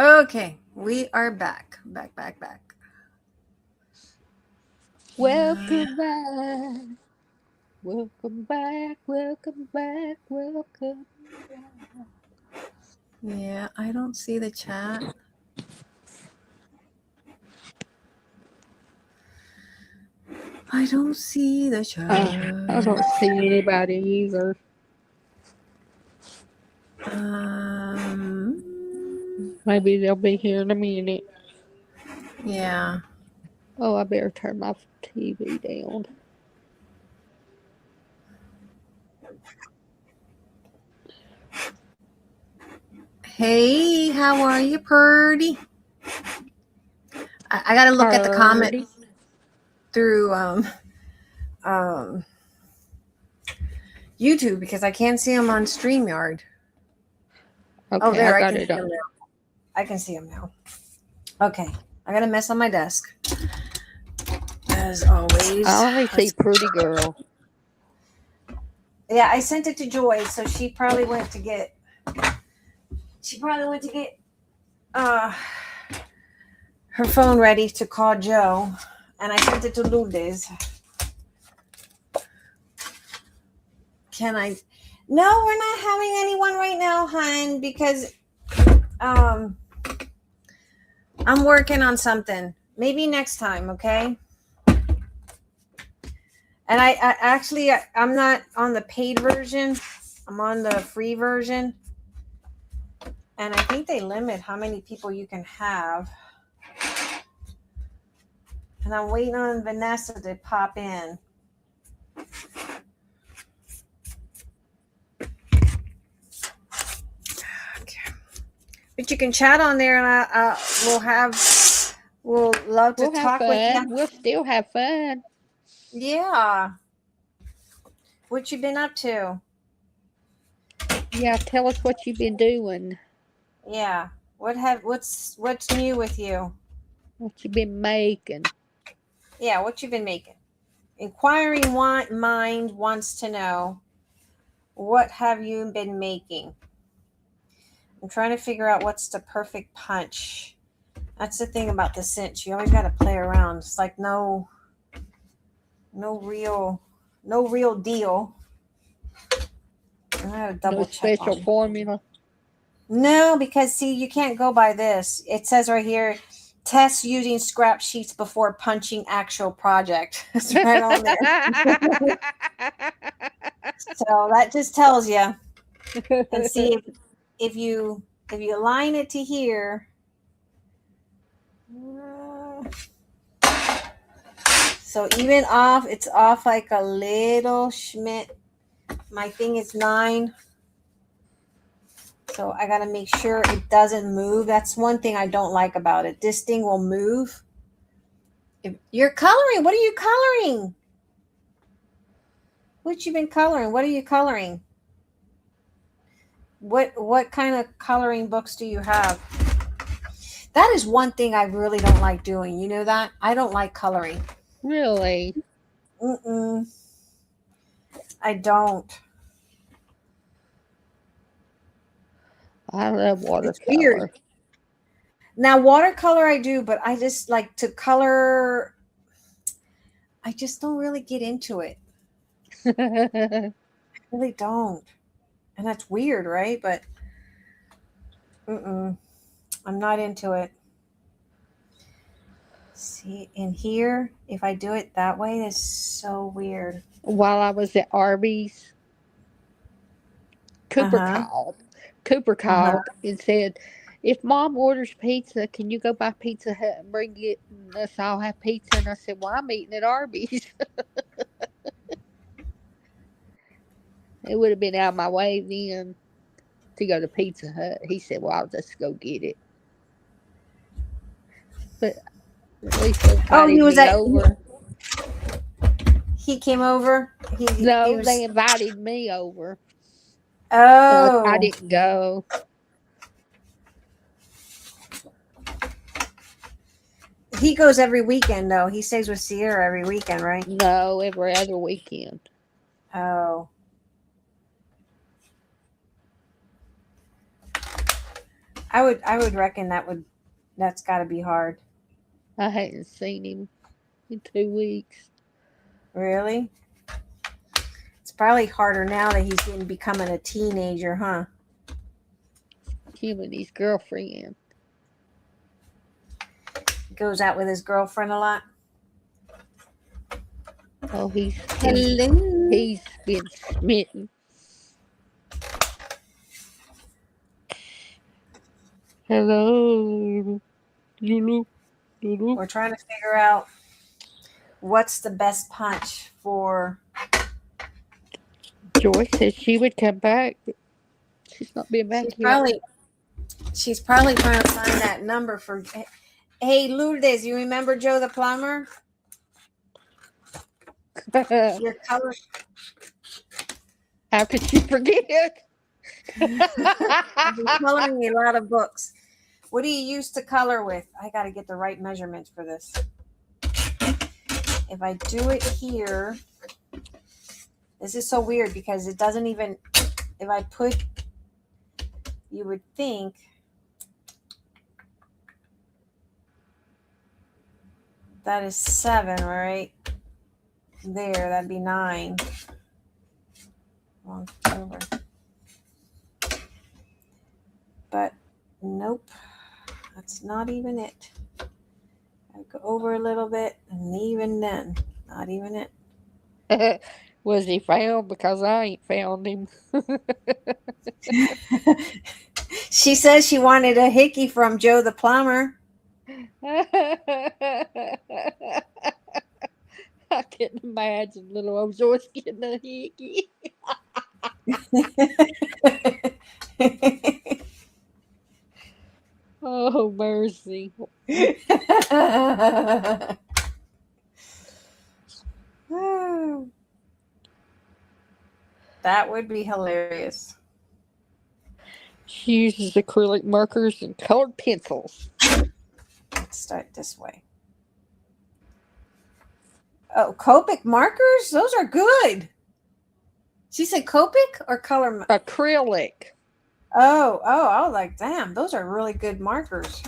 Okay, we are back. Back. Yeah. Welcome back. Welcome back. Welcome back. Welcome. Yeah, I don't see the chat. I don't see the I don't chat. see anybody either. Um, Maybe they'll be here in a minute. yeah. Oh, I better turn my TV down. Hey, how are you, Purdy? I gotta look at the comment Purdy. through um YouTube because I can't see them on StreamYard. Oh, Okay, I there, I got can it see up. them now. I can see them now. Okay, I got a mess on my desk. As always. I only see pretty girl. Yeah, I sent it to Joy, so she probably went to get. She probably went to get uh her phone ready to call Joe, and I sent it to Lourdes. Can I? No, we're not having anyone right now, hon, because um I'm working on something. Maybe next time, okay? And I actually I'm not on the paid version. I'm on the free version. And I think they limit how many people you can have. And I'm waiting on Vanessa to pop in. Okay. But you can chat on there, and we'll love to We'll have talk with you. fun. We'll still have fun. Yeah. What you been up to? Yeah, tell us what you've been doing. Yeah. What's new with you? What you've been making. Yeah, what you been making? Inquiring mind wants to know, what have you been making? I'm trying to figure out what's the perfect punch. That's the thing about the cinch. You always got to play around. It's like no real deal. I gotta No double check special on. formula. No, because see, you can't go by this. It says right here, test using scrap sheets before punching actual project. It's right on there. So that just tells you. And see if you align it to here. So even off, it's off like a little Schmidt. My thing is 9. So I got to make sure it doesn't move. That's one thing I don't like about it. This thing will move. If you're coloring. What are you coloring? What you been coloring? What are you coloring? What kind of coloring books do you have? That is one thing I really don't like doing. You know that? I don't like coloring. Really? Mm-mm. I don't. I love It's weird. watercolor. Now watercolor I do, but I just like to color. I just don't really get into it. I I really don't. And that's weird, right? But mm-mm, I'm not into it. See, in here, if I do it that way, it's so weird. While I was at Arby's, Uh Cooper huh. called. Cooper Uh huh. called and said, "If Mom orders pizza, can you go by Pizza Hut and bring it, and us all have pizza?" And I said, "Well, I'm eating at Arby's." It would have been out of my way then to go to Pizza Hut. He said, "Well, I'll just go get it." But at least they Oh, he invited was me at. over. He came over. He No, they was. invited me over. I Oh, didn't go. he goes every weekend though. He stays with Sierra every weekend, right? No, every other weekend. Oh, I would reckon that's got to be hard. I hadn't seen him in 2 weeks. Really? It's probably harder now that he's becoming a teenager, huh? Him and his girlfriend. Goes out with his girlfriend a lot. Oh, he's Hello. been smitten. Hello, Lulu. Lulu. We're trying to figure out what's the best punch for. Joy said she would come back, but she's not been back yet. She's probably trying to find that number for. Hey, Lourdes, you remember Joe the plumber? Your color. How could you forget? I've been coloring a lot of books. What do you use to color with? I got to get the right measurements for this. If I do it here, this is so weird because it doesn't even, if I put, you would think, that is 7, right? There, that'd be 9. Wrong over. But nope, that's not even it. I go over a little bit, and even then, not even it. Was he found? Because I ain't found him. She says she wanted a hickey from Joe the plumber. I couldn't imagine little old Joyce getting a hickey. Oh, mercy. That would be hilarious. She uses acrylic markers and colored pencils. Let's start this way. Oh, Copic markers? Those are good. She said Copic or color? Acrylic. Oh, I was like, damn, those are really good markers.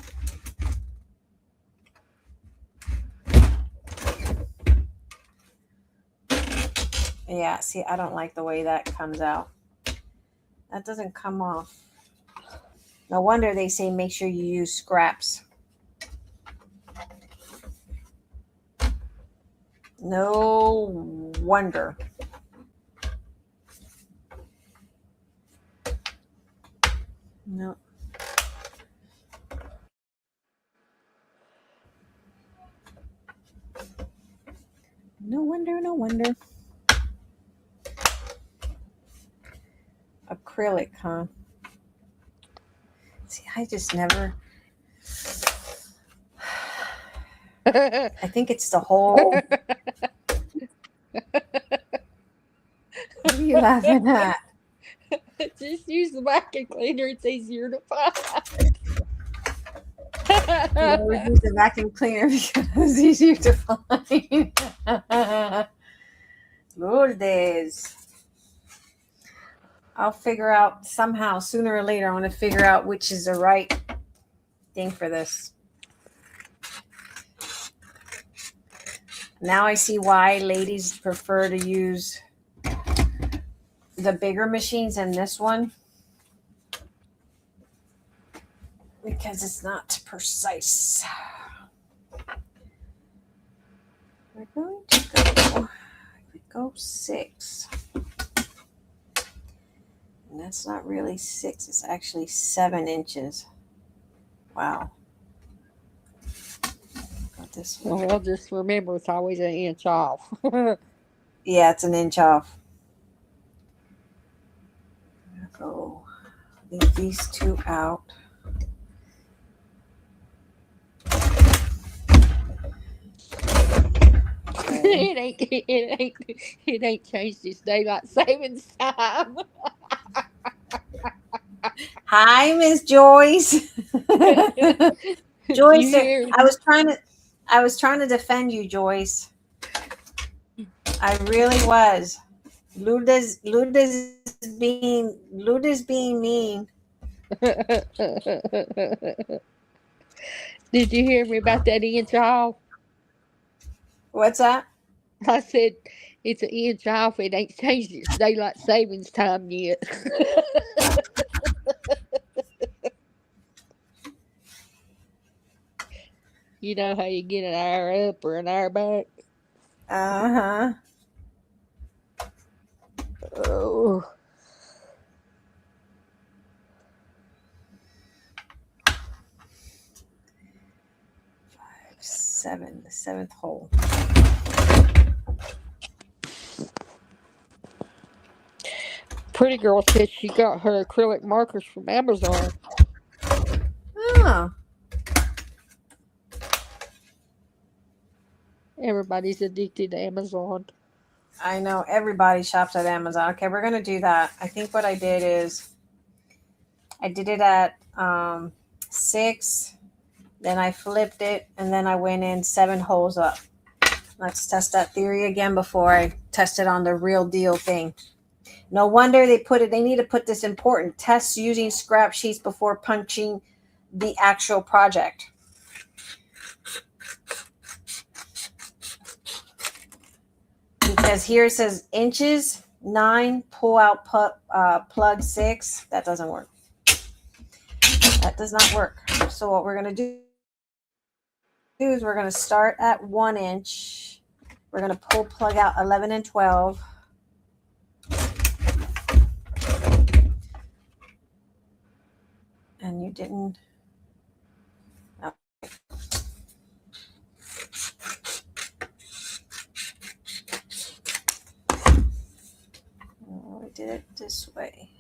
Yeah, see, I don't like the way that comes out. That doesn't come off. No wonder they say make sure you use scraps. No wonder. No. No wonder, no wonder. Acrylic, huh? See, I just never. I think it's the whole. What are you laughing at? Just use the vacuum cleaner. It's easier to find. I would use the vacuum cleaner because it's easier to find. Lourdes. I'll figure out somehow, sooner or later, I want to figure out which is the right thing for this. Now I see why ladies prefer to use the bigger machines than this one. Because it's not precise. We're going to go 6. And that's not really 6, it's actually 7 inches. Wow. Got this one. Well, just remember it's always an inch off. Yeah, it's an inch off. So leave these 2 out. It ain't changed its daylight savings time. Hi, Miss Joyce. Joyce, I was trying to defend you, Joyce. I really was. Lourdes being mean. Did you hear me about that inch off? What's that? I said it's an inch off. It ain't changed its daylight savings time yet. You know how you get an hour up or an hour back? Uh-huh. Oh. 7, the 7th hole. Pretty girl said she got her acrylic markers from Amazon. Oh, Everybody's addicted to Amazon. I know everybody shops at Amazon. Okay, we're going to do that. I think what I did is I did it at 6, then I flipped it, and then I went in 7 holes up. Let's test that theory again before I test it on the real deal thing. No wonder they need to put this important test using scrap sheets before punching the actual project. Because here it says inches 9, pull out plug 6. That doesn't work. That does not work. So what we're going to do is we're going to start at 1 inch. We're going to pull plug out 11 and 12. And you didn't. Oh. Oh, I did it this way.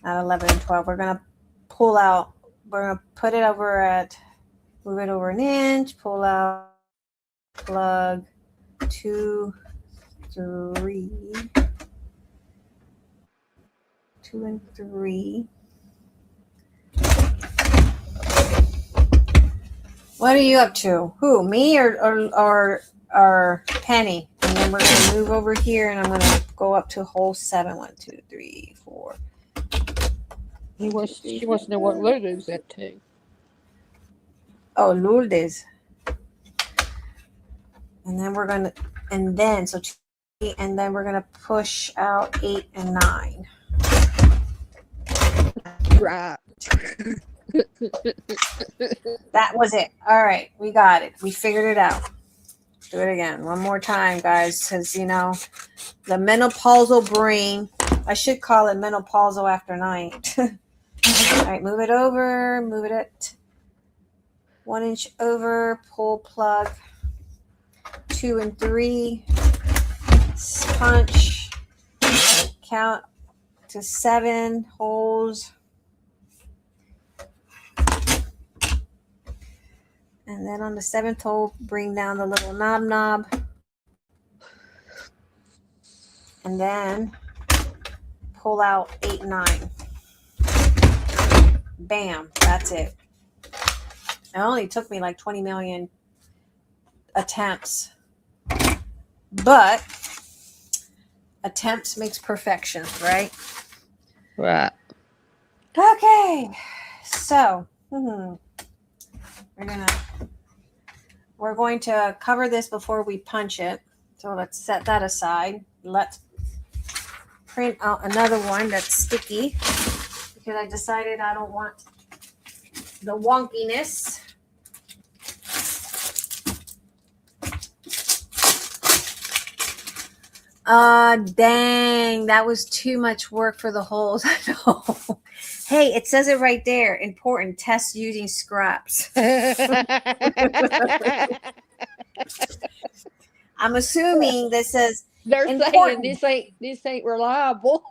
At 11 and 12. We're going to pull out. We're going to put it over at, move it over an inch, pull out plug 2, 3. 2 and 3. What are you up to? Who, me or Penny? And then we're gonna move over here, and I'm gonna go up to hole 7. 1, 2, 3, 4. She wants to know what Lulu's at too. Oh, Lourdes. And then we're gonna, and then so 2, and then we're gonna push out 8 and 9. Right. That was it. All right, we got it. We figured it out. Do it again. One more time, guys, because, you know, the menopausal brain, I should call it menopausal after night. All right, move it over, move it at 1 inch over, pull plug 2 and 3, punch, count to 7 holes. And then on the 7th hole, bring down the little knob. And then pull out 8 and 9. Bam, that's it. It only took me like 20 million attempts. But attempts makes perfection, right? Right. Okay. So, we're going to cover this before we punch it. So let's set that aside. Let's print out another one that's sticky because I decided I don't want the wonkiness. Dang, that was too much work for the holes. I know. Hey, it says it right there. Important, test using scraps. I'm assuming that says they're important. saying this ain't reliable.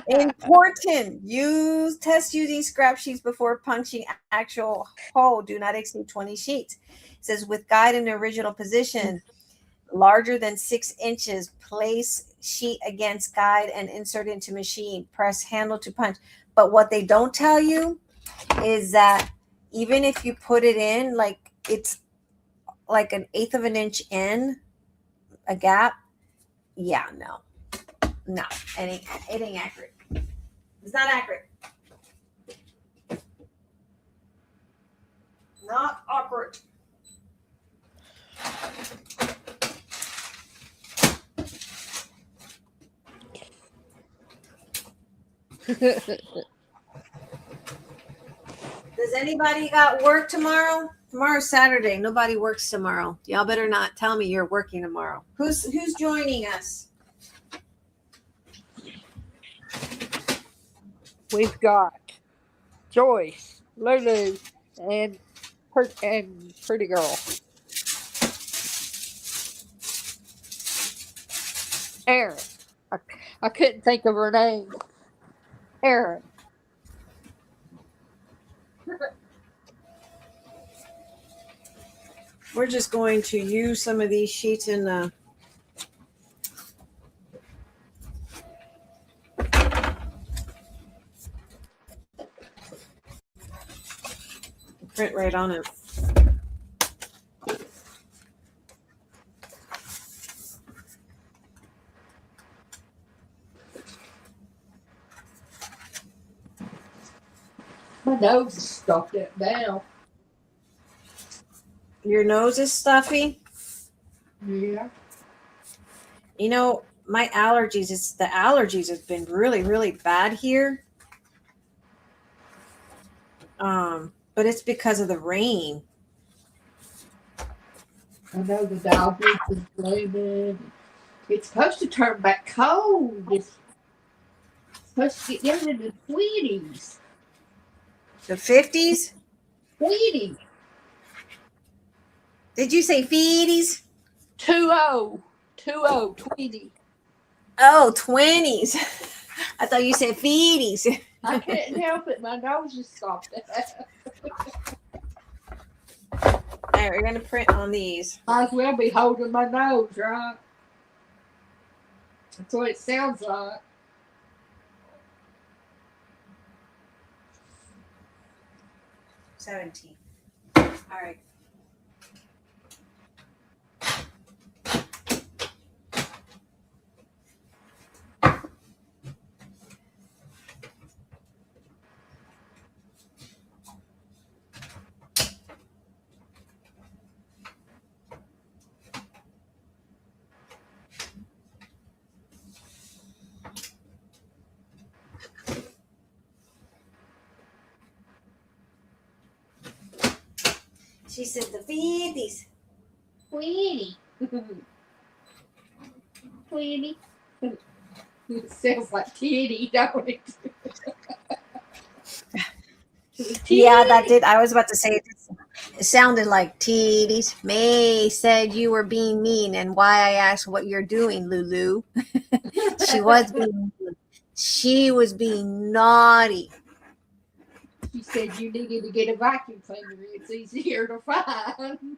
Important. Use test using scrap sheets before punching actual hole. Do not exceed 20 sheets. It says with guide in the original position, larger than 6 inches, place sheet against guide and insert into machine. Press handle to punch. But what they don't tell you is that even if you put it in, like it's like 1/8 of an inch in a gap, yeah, no, it ain't accurate. It's not accurate. Not awkward. Does anybody got work tomorrow? Tomorrow's Saturday. Nobody works tomorrow. Y'all better not tell me you're working tomorrow. Who's joining us? We've got Joyce, Lulu, and Pretty Girl. Erin. I couldn't think of her name. Erin. We're just going to use some of these sheets in the print right on it. My nose is stuffed up now. Your nose is stuffy. Yeah. You know, my allergies, the allergies have been really, really bad here. But it's because of the rain. I know the dog is blooming. It's supposed to turn back cold. It's supposed to get down in the 20s. The 50s? 20. Did you say 50s? 20. Oh, 20s. I thought you said 50s. I couldn't help it. My nose is stopped. All right, we're going to print on these. Might as well be holding my nose, right? That's what it sounds like. $17. All right. She said the 50s. 20. 20. It sounds like titty, don't it? Yeah, that did. I was about to say it sounded like titties. May said you were being mean, and why I asked what you're doing, Lulu. She was being naughty. She said you needed to get a vacuum cleaner. It's easier to find.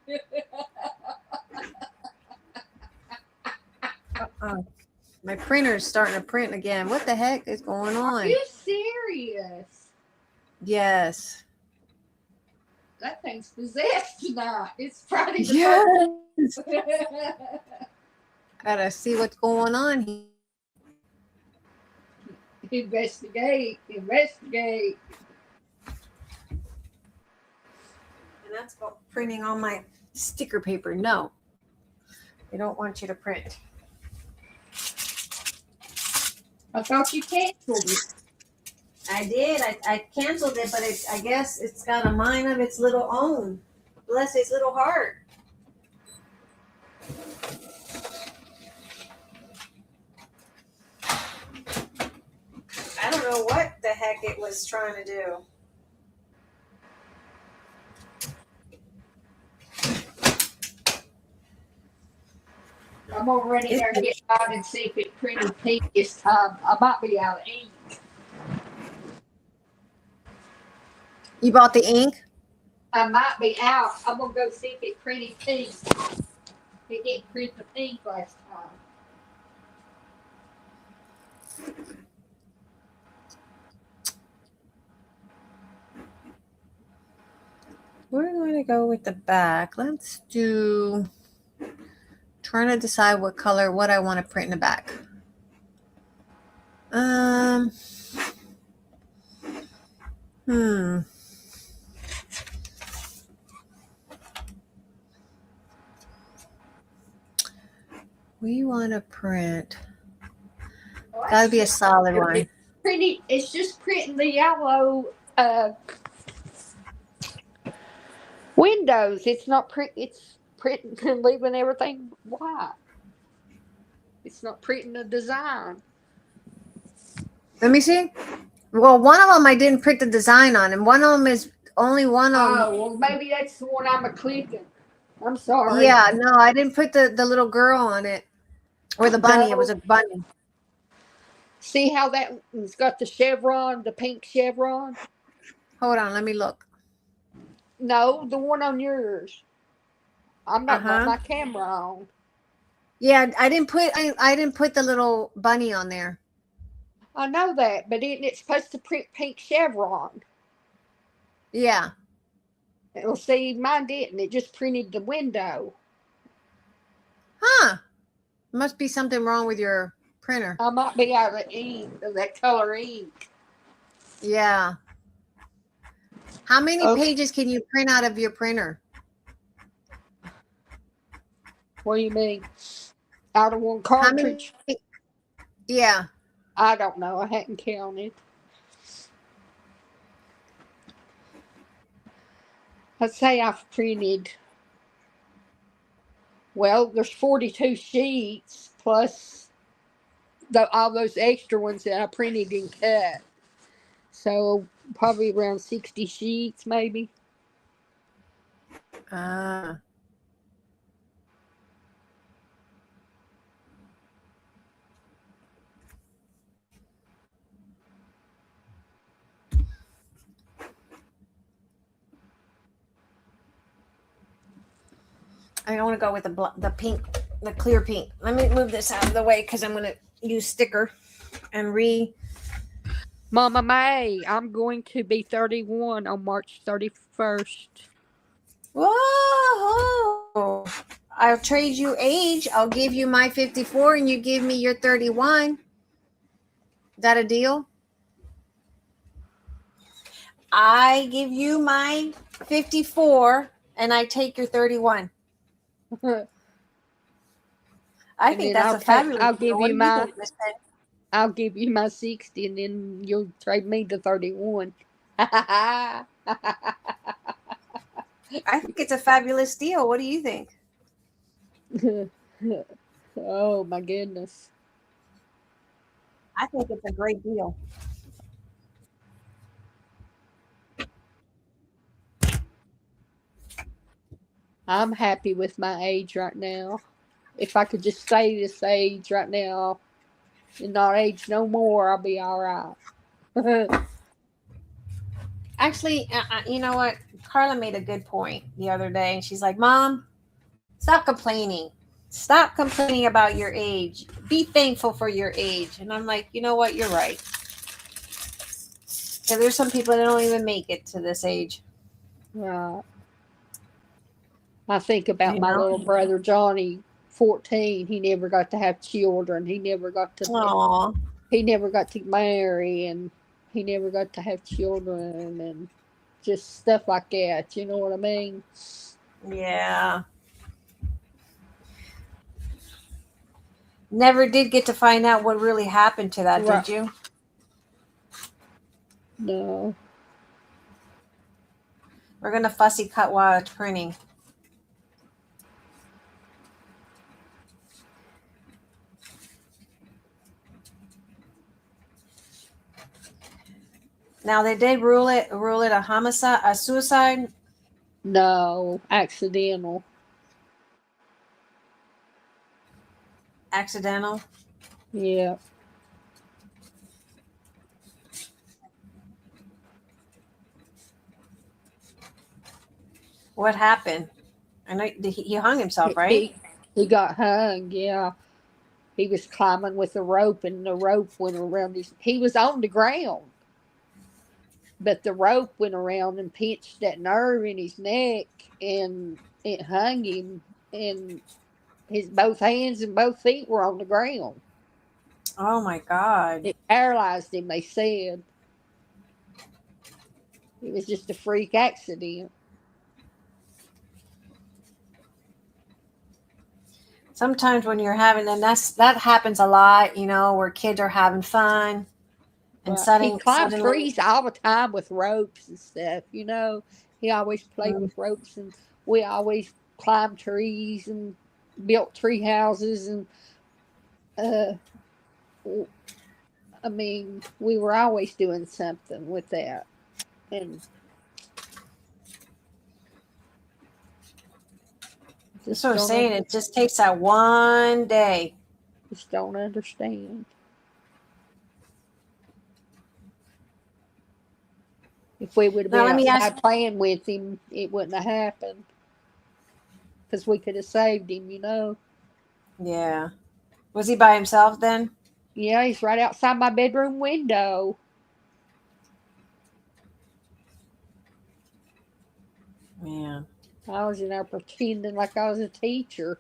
My printer's starting to print again. What the heck is going on? Are you serious? Yes. That thing's possessed tonight. It's Friday. Yes. Gotta see what's going on here. Investigate. And that's about printing on my sticker paper. No, they don't want you to print. I thought you canceled it. I did. I canceled it, but I guess it's got a mind of its little own. Bless its little heart. I don't know what the heck it was trying to do. I'm gonna run in there and get out and see if it printed pink this time. I might be out of ink. You bought the ink? I might be out. I'm gonna go see if it printed pink. It didn't print the pink last time. We're going to go with the back. Let's do, trying to decide what color, what I want to print in the back. Hmm. We want to print. Well, Got to be a solid one. It's just printing the yellow windows. It's not print. It's printing and leaving everything white. It's not printing a design. Let me see. Well, one of them I didn't print the design on, and one of them is only one of them. Oh, well, maybe that's the one I'm clicking. I'm sorry. Yeah, no, I didn't put the little girl on it or the bunny. It was No. a bunny. See how that one's got the chevron, the pink chevron? Hold on, let me look. No, the one on yours. I'm not got my camera on. Yeah, I didn't put the little bunny on there. I know that, but isn't it supposed to print pink chevron? Yeah. Well, see, mine didn't. It just printed the window. Huh. Must be something wrong with your printer. I might be out of ink, of that color ink. Yeah. How many Okay. pages can you print out of your printer? What do you mean? Out of one cartridge? Yeah. I don't know. I hadn't counted. I'd say I've printed. Well, there's 42 sheets plus all those extra ones that I printed and cut. So probably around 60 sheets, maybe. Ah. I want to go with the pink, the clear pink. Let me move this out of the way because I'm going to use sticker and Mama May, I'm going to be 31 on March 31st. Whoa! I'll trade you age. I'll give you my 54 and you give me your 31. Is that a deal? I give you my 54 and I take your 31. I think that's a fabulous I'll give deal. you my I'll give you my 60 and then you'll trade me the 31. I think it's a fabulous deal. What do you think? Oh my goodness. I think it's a great deal. I'm happy with my age right now. If I could just stay this age right now and not age no more, I'll be all right. Actually, you know what? Carla made a good point the other day. And she's like, Mom, stop complaining. Stop complaining about your age. Be thankful for your age. And I'm like, you know what? You're right. Because there's some people that don't even make it to this age. Right. I think about my little brother Johnny, 14. He never got to have children. He never got to. Aww. He never got to marry, and he never got to have children, and just stuff like that. You know what I mean? Yeah. Never did get to find out what really happened to that, Right. did you? No. We're going to fussy cut while it's printing. Now they did rule it a homicide, a suicide. No, accidental. Accidental. Yeah. What happened? I know he hung himself, right? He got hung. Yeah. He was climbing with a rope, and the rope went around his. He was on the ground, but the rope went around and pinched that nerve in his neck, and it hung him. And his both hands and both feet were on the ground. Oh my God! It paralyzed him. They said. It was just a freak accident. Sometimes when you're having, and that happens a lot, where kids are having fun and But he climbed suddenly, trees all the time with ropes and stuff. He always played mm, with ropes, and we always climbed trees and built tree houses. And uh, I mean, we were always doing something with that, and that's just what I'm don't saying. It just takes that one day. just don't understand. If we would have Now been let me ask. outside playing with him, it wouldn't have happened because we could have saved him. Yeah, was he by himself then? Yeah, he's right outside my bedroom window. Man, I was in there pretending like I was a teacher,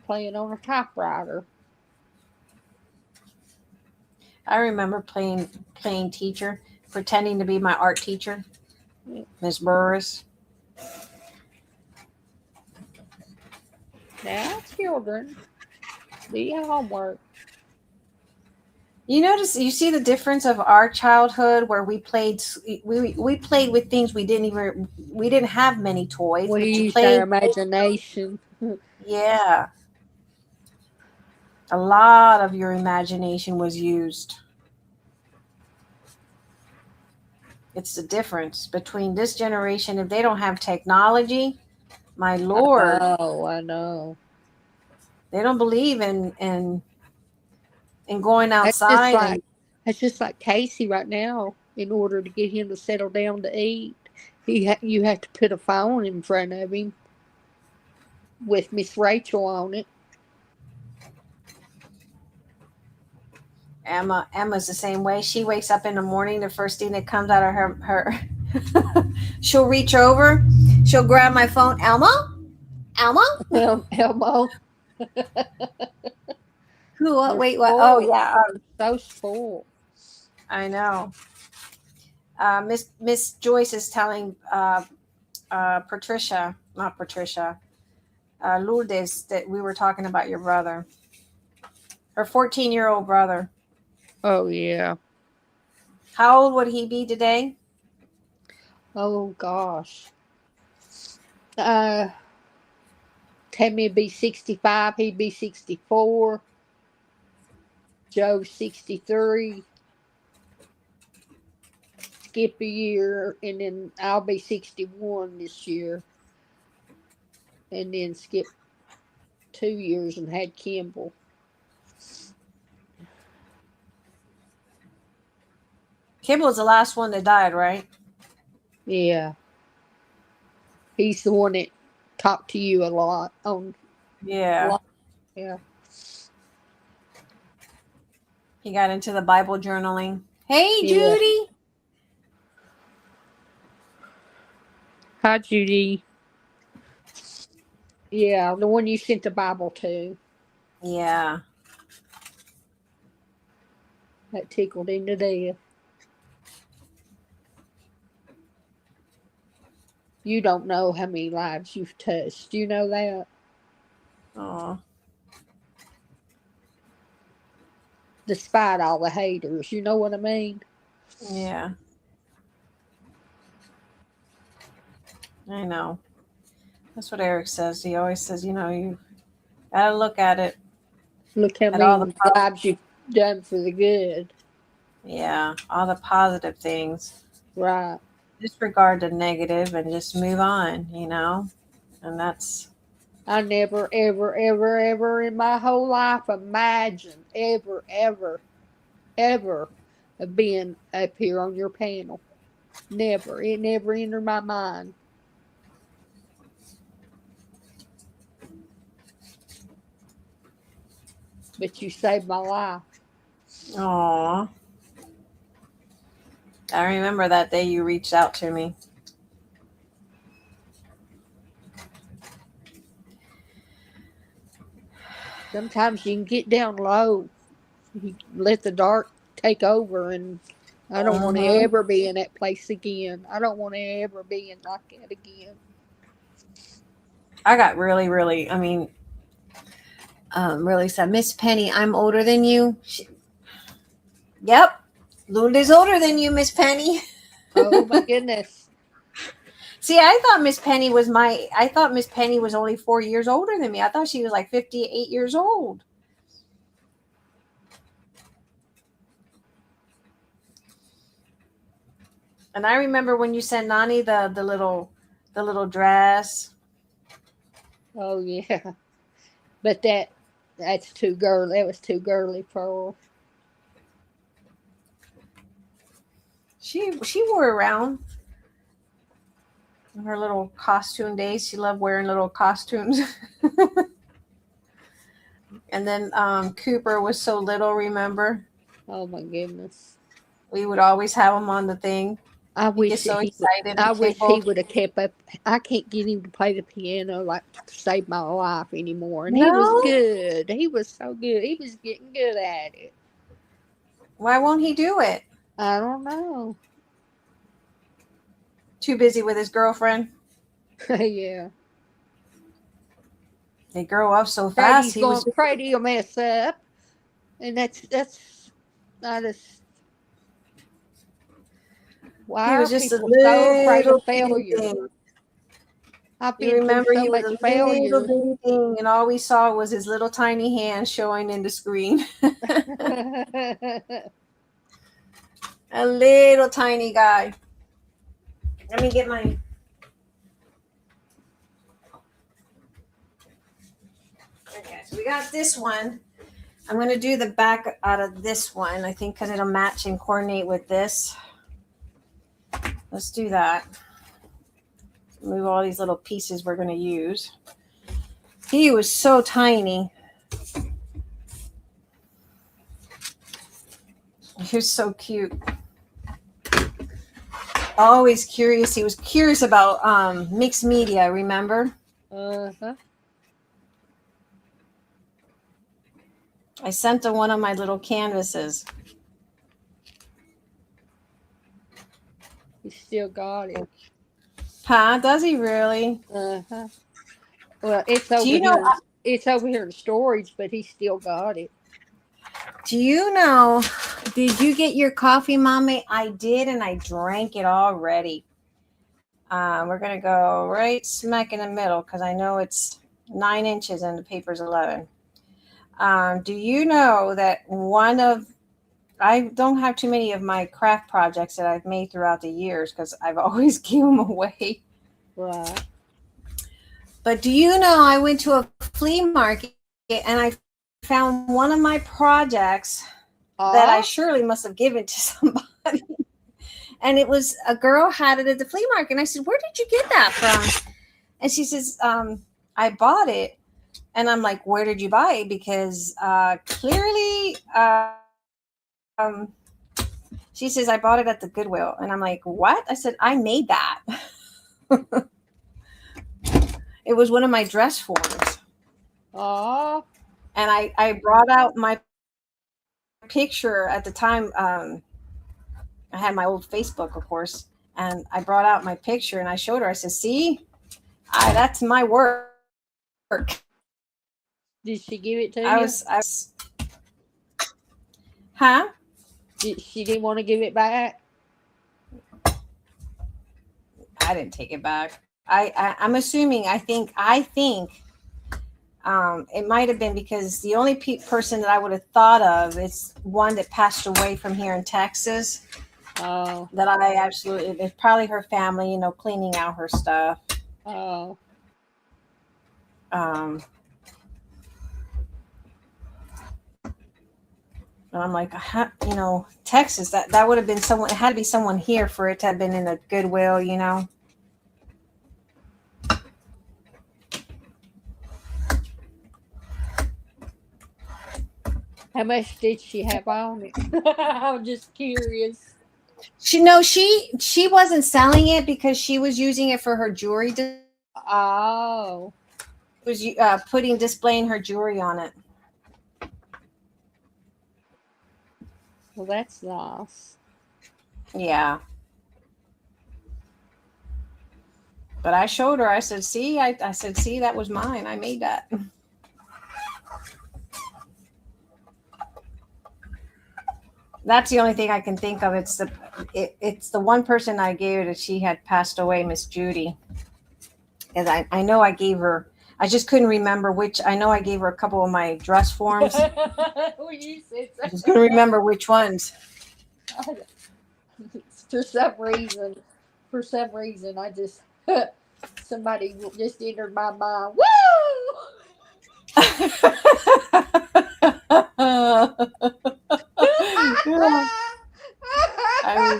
playing on a typewriter. I remember playing teacher, pretending to be my art teacher, Miss Burris. Now, children, do your homework. You see the difference of our childhood where we played with things we didn't have many toys, We but you used our played. imagination. Yeah, a lot of your imagination was used. It's the difference between this generation. If they don't have technology, my lord, I know. they don't believe in going That's just outside like and that's just like Casey right now. In order to get him to settle down to eat, you have to put a phone in front of him with Miss Rachel on it. Emma's the same way. She wakes up in the morning, the first thing that comes out of her she'll reach over, she'll grab my phone. Elmo. Elmo, Who? What? they're Wait, what? Oh spoiled. yeah, So spoiled. I know. Miss Joyce is telling Patricia, not Patricia, Lourdes, that we were talking about your brother, her 14-year-old brother. Oh yeah. How old would he be today? Oh gosh. Uh, Tammy'd be 65. He'd be 64. Joe's 63. Skip a year, and then I'll be 61 this year, and then skip 2 years and had Kimball. Kimball was the last one that died, right? Yeah, he's the one that talked to you a lot on. Yeah. Yeah. He got into the Bible journaling. Hey, Yeah. Judy. Hi, Judy. Yeah, the one you sent the Bible to. Yeah. That tickled him to death. You don't know how many lives you've touched. You know that? Oh. Despite all the haters. You know what I mean? Yeah. I know. That's what Eric says. He always says, you gotta look at it. Look how At all many the lives you've done for the good. all the positive things. Right. Disregard the negative and just move on, And that's I never, ever, ever, ever in my whole life imagined ever, ever, ever of being up here on your panel. Never. It never entered my mind. But you saved my life. aw. I remember that day you reached out to me. Sometimes you can get down low. You let the dark take over, and I don't want to Mhm. ever be in that place again. I don't want to ever be in like that again. I got really, really, I mean, really sad. Miss Penny, I'm older than you. Yep. Lunda's older than you, Miss Penny. Oh my goodness. See, I thought Miss Penny was only 4 years older than me. I thought she was like 58 years old. And I remember when you sent Nani the little dress. Oh yeah. But that's too girly. That was too girly for her. She wore around in her little costume days. She loved wearing little costumes. And then Cooper was so little, remember? Oh my goodness. We would always have him on the thing. I He wish gets that so he would. excited I and wish he tickled. would have kept up. I can't get him to play the piano like to save my life anymore. And he was No? good. He was so good. He was getting good at it. Why won't he do it? I don't know. Too busy with his girlfriend. Yeah. They grow up so Afraid fast. he's going. Afraid he'll mess up. And that's. I just. Why He are was just a people so afraid of little bitty failure? thing. I've You been through remember so he was much a little failure. bitty thing, and all we saw was his little tiny hand showing in the screen. A little tiny guy. Let me get my. Okay, so we got this one. I'm going to do the back out of this one, I think, because it'll match and coordinate with this. Let's do that. Move all these little pieces we're going to use. He was so tiny. He was so cute. Always curious. He was curious about mixed media, remember? Uh-huh. I sent him one of my little canvases. He still got it. Huh? Does he really? Uh-huh. Well, it's Do over you know? here. It's over here in storage, but he still got it. Do you know? Did you get your coffee, Mommy? I did, and I drank it already. We're gonna go right smack in the middle because I know it's 9 inches and the paper's 11. Do you know that I don't have too many of my craft projects that I've made throughout the years because I've always given them away. Right. But do you know I went to a flea market and I found one of my projects that I surely must have given to somebody. And it was a girl had it at the flea market. And I said, "Where did you get that from?" And she says, "I bought it." And I'm like, "Where did you buy it?" Because clearly, she says, "I bought it at the Goodwill." And I'm like, "What?" I said, "I made that." It was one of my dress forms. Aw. And I brought out my picture at the time. I had my old Facebook, of course, and I brought out my picture and I showed her. I said, "See, that's my work." Did she give it to you? Huh? She didn't want to give it back? I didn't take it back. I'm assuming. I think. It might have been because the only person that I would have thought of is one that passed away from here in Texas. Oh. That I absolutely. It's probably her family, cleaning out her stuff. Oh. And I'm like, Texas. That would have been someone. It had to be someone here for it to have been in a Goodwill. How much did she have on it? I'm just curious. She wasn't selling it because she was using it for her jewelry. Oh. Was displaying her jewelry on it. Well, that's nice. Yeah. But I showed her. I said, see, I said, see, that was mine. I made that. That's the only thing I can think of. It's the one person I gave that she had passed away, Miss Judy. And I know I gave her, I just couldn't remember which. I know I gave her a couple of my dress forms. When you said I just couldn't remember which ones. for some reason, I just somebody just entered my mind. Woo! I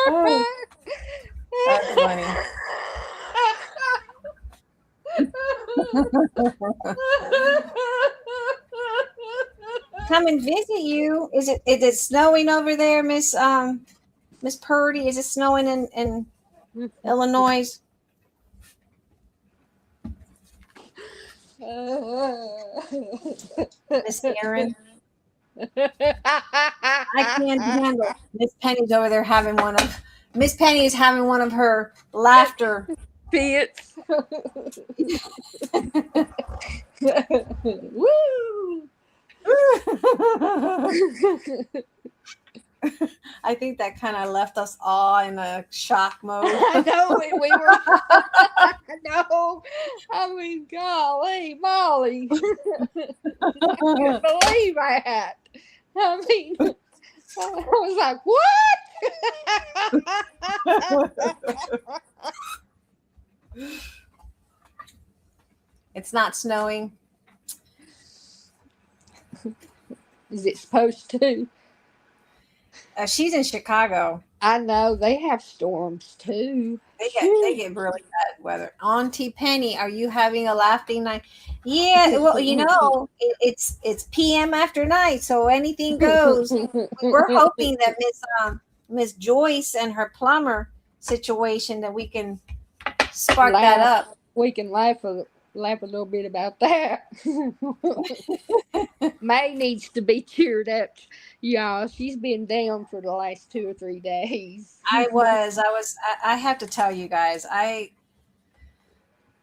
Oh, that's funny. Come and visit you. Is it snowing over there, Miss Purdy? Is it snowing in Illinois? Miss Aaron? I can't handle Miss Penny's over there having one of Miss Penny is having one of her laughter fits. Woo! I think that kind of left us all in a shock mode. I know we were. I know. I mean, golly, Molly, I couldn't believe that. I mean, I was like, what? It's not snowing. Is it supposed to? She's in Chicago. I know they have storms too. They get really bad weather. Auntie Penny, are you having a laughing night? Yeah, well, it's PM after night, so anything goes. We're hoping that Miss Joyce and her plumber situation that we can spark that up. We can laugh a little bit about that. May needs to be cheered up. Yeah, she's been down for the last 2 or 3 days. I have to tell you guys, I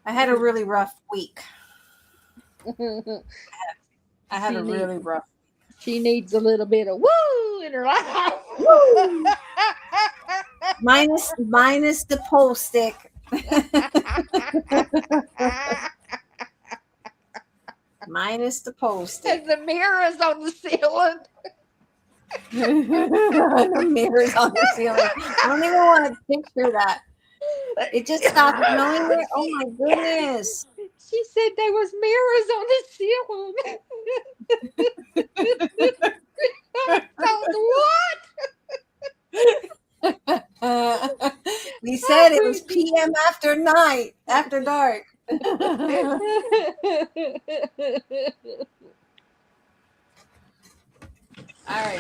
had a really rough week. I had a really rough. She needs a little bit of woo in her life. Woo! minus the pole stick. Minus the pole stick. And the mirrors on the ceiling. The mirrors on the ceiling. I don't even want to picture that. It just stopped snowing there. Oh my goodness. She said there was mirrors on the ceiling. What? We said it was PM after dark. All right,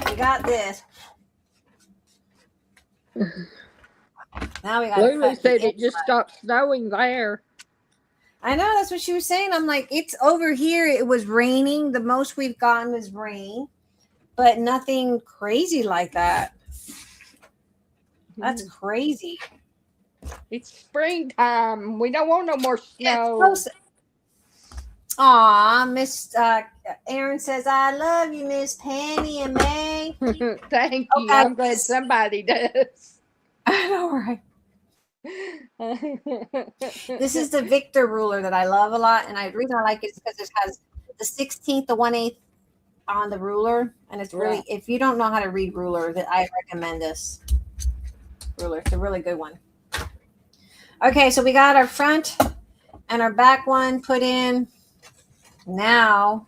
we got this. Now we got. Lulu said it just stopped snowing there. I know, that's what she was saying. I'm like, it's over here. It was raining. The most we've gotten is rain, but nothing crazy like that. That's crazy. It's springtime. We don't want no more snow. Aw, Miss Aaron says, I love you, Miss Penny and May. Thank you. I'm glad somebody does. I know, right? This is the Victor ruler that I love a lot, and the reason I like it is because it has the 16th, the 1/8 on the ruler, and it's really, if you don't know how to read ruler, that I recommend this ruler. It's a really good one. Okay, so we got our front and our back one put in. Now,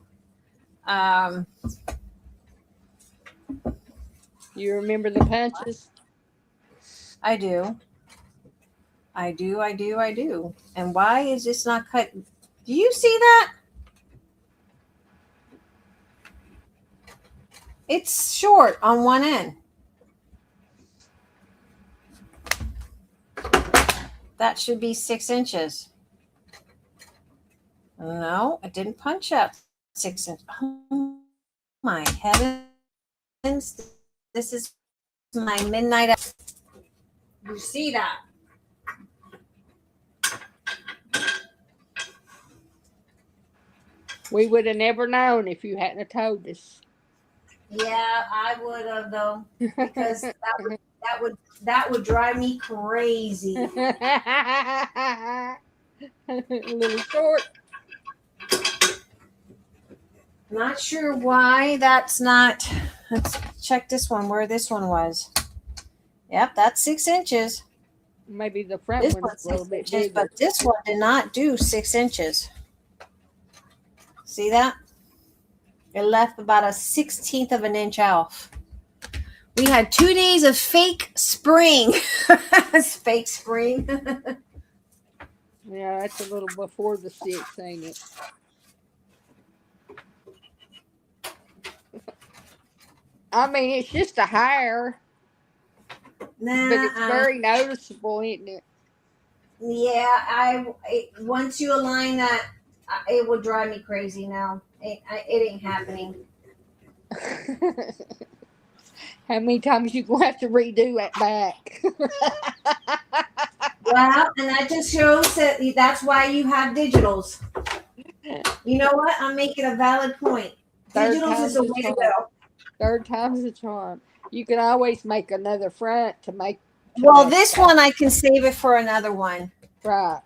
you remember the punches? I do. And why is this not cut? Do you see that? It's short on one end. That should be 6 inches. No, it didn't punch out 6 inches. Oh my heavens. This is my midnight. You see that? We would have never known if you hadn't have told us. Yeah, I would have though, because that would drive me crazy. A little short. Not sure why that's not. Let's check this one, where this one was. Yep, that's 6 inches. Maybe the front This one's one's a little 6 bit inches, bigger. but this one did not do 6 inches. See that? It left about a 1/16 of an inch off. We had 2 days of fake spring. Fake spring. Yeah, that's a little before the 6, ain't it? I mean, it's just a hair, Nah, but it's very noticeable, isn't it? yeah, once you align that, it would drive me crazy now. It ain't happening. How many times you gonna have to redo that back? Well, and that just shows that that's why you have digitals. You know what? I'm making a valid point. Third Digitals time's is the the way to charm. go. Third time's the charm. You can always make another front to make. Well, this one I can save it for another one. Right.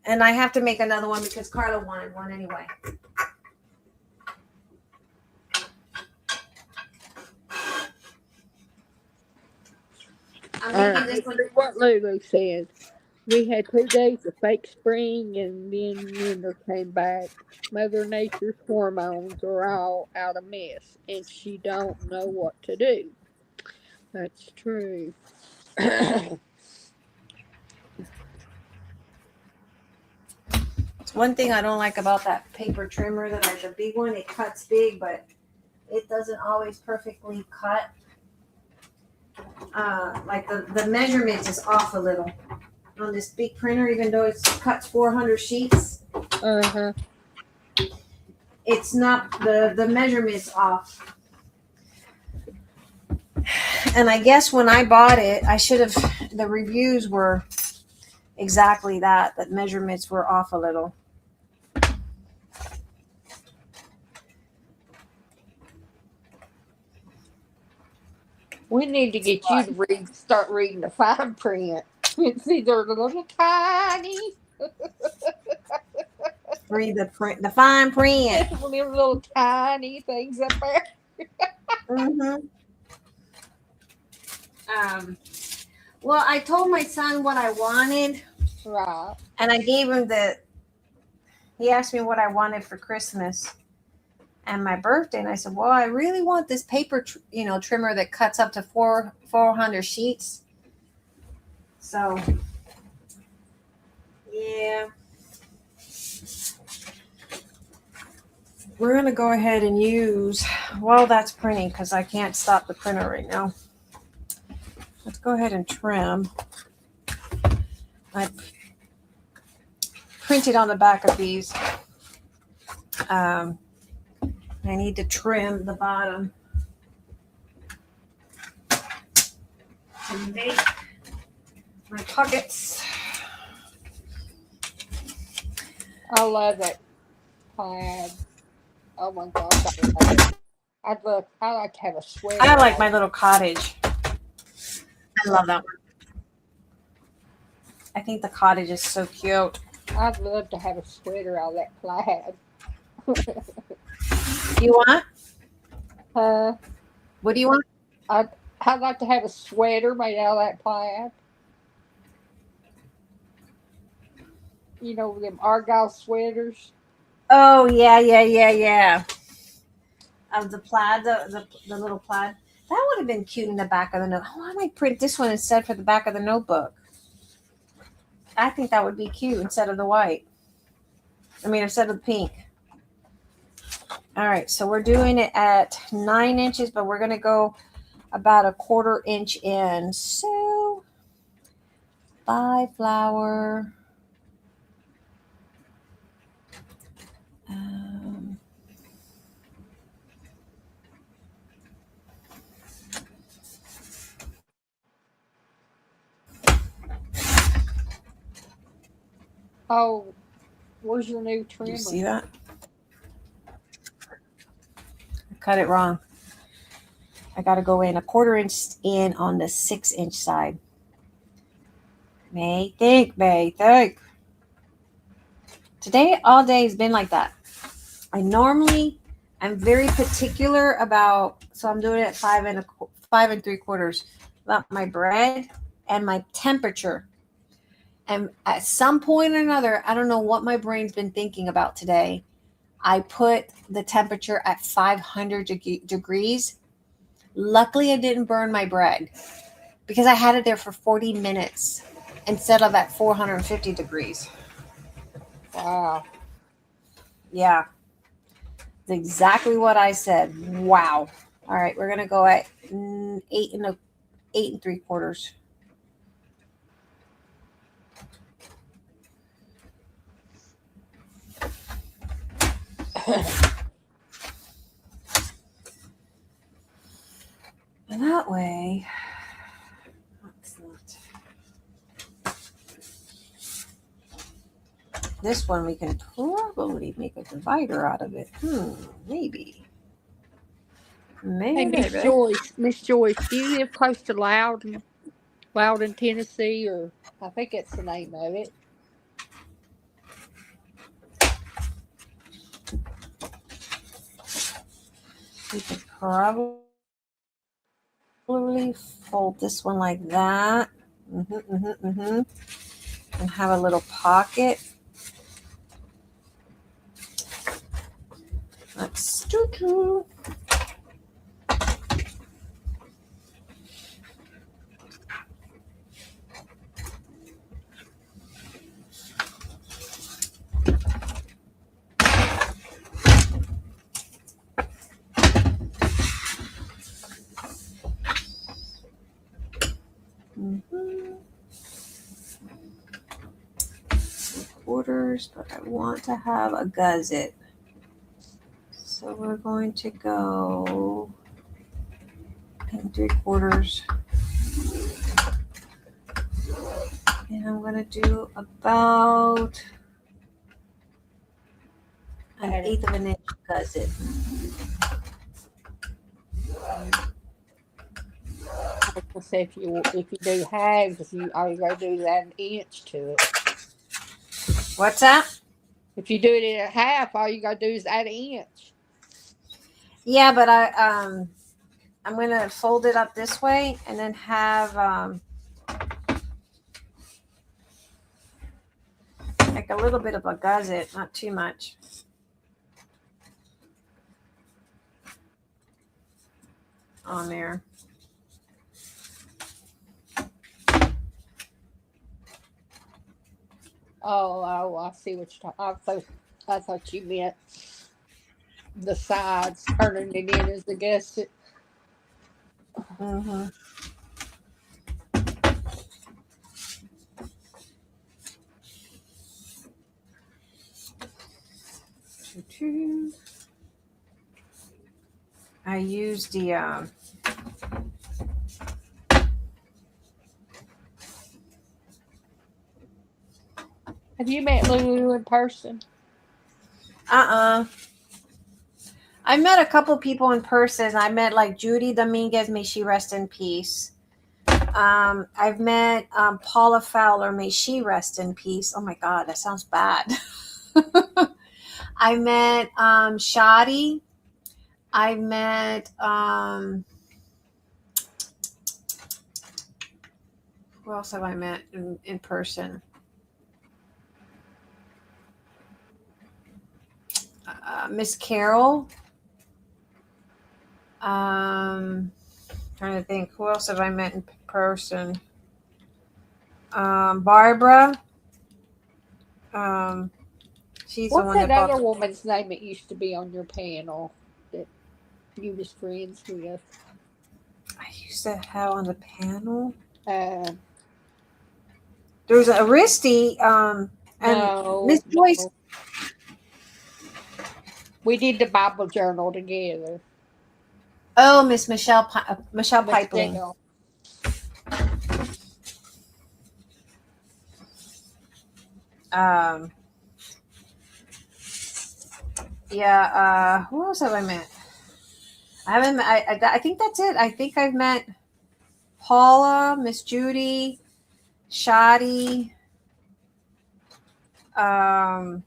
And I have to make another one because Carla wanted one anyway. I'm making this one. What Lulu said. We had 2 days of fake spring and then winter came back. Mother Nature's hormones are all out of mess and she don't know what to do. That's true. It's one thing I don't like about that paper trimmer, that the big one, it cuts big, but it doesn't always perfectly cut. Like the measurements is off a little on this big printer, even though it cuts 400 sheets. Uh-huh. It's not, the measurements off. And I guess when I bought it, I should have, the reviews were exactly that measurements were off a little. We need to get you to start reading the fine print. See, they're a little tiny. Read the fine print. Little tiny things up there. Mm-hmm. Well, I told my son what I wanted. Right. And I gave him he asked me what I wanted for Christmas and my birthday. And I said, well, I really want this paper, trimmer that cuts up to 400 sheets. So, yeah. We're going to go ahead and use, while that's printing, because I can't stop the printer right now. Let's go ahead and trim. I printed on the back of these. I need to trim the bottom to make my pockets. I love that plaid. Oh my gosh, I love it. I like to have a sweater. I like my little cottage. I love that one. I think the cottage is so cute. I'd love to have a sweater out of that plaid. You want? What do you want? I'd like to have a sweater made out of that plaid. You know, them Argyle sweaters. Oh, yeah. Of the plaid, the little plaid. That would have been cute in the back of the note. Oh, I might print this one instead for the back of the notebook. I think that would be cute instead of the white. Instead of the pink. All right, so we're doing it at 9 inches, but we're going to go about a 1/4 inch in. So, 5 flower. Oh, where's your new Do trimmer? you see that? I cut it wrong. I got to go in a 1/4 inch in on the 6-inch side. May think. Today, all day has been like that. I'm very particular about, so I'm doing it at 5 3/4 about my bread and my temperature. And at some point or another, I don't know what my brain's been thinking about today. I put the temperature at 500 degrees. Luckily, I didn't burn my bread because I had it there for 40 minutes instead of at 450 degrees. Wow. Yeah. That's exactly what I said. Wow. All right, we're going to go at 8 3/4. And that way, excellent. This one we can probably make a divider out of it. Maybe. Hey, Miss Joyce, do you live close to Loudon, Tennessee, or I think that's the name of it? We could probably fold this one like that. And have a little pocket. Let's do. Quarters, but I want to have a gusset. So we're going to go in 3/4. And I'm going to do about an 1/8 of an inch gusset. So if you do halves, all you gotta do is add an inch to it. What's that? If you do it in a half, all you gotta do is add an inch. Yeah, but I'm gonna fold it up this way and then have like a little bit of a gusset, not too much. On there. Oh, I see what you're talking. I thought you meant the sides, turning it in as the gusset. I used the Have you met Lulu in person? I met a couple people in person. I met like Judy Dominguez, may she rest in peace. I've met Paula Fowler, may she rest in peace. Oh my God, that sounds bad. I met Shadi. I met who else have I met in person? Miss Carol. Trying to think, who else have I met in person? Barbara. She's What's the one that that other woman's name that used to be on your panel that you was friends with? I used to have on the panel. Uh, There was a Aristi, and Miss Joyce. No. We did the Bible journal together. Oh, Miss Michelle Pipeling. Michelle. Um, yeah. Who else have I met? I haven't. I think that's it. I think I've met Paula, Miss Judy, Shadi. Um,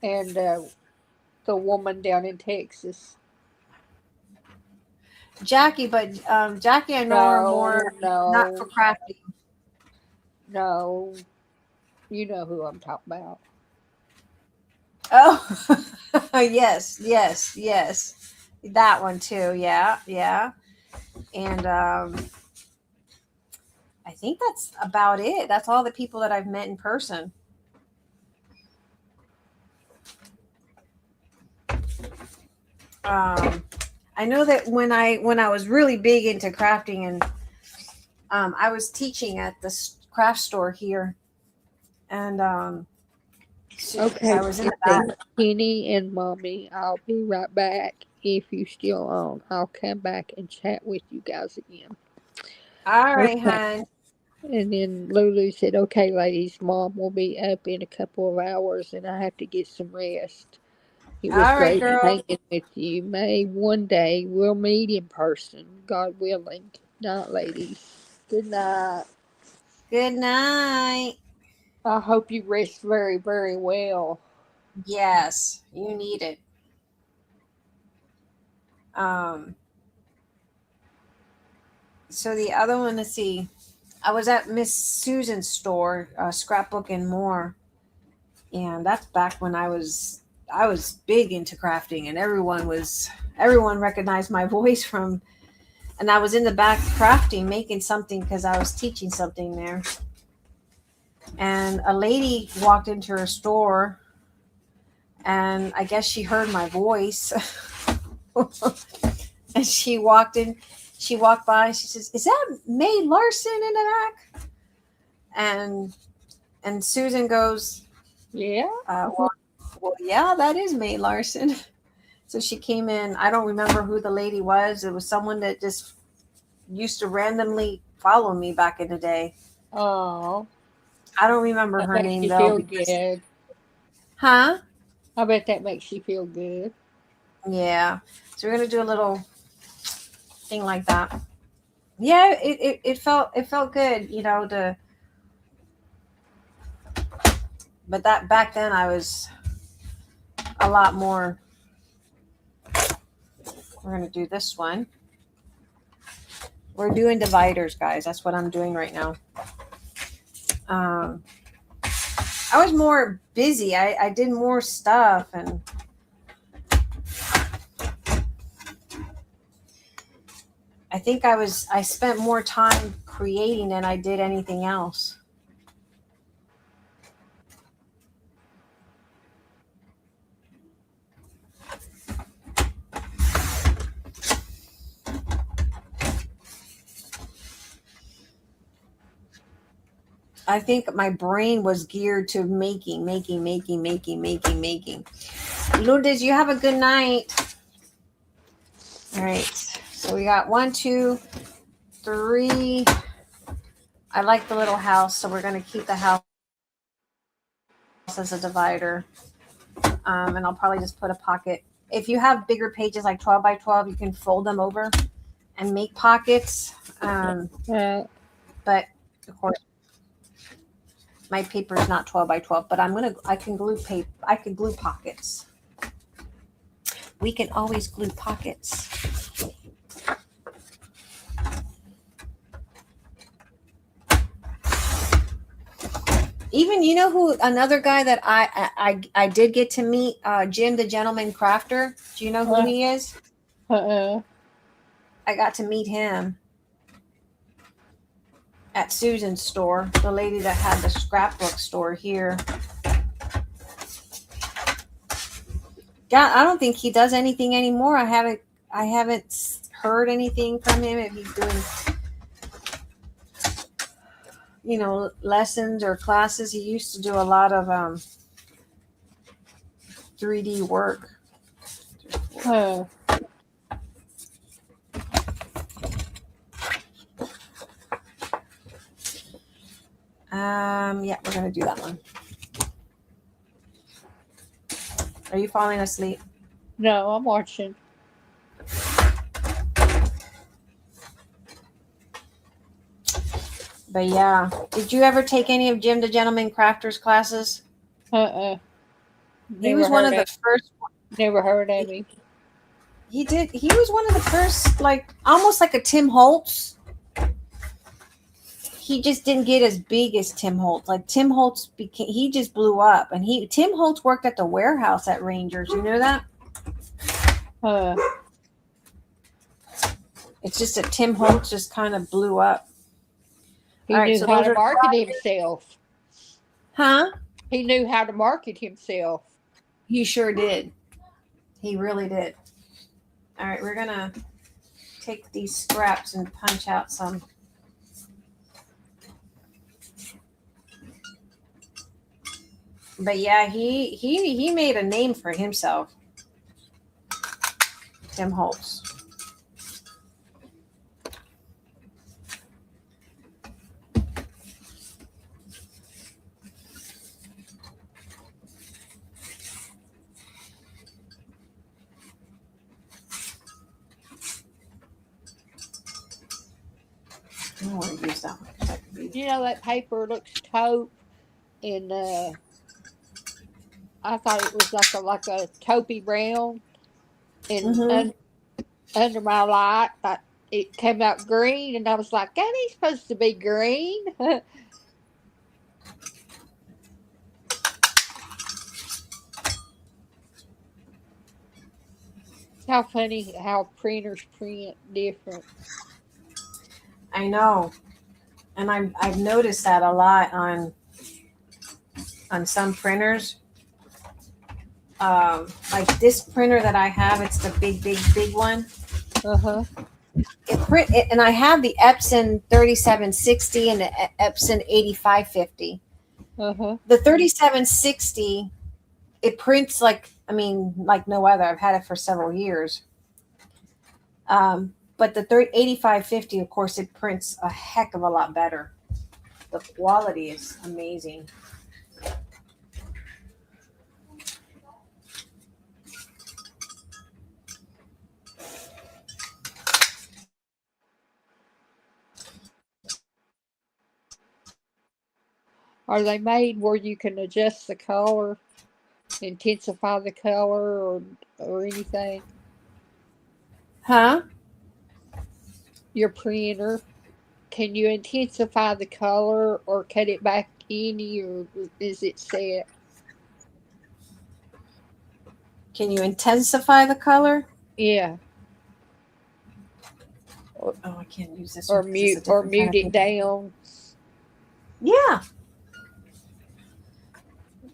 And the woman down in Texas. Jackie, but Jackie, I know her more not for No. crafting. No. You know who I'm talking about. Oh, yes, yes, yes. That one too. Yeah, yeah. And I think that's about it. That's all the people that I've met in person. I know that when I was really big into crafting, and I was teaching at this craft store here, and Okay, I was in the back. Kenny and Mommy, I'll be right back. If you still on, I'll come back and chat with you guys again. All right, Okay. hon. And then Lulu said, "Okay, ladies, Mom will be up in a couple of hours, and I have to get some rest. It was All right, great girl. hanging with you. May one day we'll meet in person, God willing. Night, ladies. Good night. Good night. I hope you rest very, very well." Yes, you need it. Um, so the other one, let's see. I was at Miss Susan's store, Scrapbook and More, and that's back when I was big into crafting, and everyone recognized my voice from, and I was in the back crafting, making something because I was teaching something there, and a lady walked into her store, and I guess she heard my voice, and she walked in. She walked by. And she says, "Is that May Larson in the back?" And Susan goes, Yeah? well, yeah, that is May Larson. So she came in. I don't remember who the lady was. It was someone that just used to randomly follow me back in the day. Oh, I don't remember that her makes name you though. feel good. Huh? I bet that makes you feel good. Yeah. So we're gonna do a little thing like that. Yeah, it felt good, but that back then I was a lot more. We're gonna do this one. We're doing dividers, guys. That's what I'm doing right now. Um, I was more busy. I did more stuff, and I think I spent more time creating than I did anything else. I think my brain was geared to making. Lourdes, you have a good night. All right. So we got 1, 2, 3. I like the little house, so we're going to keep the house as a divider. And I'll probably just put a pocket. If you have bigger pages like 12 by 12, you can fold them over and make pockets. But of course, my paper is not 12 by 12, but I can glue pockets. We can always glue pockets. Even, who, another guy that I did get to meet, Jim the Gentleman Crafter. Do you know who he is? Uh-uh. I got to meet him at Susan's store, the lady that had the scrapbook store here. God, I don't think he does anything anymore. I haven't heard anything from him if he's doing lessons or classes. He used to do a lot of 3D work. Yeah, we're gonna do that one. Are you falling asleep? No, I'm watching. But yeah, did you ever take any of Jim the Gentleman Crafter's classes? He was one of the first. Never heard of him. He did. He was one of the first, like almost like a Tim Holtz. He just didn't get as big as Tim Holtz. Like Tim Holtz became, he just blew up, and Tim Holtz worked at the warehouse at Rangers. You know that? It's just that Tim Holtz just kind of blew up. He knew how to market himself. Huh? He knew how to market himself. He sure did. He really did. All right, we're gonna take these scraps and punch out some. But yeah, he made a name for himself. Tim Holtz. I don't want to use that one. You know that paper looks taupe, and I thought it was like a taupey brown, and under my light, it came out green, and I was like, "That ain't supposed to be green." How funny how printers print different. I know, and I've noticed that a lot on some printers. Like this printer that I have, it's the big one. And I have the Epson 3760 and the Epson 8550. The 3760, it prints like no other. I've had it for several years. But the 8550, of course, it prints a heck of a lot better. The quality is amazing. Are they made where you can adjust the color, intensify the color, or anything? Huh? Your printer, can you intensify the color or cut it back any, or is it set? Can you intensify the color? Yeah. Oh, I can't use this. Or mute it down. Yeah.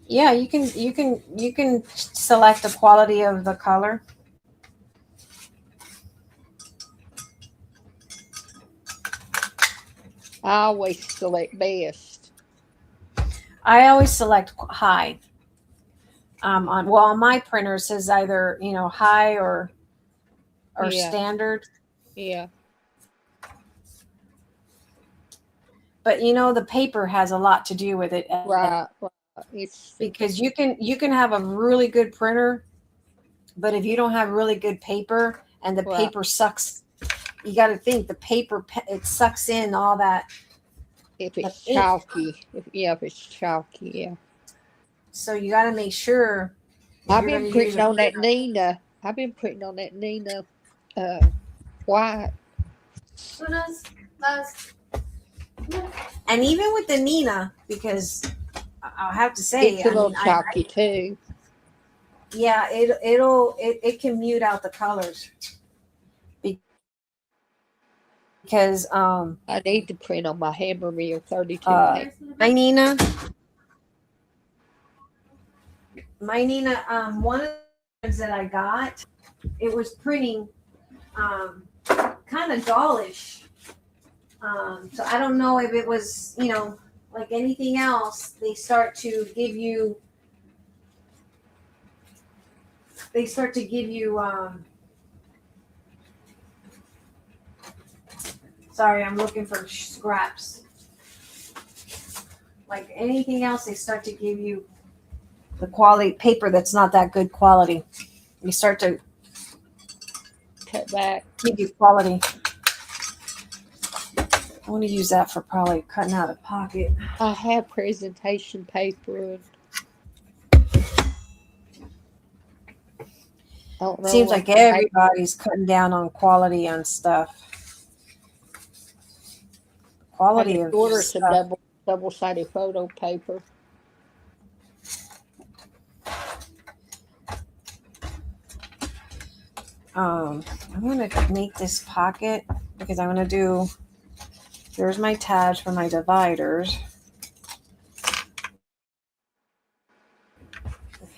Yeah, you can select the quality of the color. I always select best. I always select high. On my printer it says either high or standard. Yeah. But the paper has a lot to do with it. Right. It's because you can have a really good printer, but if you don't have really good paper and the paper sucks, you got to think the paper, it sucks in all that. If it's chalky. If it's chalky, yeah. So you got to make sure. I've been printing on that Nina. White. And even with the Nina, because I'll have to say it's a little chalky too. Yeah, it can mute out the colors. Because I need to print on my Hammermill 32. My Nina, one of the ones that I got, it was printing kind of dollish. So I don't know if it was, like anything else, they start to give you sorry, I'm looking for scraps. like anything else, they start to give you the quality paper that's not that good quality. You start to Cut back. give you quality. I want to use that for probably cutting out a pocket. I have presentation paper. I don't know. Seems like everybody's cutting down on quality on stuff. Quality of order stuff. some double-sided photo paper. I'm gonna make this pocket because I'm gonna do. Here's my tabs for my dividers.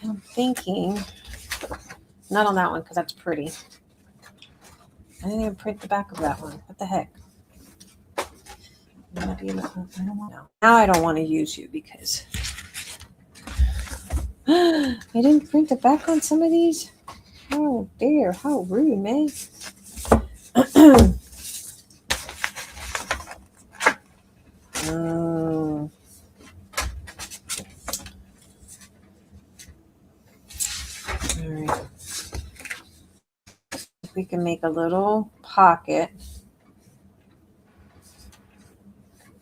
I'm thinking, not on that one because that's pretty. I didn't even print the back of that one. What the heck? I don't want to. Now I don't want to use you because I didn't print the back on some of these. Oh dear, how rude, man. All right. We can make a little pocket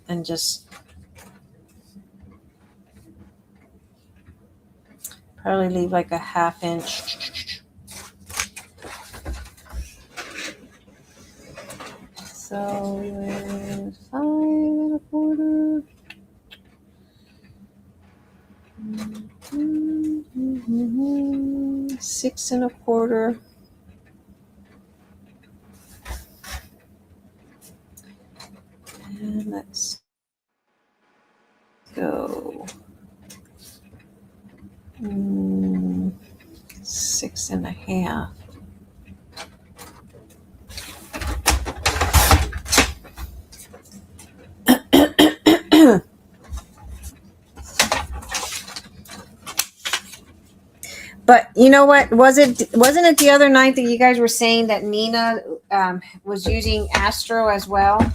and just probably leave like a 1/2 inch. So with 5 1/4. 6 1/4. And let's go 6 1/2. But you know what? Wasn't it the other night that you guys were saying that Nina was using Astro as well?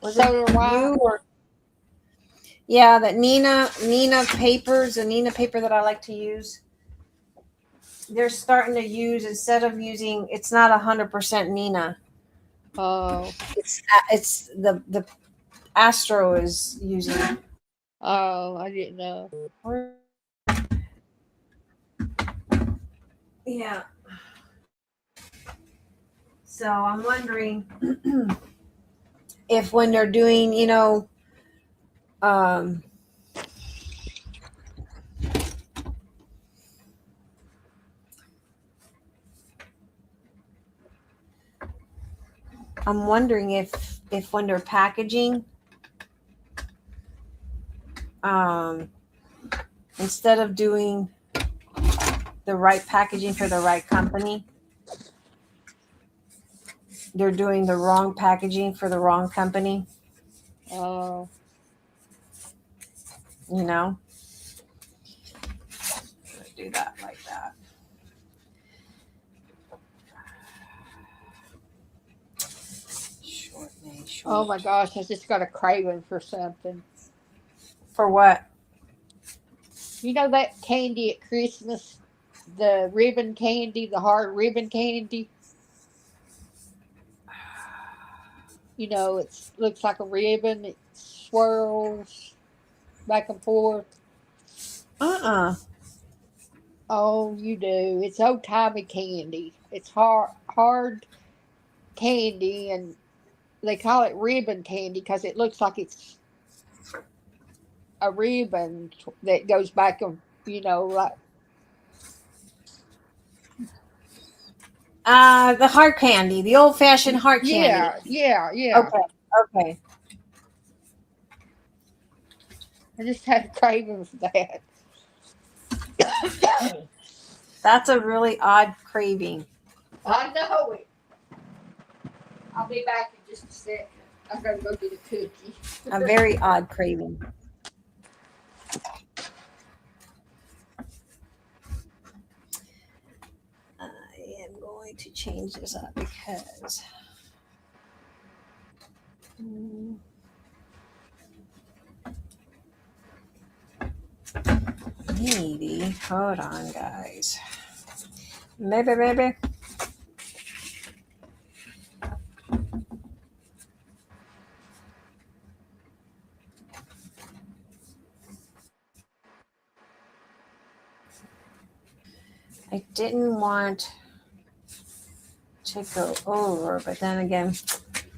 Was So it do I. you or? Yeah, that Nina papers, the Nina paper that I like to use. They're starting to use, instead of using, it's not 100% Nina. Oh. It's the Astro is using. Oh, I didn't know. Yeah. So I'm wondering if when they're doing, I'm wondering if when they're packaging, instead of doing the right packaging for the right company, they're doing the wrong packaging for the wrong company. Oh. Do that like that. Short. Oh my gosh, I just got a craving for something. For what? You know that candy at Christmas? The ribbon candy, the hard ribbon candy? It looks like a ribbon. It swirls back and forth. Oh, you do. It's old timey candy. It's hard candy, and they call it ribbon candy because it looks like it's a ribbon that goes back and like. The hard candy, the old fashioned hard candy. Yeah. Okay. I just had a craving for that. That's a really odd craving. I know it. I'll be back in just a second. I'm going to go get a cookie. A very odd craving. I am going to change this up because maybe, hold on, guys. Maybe. I didn't want to go over, but then again,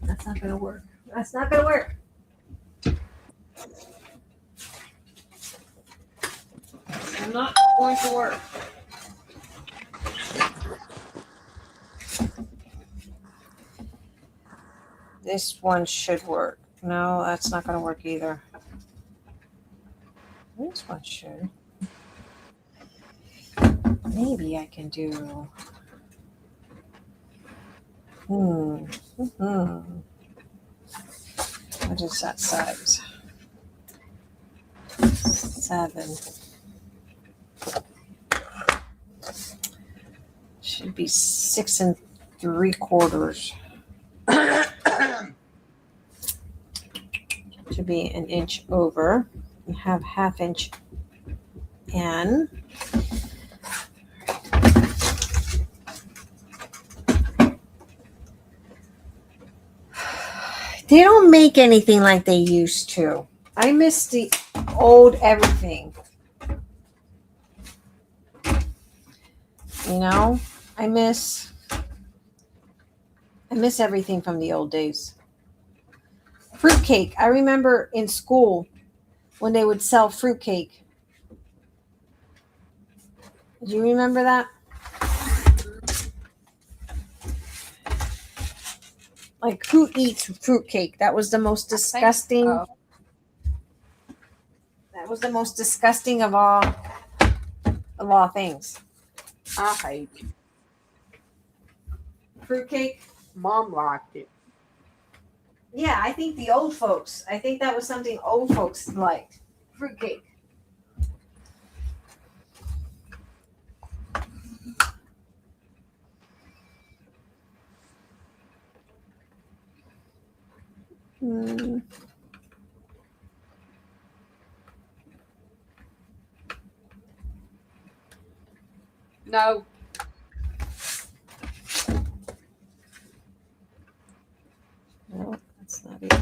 that's not going to work. That's not going to work. It's not going to work. This one should work. No, that's not going to work either. This one should. Maybe I can do. What is that size? 7. Should be 6 3/4. Should be an inch over. You have 1/2 inch in. They don't make anything like they used to. I miss the old everything. You know, I miss everything from the old days. Fruitcake. I remember in school when they would sell fruitcake. Do you remember that? Like, who eats fruitcake? That was the most disgusting. That was the most disgusting of all things. I hate Fruitcake. Mom liked it. Yeah, I think the old folks. I think that was something old folks liked. Fruitcake. No. No, that's not it.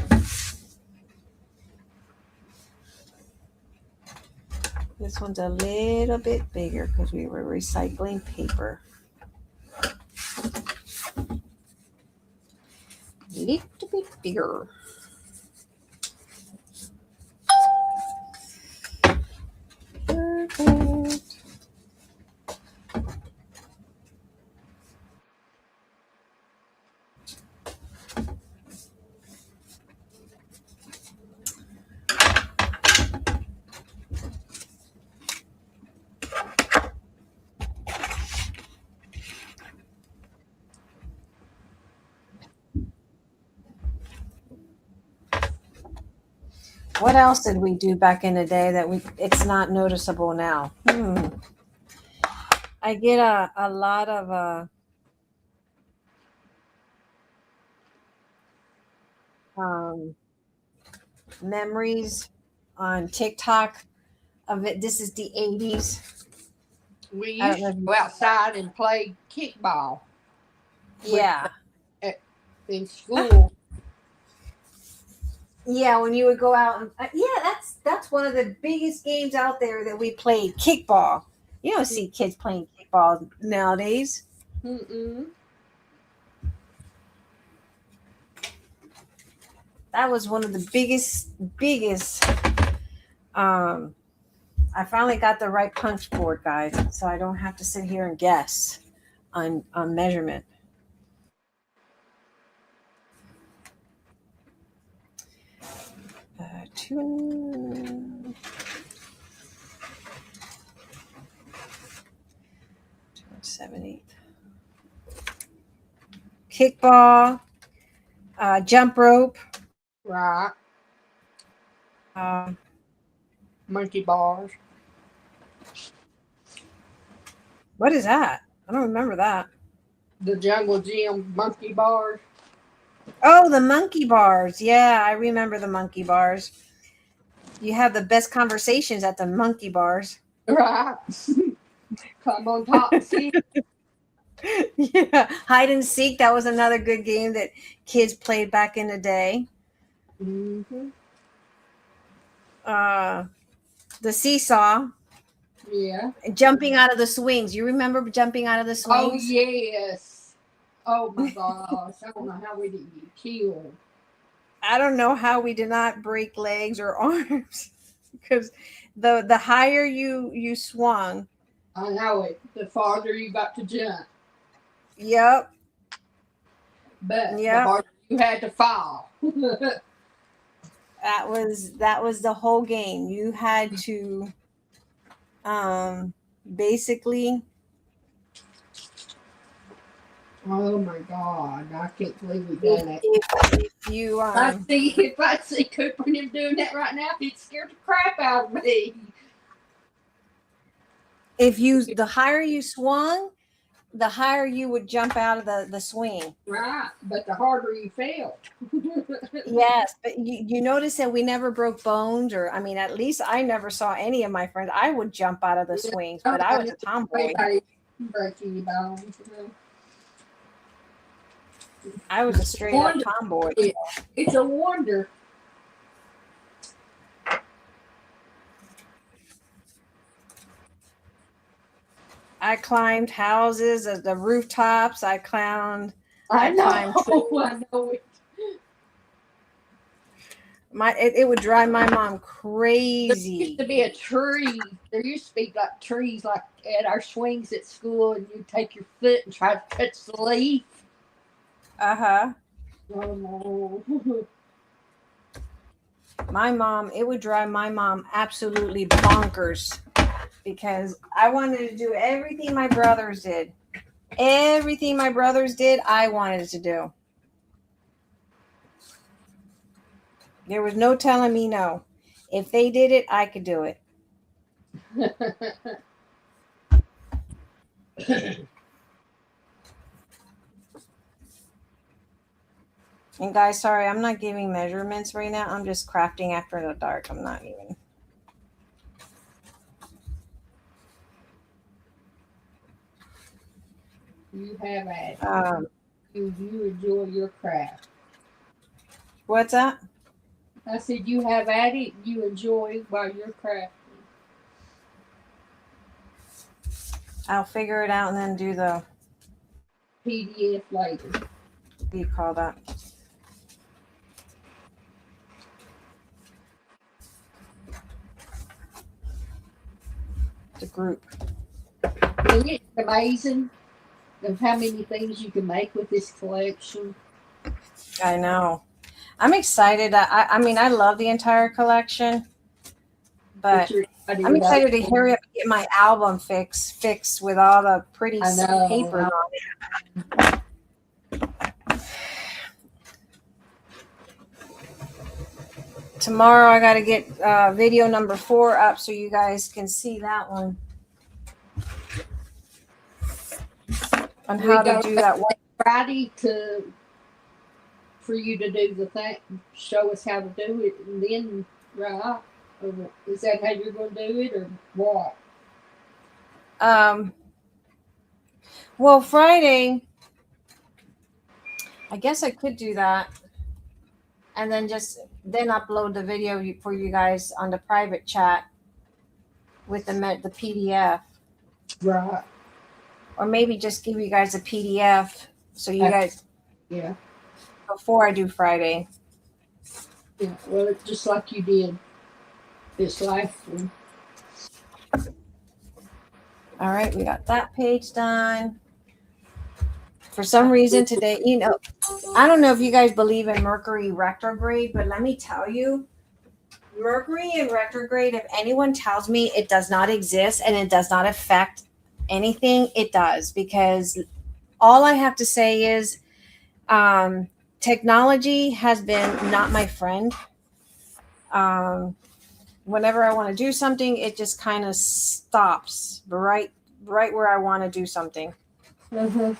This one's a little bit bigger because we were recycling paper. A little bit bigger. Perfect. What else did we do back in the day that it's not noticeable now? I get a lot of memories on TikTok of it. This is the 80s. We used to go outside and play kickball. Yeah. In school. Yeah, when you would go out and that's one of the biggest games out there that we played, kickball. You don't see kids playing kickball nowadays. That was one of the biggest. I finally got the right punch board, guys, so I don't have to sit here and guess on measurement. Two 7/8. Kickball, jump rope, Right. Monkey bars. What is that? I don't remember that. The Jungle Gym monkey bars. Oh, the monkey bars. Yeah, I remember the monkey bars. You have the best conversations at the monkey bars. Right. Climb on top. See? Yeah, hide and seek. That was another good game that kids played back in the day. Mm-hmm. Uh, the seesaw, Yeah. jumping out of the swings. You remember jumping out of the Oh, swings? yes. Oh, my gosh. I don't know how we didn't get killed. I don't know how we did not break legs or arms because the higher you swung. I know it. The farther you got to jump, Yep, but the yep. harder you had to fall. That was the whole game. You had to basically Oh my God! I can't believe we if done it. if you If I see Cooper and him doing that right now, he'd scare the crap out of me. if you the higher you swung, the higher you would jump out of the swing. Right, but the harder you fell. Yes, but you notice that we never broke bones, or I mean, at least I never saw any of my friends. I would jump out of the swings, but I I was a never tomboy. break any bones. I was a straight up Wonder. tomboy. It's a wonder. I climbed houses, the rooftops. I climbed. I I know. climbed trees. I know it. It would drive my mom There used crazy. to be a tree. There used to be like trees like at our swings at school, and you take your foot and try to touch the leaf. Uh-huh. Oh no. My mom, it would drive my mom absolutely bonkers because I wanted to do everything my brothers did. Everything my brothers did, I wanted to do. There was no telling me no. If they did it, I could do it. And guys, sorry, I'm not giving measurements right now. I'm just crafting after the dark. I'm not even. You have at it. You enjoy your craft. What's that? I said you have at it. You enjoy while you're crafting. I'll figure it out and then do the, PDF later. what do you call that? The group. Isn't it amazing of how many things you can make with this collection? I know. I'm excited. I mean, I love the entire collection, but I'm excited to hurry up and get my album fixed with all the pretty papers on it. Tomorrow I got to get video number 4 up so you guys can see that one. On how to do that one. Friday for you to do the thing, show us how to do it, and then right? Or is that how you're going to do it, or what? Well, Friday, I guess I could do that, and then then upload the video for you guys on the private chat with the PDF. Right. Or maybe just give you guys a PDF so you guys. Yeah. Before I do Friday. Yeah. Well, it's just like you did this last one. All right, we got that page done. For some reason today, I don't know if you guys believe in Mercury retrograde, but let me tell you, Mercury in retrograde, if anyone tells me it does not exist and it does not affect anything, it does, because all I have to say is technology has been not my friend. Whenever I want to do something, it just kind of stops right where I want to do something. Mm-hmm.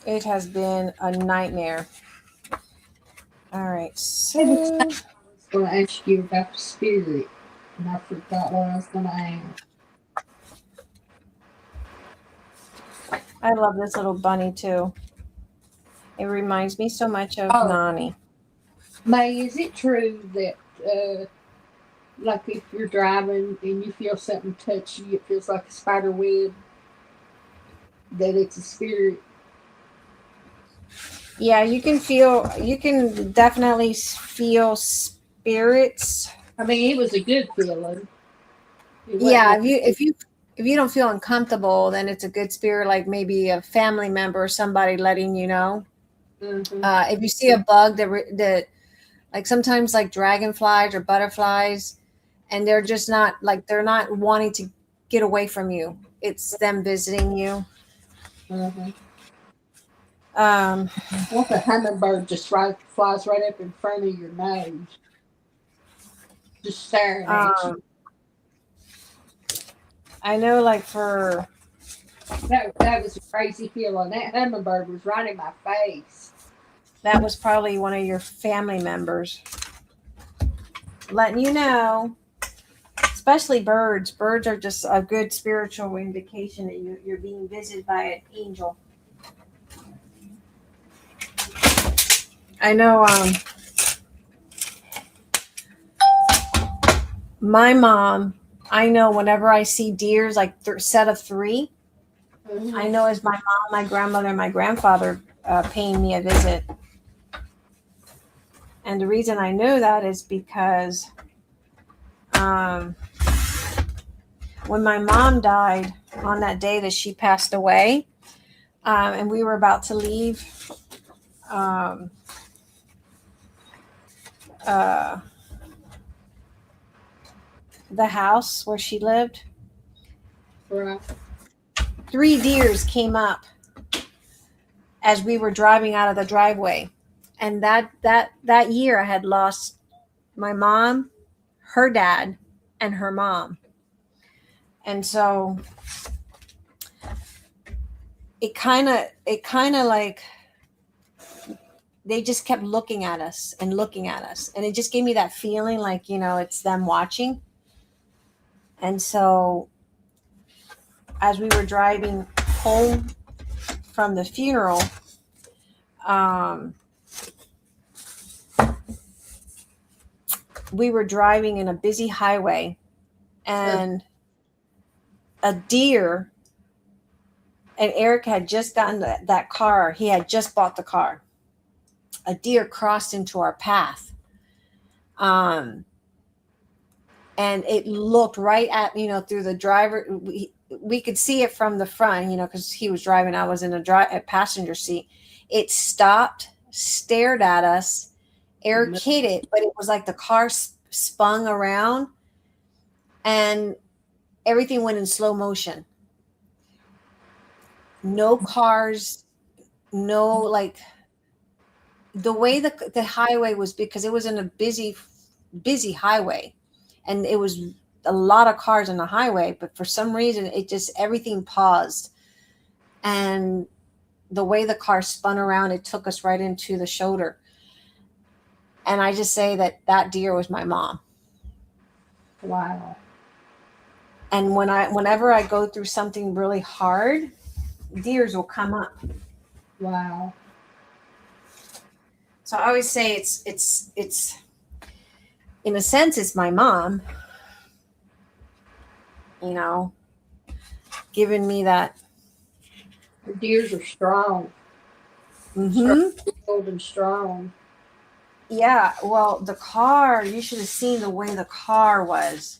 It has been a nightmare. All right. I was So going to ask you about the spirit, and I forgot what I was going to ask. I love this little bunny too. It reminds me so much of Oh, Nani. May, is it true that, like if you're driving and you feel something touch you, it feels like a spider web, that it's a spirit? Yeah, you can definitely feel spirits. I mean, it was a good feeling. It wasn't Yeah, like, if you don't feel uncomfortable, then it's a good spirit, like maybe a family member or somebody letting you know. uh-huh, If you see a bug that like sometimes like dragonflies or butterflies, and they're just not like they're not wanting to get away from you. It's them visiting you. uh-huh. Um, What if a hummingbird just flies right up in front of your nose, just staring at you? um, I know, like for That was a crazy feeling. That hummingbird was right in my face. that was probably one of your family members letting you know. Especially birds. Birds are just a good spiritual indication that you're being visited by an angel. I know. My mom. I know whenever I see deers, like set of three, I Uh-huh. know it's my mom, my grandmother, and my grandfather paying me a visit. And the reason I know that is because um, when my mom died on that day that she passed away, and we were about to leave um, uh, the house where she lived, Right. three deers came up as we were driving out of the driveway. And that year I had lost my mom, her dad, and her mom. And so it kind of like they just kept looking at us and looking at us, and it just gave me that feeling like, it's them watching. And so as we were driving home from the funeral, um, we were driving in a busy highway, and a deer, and Eric had just gotten that car. He had just bought the car. A deer crossed into our path. Um, and it looked right at, through the driver. We could see it from the front, because he was driving. I was in a passenger seat. It stopped, stared at us. Eric hit it, but it was like the car spun around and everything went in slow motion. No cars, no, like the way the highway was, because it was in a busy highway, and it was a lot of cars on the highway, but for some reason it just everything paused, and the way the car spun around, it took us right into the shoulder. And I just say that deer was my mom. Wow. And whenever I go through something really hard, deers will come up. Wow. So I always say it's in a sense it's my mom, giving me that. The deers are strong. Mm-hmm. Strong and strong. Yeah, well, the car, you should have seen the way the car was.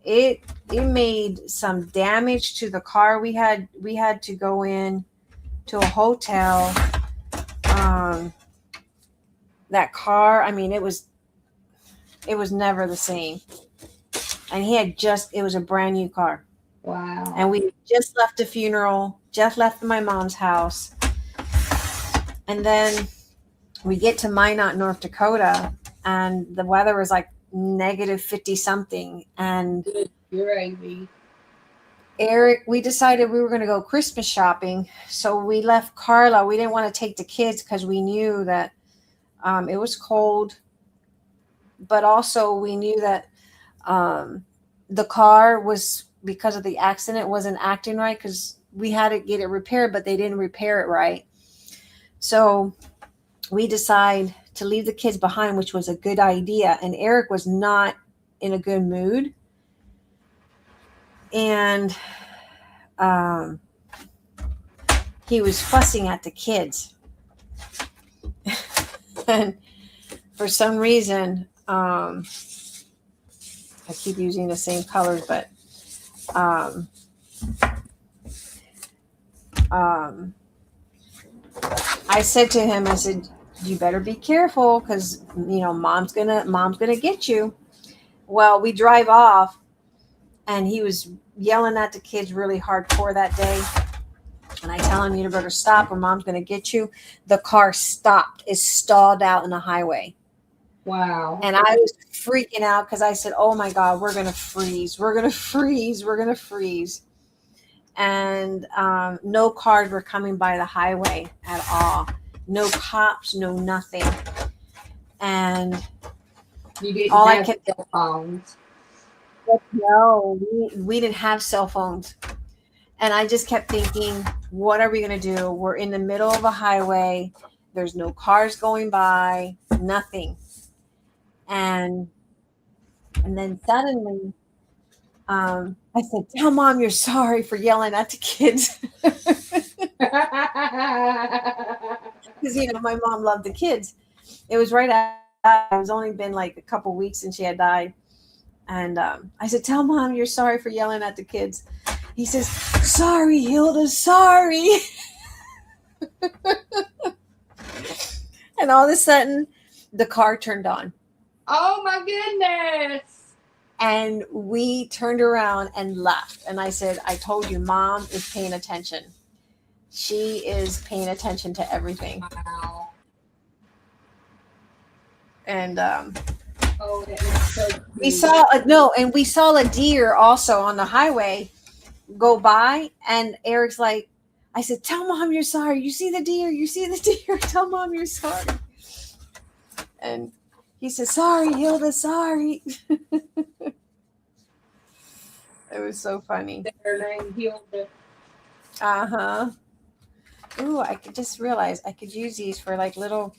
It made some damage to the car. We had to go in to a hotel. Um, that car, I mean, it was never the same. And it was a brand new car. Wow. And we just left the funeral, just left my mom's house. And then we get to Minot, North Dakota, and the weather was like negative 50 something. And Good gravy. Eric, we decided we were going to go Christmas shopping. So we left Carla. We didn't want to take the kids because we knew that It was cold, but also we knew that the car was, because of the accident, wasn't acting right because we had to get it repaired, but they didn't repair it right. So we decided to leave the kids behind, which was a good idea. And Eric was not in a good mood. And um, he was fussing at the kids. And for some reason, I keep using the same colors, but um, I said to him, I said, you better be careful because, mom's gonna get you. Well, we drive off and he was yelling at the kids really hardcore that day. And I tell him, you better stop or mom's going to get you. The car stopped. It stalled out in the highway. Wow. And I was freaking out because I said, oh my God, we're going to freeze. We're going to freeze. We're going to freeze. And no cars were coming by the highway at all. No cops, no nothing. And You didn't all have I kept, cell phones. no, we didn't have cell phones. And I just kept thinking, what are we going to do? We're in the middle of a highway. There's no cars going by, nothing. And then suddenly, I said, tell mom you're sorry for yelling at the kids. Because, my mom loved the kids. It was right after, it was only been like a couple weeks since she had died. And I said, tell mom you're sorry for yelling at the kids. He says, sorry, Hilda, sorry. And all of a sudden, the car turned on. Oh, my goodness. And we turned around and left. And I said, I told you, mom is paying attention. She is paying attention to everything. Wow. And oh, that is so cool. we saw a deer also on the highway go by, and Eric's like, I said, tell mom you're sorry. You see the deer? You see the deer? Tell mom you're sorry. And he said, sorry, Hilda, sorry. It was so funny. Their name Hilda. Uh-huh. Ooh, I could just realize I could use these for like little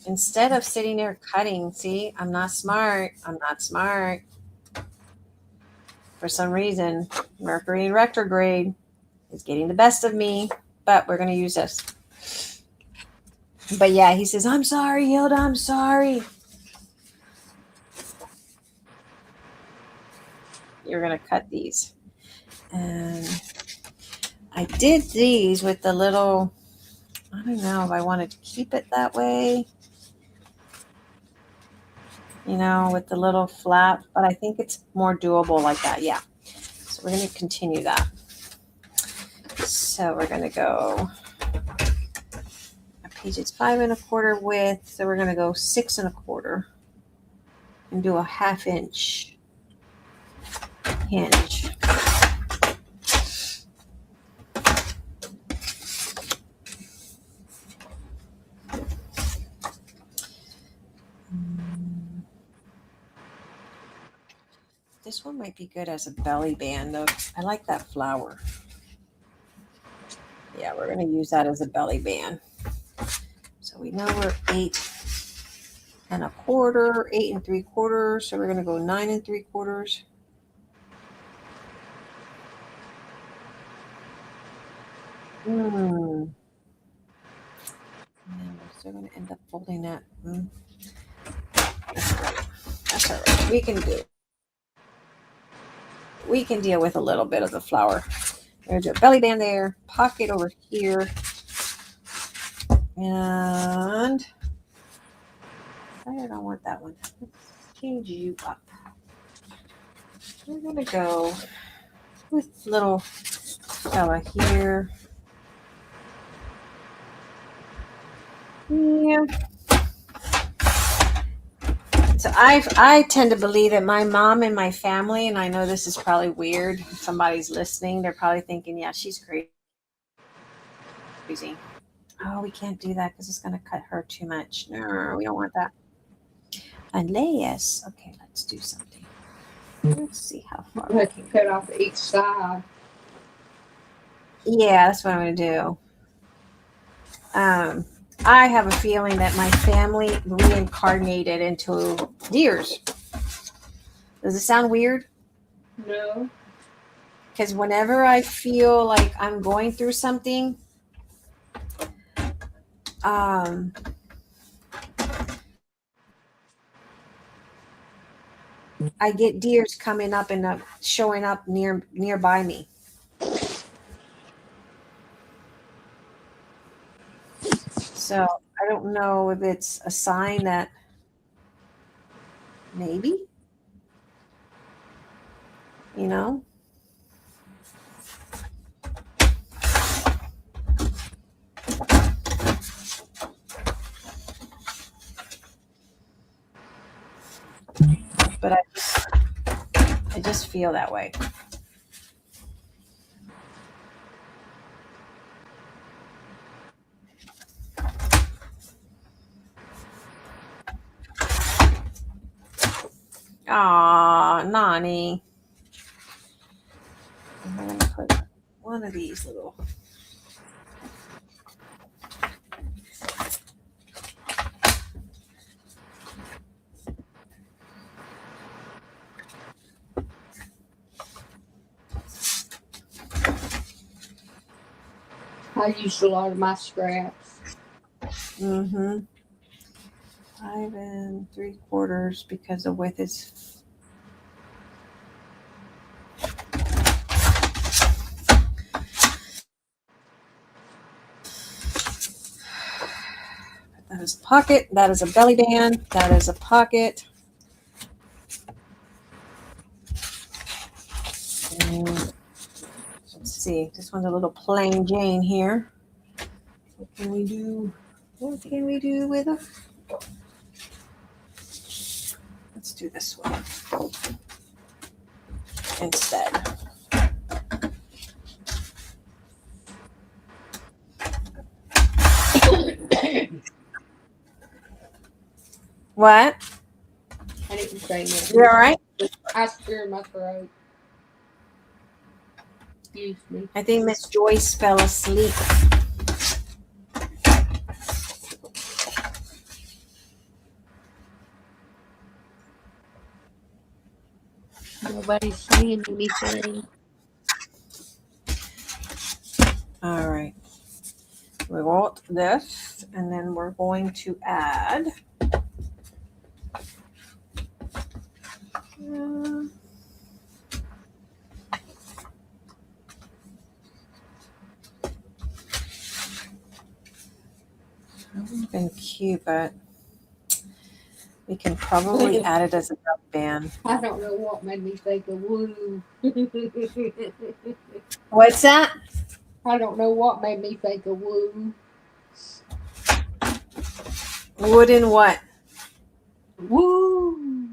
instead of sitting there cutting. See, I'm not smart. For some reason, Mercury in retrograde is getting the best of me, but we're going to use this. But yeah, he says, I'm sorry, Hilda, I'm sorry. You're going to cut these. And I did these with the little, I don't know if I wanted to keep it that way, with the little flap, but I think it's more doable like that. Yeah. So we're going to continue that. So we're going to go, our page is 5 1/4 width. So we're going to go 6 1/4 and do a 1/2 inch hinge. This one might be good as a belly band, though. I like that flower. Yeah, we're going to use that as a belly band. So we know we're 8 1/4, 8 3/4. So we're going to go 9 3/4. And we're still going to end up folding that. That's all right. That's all right. We can deal with a little bit of the flower. There's a belly band there, pocket over here. And I don't want that one. Let's change you up. We're going to go with little fella here. Yeah. So I tend to believe that my mom and my family, and I know this is probably weird. If somebody's listening, they're probably thinking, yeah, she's crazy. Oh, we can't do that because it's going to cut her too much. No, we don't want that. Unless, okay, let's do something. Let's see how far You we have to can cut go. off each side. Yeah, that's what I'm going to do. I have a feeling that my family reincarnated into deers. Does it sound weird? No. Because whenever I feel like I'm going through something, um, I get deers coming up and showing up nearby me. So I don't know if it's a sign that maybe, you know. But I just feel that way. Aw, Nani. I'm going to put one of these little. I used a lot of my scraps. Mm-hmm. 5 3/4 because the width is. That is a pocket. That is a belly band. That is a pocket. And let's see. This one's a little plain Jane here. What can we do? What can we do with it? Let's do this one instead. What? I didn't say nothing. You all right? I stir my throat. Excuse me. I think Miss Joyce fell asleep. Nobody's saying anything. All right. We want this, and then we're going to add. That would have been cute, but we can probably add it as a belly band. I don't know what made me think of woo. What's that? I don't know what made me think of woo. Wooden what? Woo.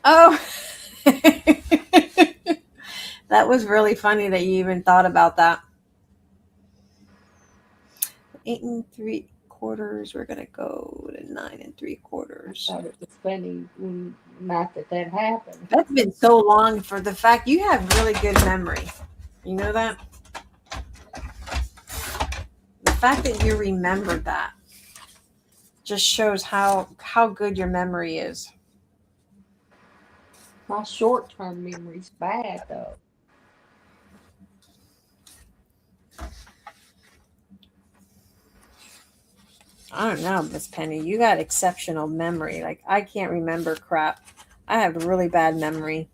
Oh. That was really funny that you even thought about that. 8 3/4. We're gonna go to 9 3/4. I thought it was funny when not that happened. That's been so long for the fact you have really good memory. You know that? The fact that you remembered that just shows how good your memory is. My short-term memory's bad though. I don't know, Miss Penny. You got exceptional memory. Like, I can't remember crap. I have really bad memory.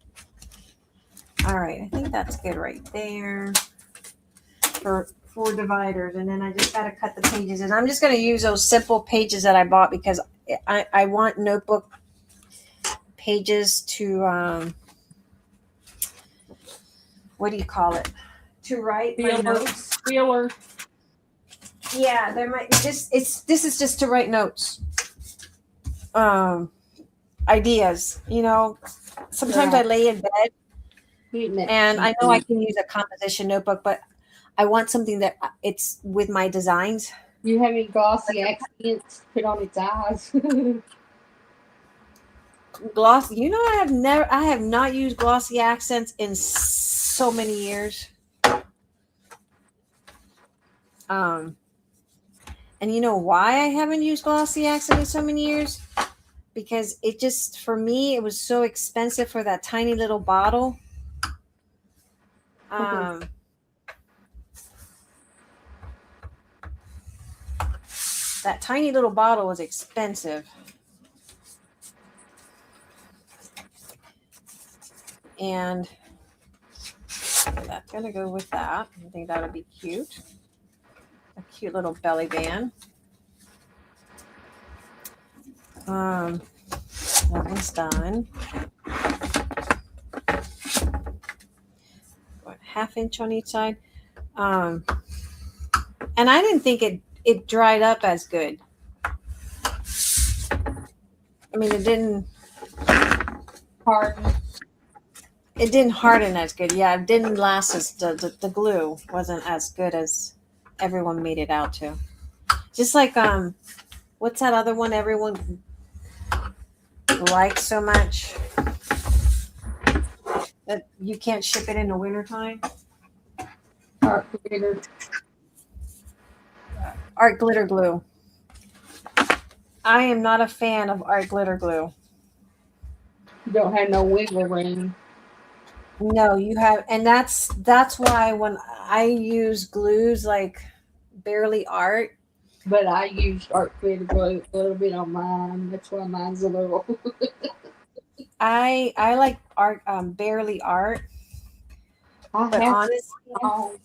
All right, I think that's good right there for 4 dividers. And then I just got to cut the pages. And I'm just going to use those simple pages that I bought because I want notebook pages to, what do you call it? To write my notes. Feeler. Yeah, there might this is just to write notes. Ideas, you know. Sometimes I lay in bed and I know I can use a composition notebook, but I want something that it's with my designs. You have any glossy accents to put on its eyes? Gloss. I have not used glossy accents in so many years. Um, and you know why I haven't used glossy accent in so many years? Because it just, for me, it was so expensive for that tiny little bottle. Um, that tiny little bottle was expensive. And that's going to go with that. I think that'll be cute. A cute little belly band. That one's done. Going 1/2 inch on each side. And I didn't think it dried up as good. I mean, it didn't Harden. It didn't harden as good. Yeah, it didn't last as the glue wasn't as good as everyone made it out to. Just like what's that other one everyone likes so much that you can't ship it in the wintertime? Art glitter. Art glitter glue. I am not a fan of art glitter glue. You don't have no wiggle room. No, you have, and that's why when I use glues like Barely Art, But I used art glitter glue a little bit on mine. That's why mine's a little. I like art Barely Art, I but have honestly, some.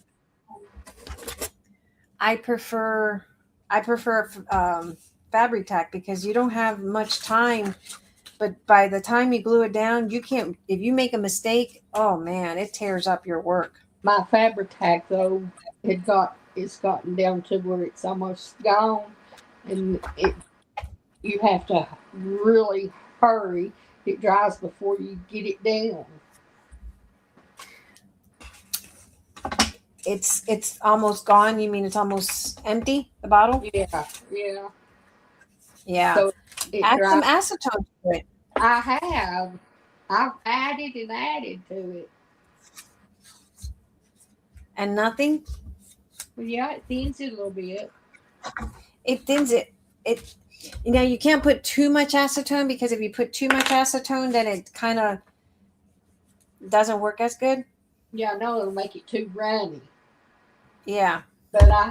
I prefer Fabric Tack because you don't have much time. But by the time you glue it down, you can't. If you make a mistake, oh man, it tears up your work. My Fabri-Tac though it's gotten down to where it's almost gone, and you have to really hurry. It dries before you get it down. It's almost gone. You mean it's almost empty, the bottle? Yeah, yeah. Yeah. So it Add some dries. acetone to it. I have. I've added and added to it. And nothing. But yeah, it thins it a little bit. It thins it. It you can't put too much acetone because if you put too much acetone, then it kind of doesn't work as good. Yeah, I know it'll make it too runny, Yeah. but I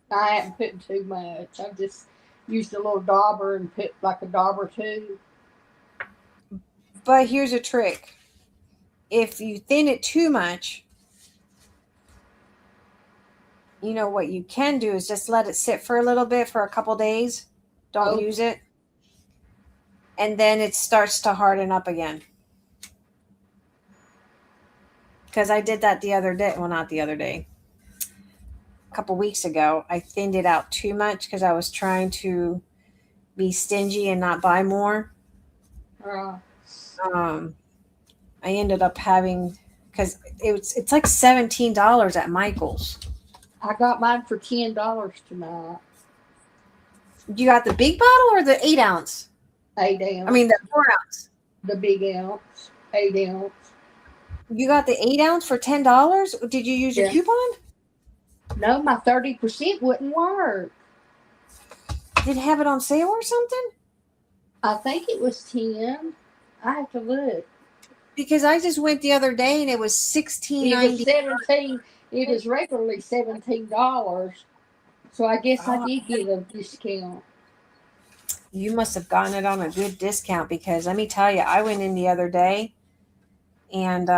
haven't put too much. I just used a little dauber and put like a dauber too. But here's a trick. If you thin it too much, what you can do is just let it sit for a little bit for a couple days. Don't use it. And then it starts to harden up again. Because I did that the other day. Well, not the other day. A couple weeks ago, I thinned it out too much because I was trying to be stingy and not buy more. I ended up having, because it's like $17 at Michael's. I got mine for $10 tonight. You got the big bottle or the 8 ounce? 8 ounce. I mean the 4 ounce. The big ounce, 8 ounce. You got the 8 ounce for $10? Did you use your coupon? No, my 30% wouldn't work. Did it have it on sale or something? I think it was 10. I have to look. Because I just went the other day and it was $16.90. It was 17. It is regularly $17. So I guess I did get a discount. You must have gotten it on a good discount because let me tell you, I went in the other day and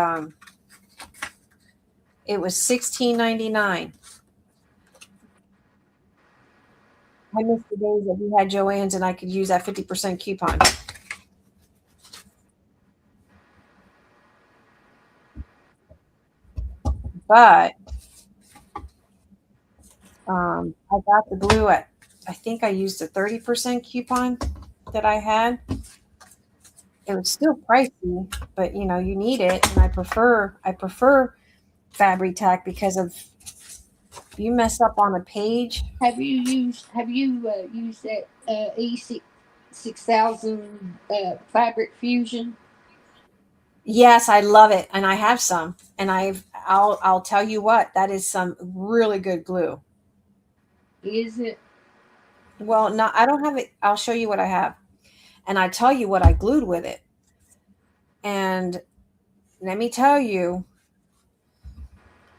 it was $16.99. I missed the days that we had Joann's and I could use that 50% coupon. But I got the glue at, I think I used a 30% coupon that I had. It was still pricey, but you need it, and I prefer Fabric Tack because of If you mess up on a page, Have you used that E6000 Fabric Fusion? yes, I love it, and I have some, and I'll tell you what, that is some really good glue. Is it? Well, no, I don't have it. I'll show you what I have, and I tell you what I glued with it. And let me tell you,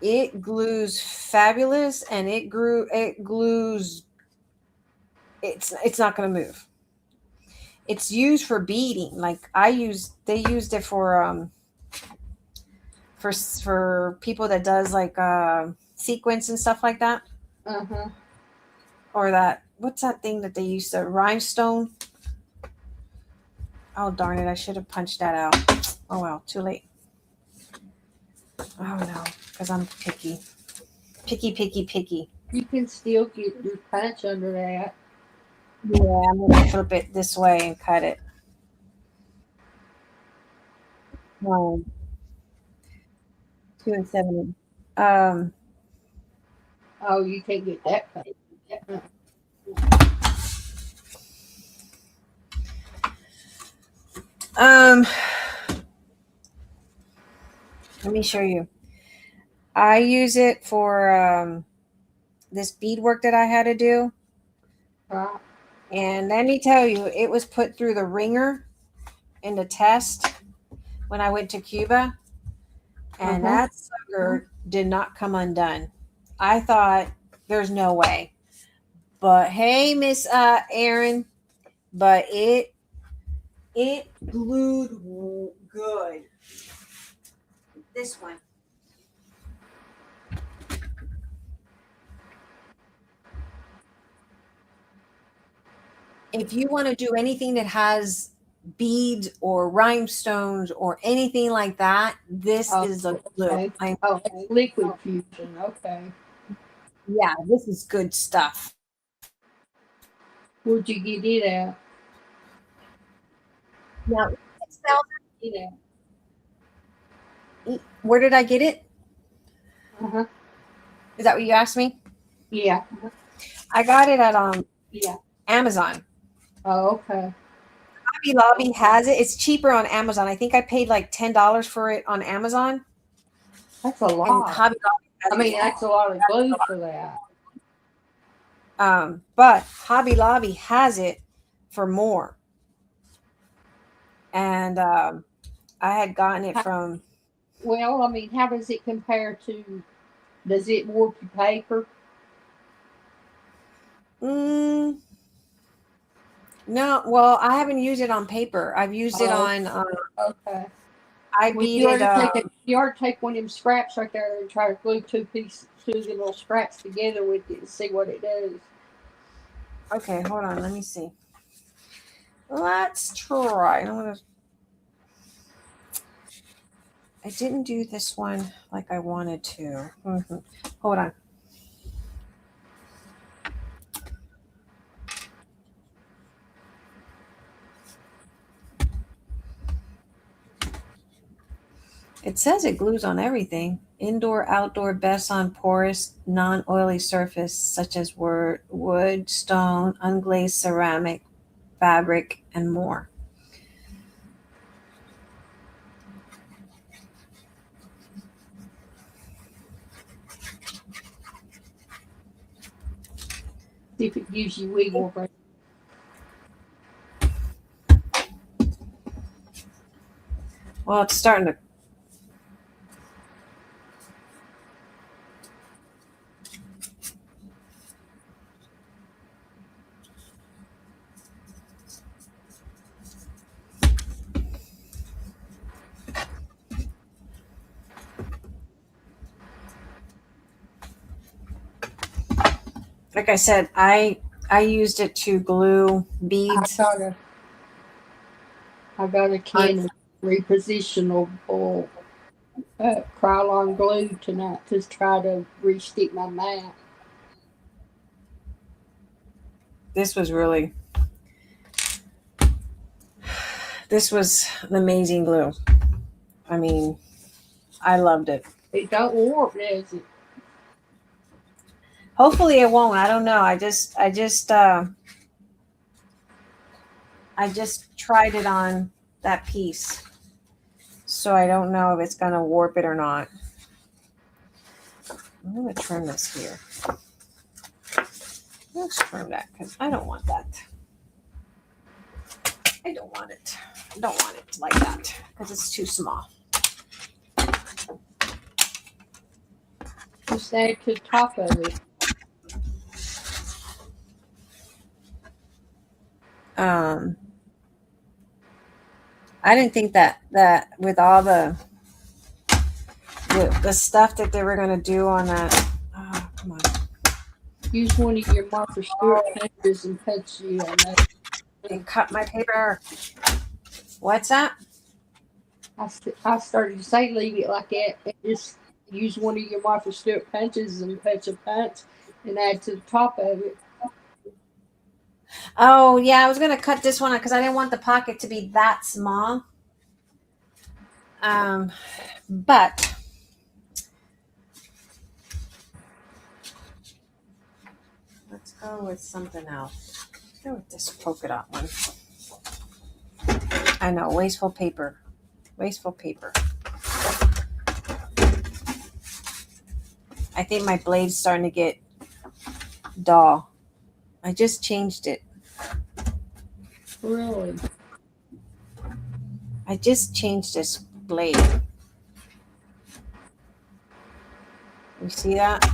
it glues fabulous, and it glues. It's not going to move. It's used for beading. Like they used it for people that does like sequins and stuff like that, Uh huh. or that what's that thing that they use, the rhinestone. Oh darn it! I should have punched that out. Oh well, too late. Oh no, because I'm picky, picky, picky, picky. You can still get your punch under that. Yeah, I'm gonna flip it this way and cut it. Um, 2 and 7. Um, Oh, you can't get that punch. um, let me show you. I use it for this beadwork that I had to do, Right. and let me tell you, it was put through the ringer in the test when I went to Cuba, and Uh-huh. that sucker did not come undone. I thought there's no way, but hey, Miss Aaron, but it glued good. This one. If you want to do anything that has beads or rhinestones or anything like that, this Oh, is a glue. okay. Oh, it's liquid fusion. Okay. Yeah, this is good stuff. Where'd you get it at? Now, Get where did I get it? at. Uh-huh. Is that what you asked me? Yeah. I got it at Yeah. Amazon. Oh, okay. Hobby Lobby has it. It's cheaper on Amazon. I think I paid like $10 for it on Amazon, That's a and lot. Hobby Lobby has I mean, it. that's a lot of glue for that. But Hobby Lobby has it for more, and I had gotten it How, from. well, I mean, how does it compare to? Does it warp your paper? Mm, no, well, I haven't used it on paper. I've used it Oh, on. okay. I Well, beat it. you ought to take one of them scraps right there and try to glue two of the little scraps together with it and see what it does. Okay, hold on. Let me see. Let's try. I didn't do this one like I wanted to. Hold on. It says it glues on everything. Indoor, outdoor, best on porous, non-oily surface such as wood, stone, unglazed ceramic, fabric, and more. See if it gives you wiggle room. Well, it's starting to. Like I said, I used it to glue I beads. got a I got a On, can of repositionable Krylon glue tonight to try to re-stick my mat. this was really. This was an amazing glue. I mean, I loved it. It don't warp, does it? Hopefully it won't. I don't know. I just tried it on that piece. So I don't know if it's going to warp it or not. I'm going to trim this here. Let's trim that because I don't want that. I don't want it. I don't want it like that because it's too small. Just add to the top of it. I didn't think that with all the stuff that they were going to do on that. Oh, come on. Use one of your Martha Stewart punches and punch you on that. And cut my paper. What's that? I started to say leave it like that and just use one of your Martha Stewart punches and punch a punch and add to the top of it. Oh, yeah, I was going to cut this one because I didn't want the pocket to be that small. But let's go with something else. Let's go with this polka dot one. I know, wasteful paper. Wasteful paper. I think my blade's starting to get dull. I just changed it. Really? I just changed this blade. You see that?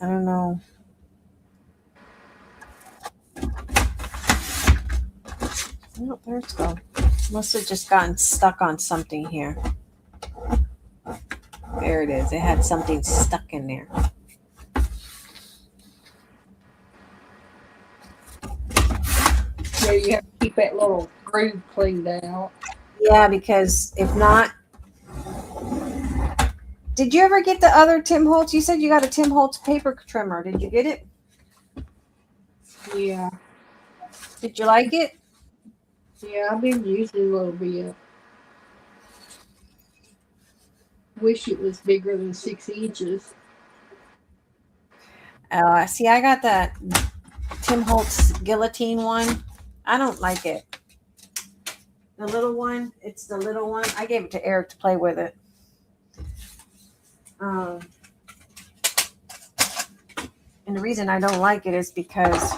I don't know. Oh, there it's go. Must have just gotten stuck on something here. There it is. It had something stuck in there. Yeah, you have to keep that little groove cleaned out. Yeah, because if not... Did you ever get the other Tim Holtz? You said you got a Tim Holtz paper trimmer. Did you get it? Yeah. Did you like it? Yeah, I've been using it a little bit. Wish it was bigger than 6 inches. See, I got that Tim Holtz guillotine one. I don't like it. The little one, it's the little one. I gave it to Eric to play with it. And the reason I don't like it is because,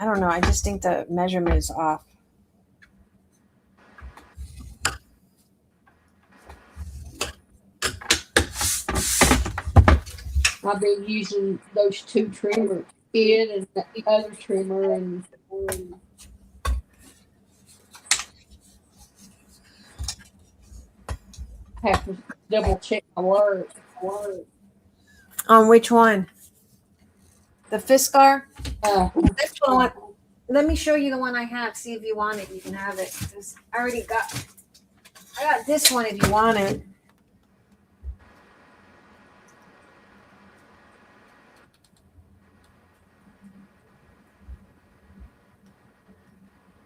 I don't know, I just think the measurement is off. I've been using those 2 trimmers, it and the other trimmer, and have to double check my work. On which one? The Fiskar? This one. Let me show you the one I have. See if you want it. You can have it. I got this one if you want it.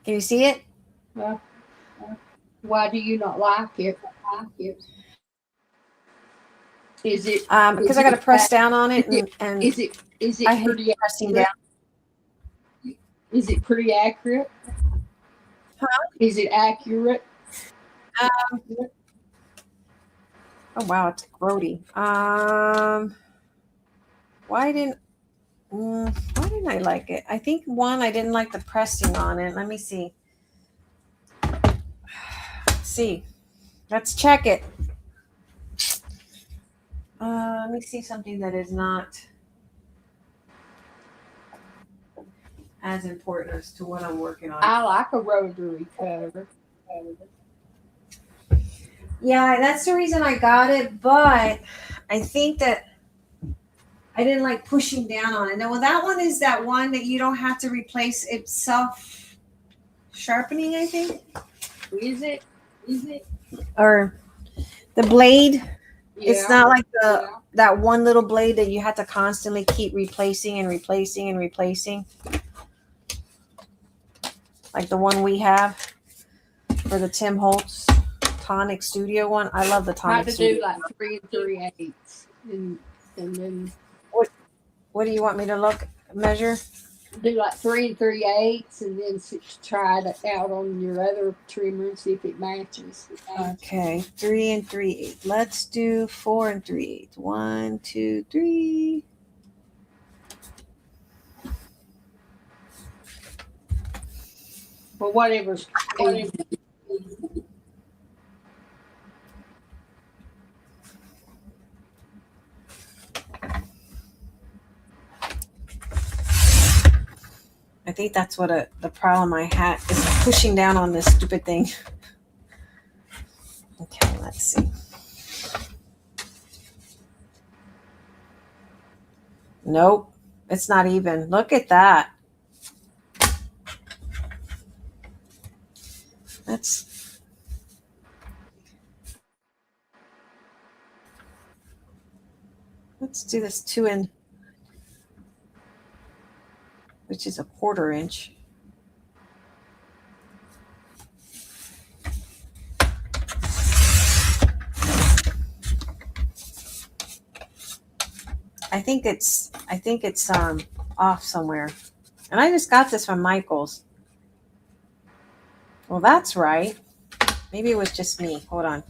Can you see it? Why do you not like it? Is it because I got to press down on it and is it I hate pretty pressing down. Is it pretty accurate? Huh? Is it accurate? Oh wow, it's grody. Why didn't I like it? I think one, I didn't like the pressing on it. Let me see. Let's check it. Let me see something that is not as important as to what I'm working on. I like a rotary cutter. Yeah, that's the reason I got it, but I think that I didn't like pushing down on it. No, well, that one is that one that you don't have to replace. It's self-sharpening, I think. Is it? Or the blade. Yeah. It's not like that one little blade that you have to constantly keep replacing and replacing and replacing. Like the one we have. for the Tim Holtz Tonic Studio one. I love the Try Tonic to Studio. do like 3 3/8, and then What do you want me to measure? do like 3 3/8, and then try it out on your other trimmer and see if it matches. Okay, 3 3/8. Let's do 4 3/8. 1, 2, 3. Well, whatever's easy. I think that's what the problem I had is pushing down on this stupid thing. Okay, let's see. Nope, it's not even. Look at that. Let's do this 2 in, which is a 1/4 inch. I think it's off somewhere. And I just got this from Michael's. Well, that's right. Maybe it was just me. Hold on.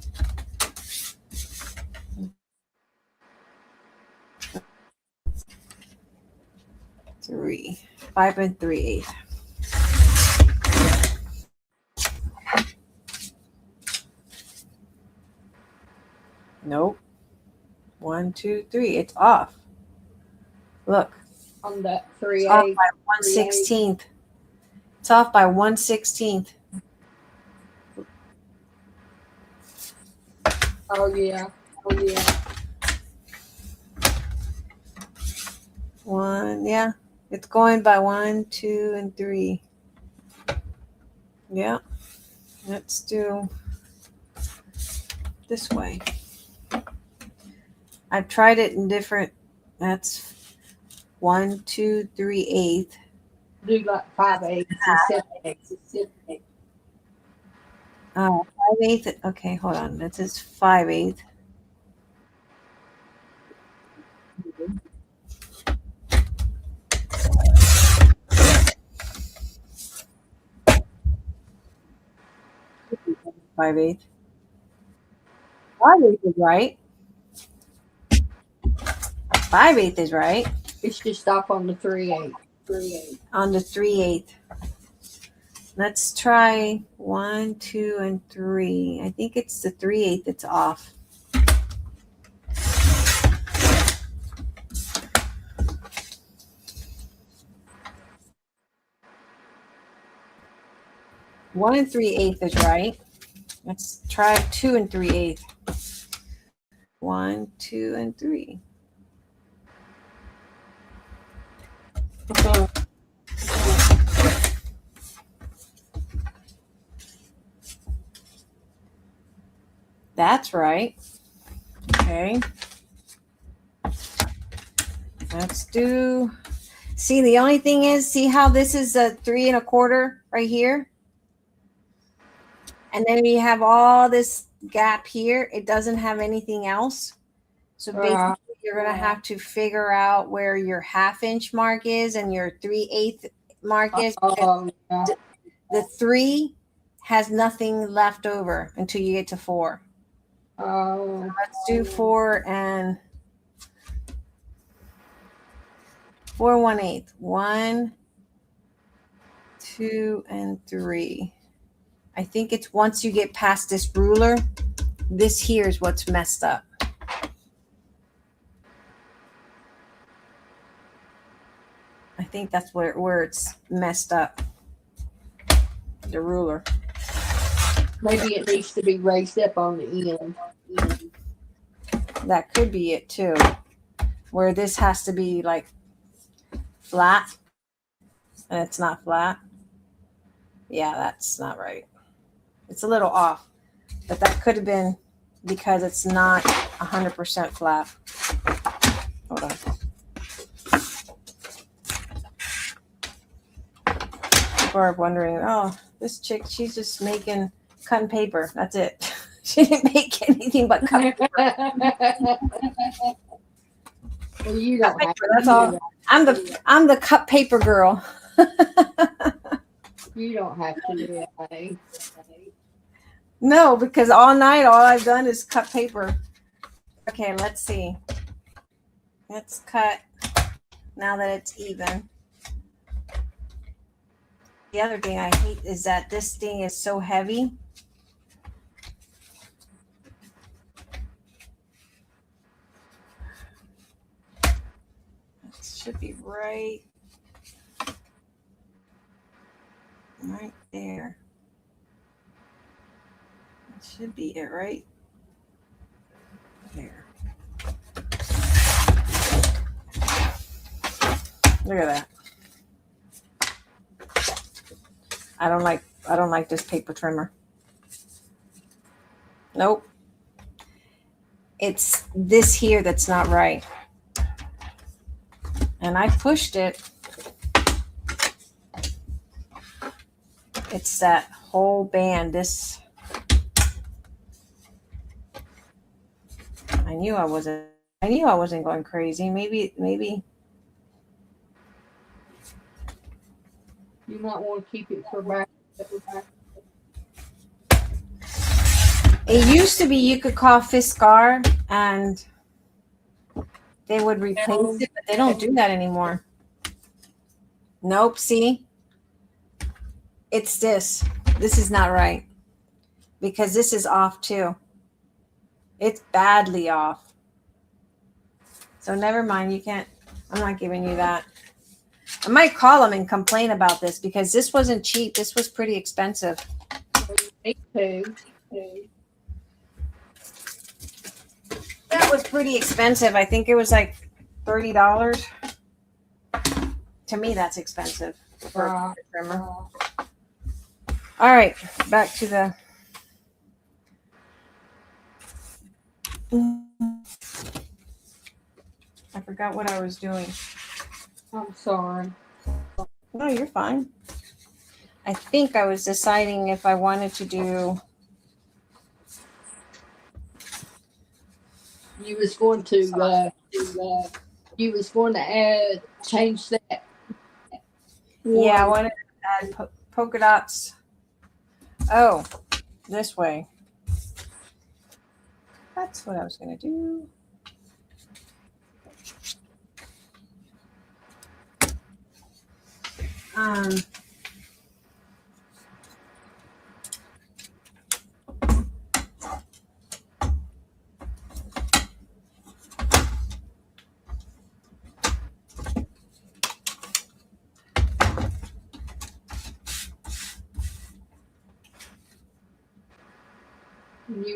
Three, 5 3/8. Nope. 1, 2, 3. It's off. Look. On the It's off 3/8. by 1/16. It's off by 1/16. Oh yeah. One, yeah. It's going by 1, 2, and 3. Yeah. Let's do this way. I've tried it in different. That's 1, 2, 3/8. Do like 5/8 and 7/8. 5/8. Okay, hold on. This is 5/8. Five eighth. 5/8 is right. 5/8 is right. It's just off on the 3/8. On the 3/8. Let's try 1, 2, and 3. I think it's the 3/8 that's off. One and 3/8 is right. Let's try 2 and 3/8. 1, 2, and 3. That's right. Okay. Let's do. See, the only thing is, see how this is a 3 1/4 right here? And then we have all this gap here. It doesn't have anything else. So basically, you're going to have to figure out where your 1/2 inch mark is and your 3/8 mark is. Yeah. The 3 has nothing left over until you get to 4. Oh. So let's do 4 and 4 1/8. 1, 2, and 3. I think it's once you get past this ruler, this here is what's messed up. I think that's where it's messed up. The ruler. Maybe it needs to be raised up on the end. That could be it too. Where this has to be like flat. And it's not flat. Yeah, that's not right. It's a little off. But that could have been because it's not 100% flat. Hold on. People are wondering, oh, this chick, she's just making cutting paper. That's it. She didn't make anything but cut paper. Well, you Cut don't have paper, to that's do all. that. I'm the cut paper girl. You don't have to do that, honey. No, because all night all I've done is cut paper. Okay, let's see. Let's cut now that it's even. The other thing I hate is that this thing is so heavy. It should be right there. That should be it right there. Look at that. I don't like this paper trimmer. Nope. It's this here that's not right. And I pushed it. It's that whole band. This I knew I wasn't going crazy. Maybe You might want to keep it for back. it used to be you could call Fiskar and they would replace it, but they don't do that anymore. Nope, see? It's this. This is not right. Because this is off too. It's badly off. So never mind, I'm not giving you that. I might call them and complain about this because this wasn't cheap. This was pretty expensive. Me too. That was pretty expensive. I think it was like $30. To me, that's expensive for a trimmer. All right, back to the. I forgot what I was doing. I'm sorry. No, you're fine. I think I was deciding if I wanted to do. You was going to change that. Yeah, I wanted to add polka dots. Oh, this way. That's what I was going to do.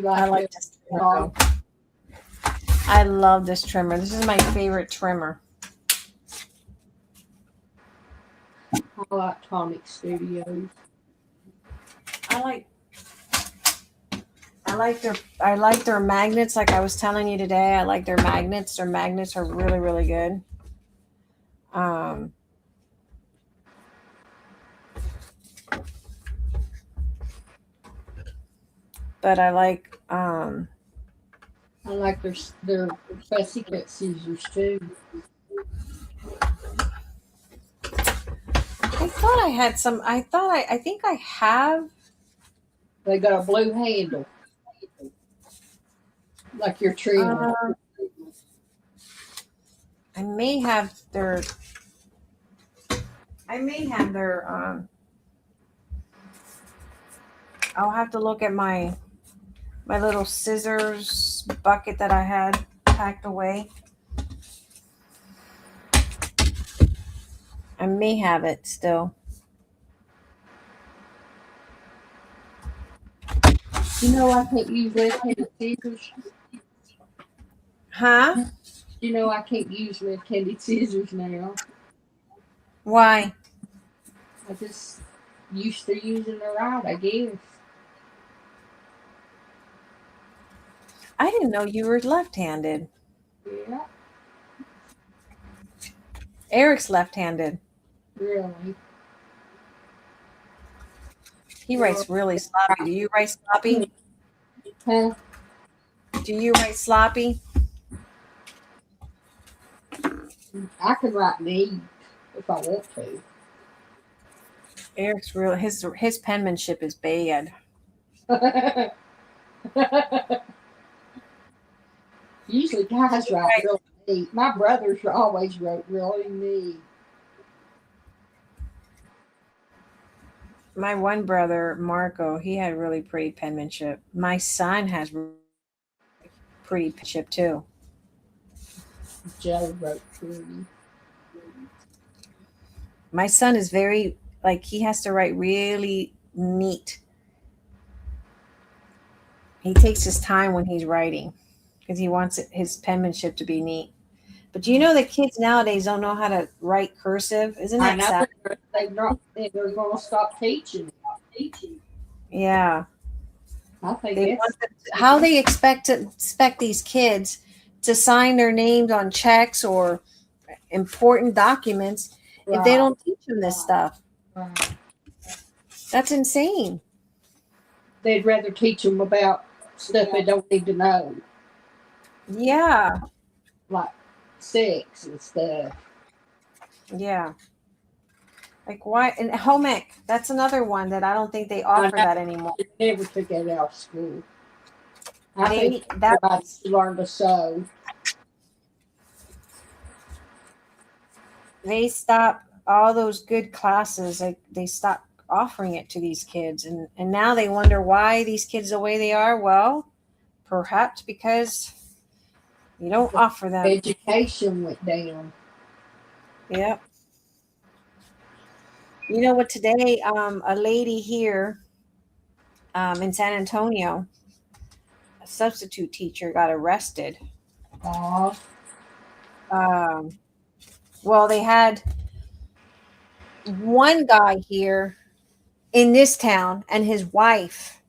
I like this trimmer. I love this trimmer. This is my favorite trimmer. I like Tonic Studios. I like their magnets. Like I was telling you today, I like their magnets. Their magnets are really, really good. But I like their fussy cut scissors too. I thought I had some. I think I have. They got a blue handle, like your trimmer. I may have their. I'll have to look at my little scissors bucket that I had packed away. I may have it still. You know I can't use left-handed scissors. Huh? You know I can't use left-handed scissors now. Why? I just used to using the right, I guess. I didn't know you were left-handed. Yeah. Eric's left-handed. Really? He writes really sloppy. Do you write sloppy? Huh? Do you write sloppy? I can write neat if I want to. Eric's real. His penmanship is bad. Usually guys write really neat. My brothers always wrote really neat. My one brother, Marco, he had really pretty penmanship. My son has pretty penmanship too. Joe wrote pretty. My son is very like he has to write really neat. He takes his time when he's writing because he wants his penmanship to be neat. But do you know that kids nowadays don't know how to write cursive? Isn't I that know sad? they're going to stop teaching. Yeah. I think They it's want how they expect these kids to sign their names on checks or important documents if they right. don't teach them this stuff. Right. That's insane. They'd rather teach them about stuff they don't need to know, Yeah. like sex and stuff. Yeah. Like why and home ec, that's another one that I don't think they I offer know that anymore. they never took it out of school. I They think that everybody learned to sew. they stop all those good classes, like they stop offering it to these kids and now they wonder why these kids the way they are. Well, perhaps because you don't offer them. Education went down. Yeah. You know what? Today, a lady here in San Antonio, a substitute teacher, got arrested. Aw, Um, well, they had one guy here in this town and his wife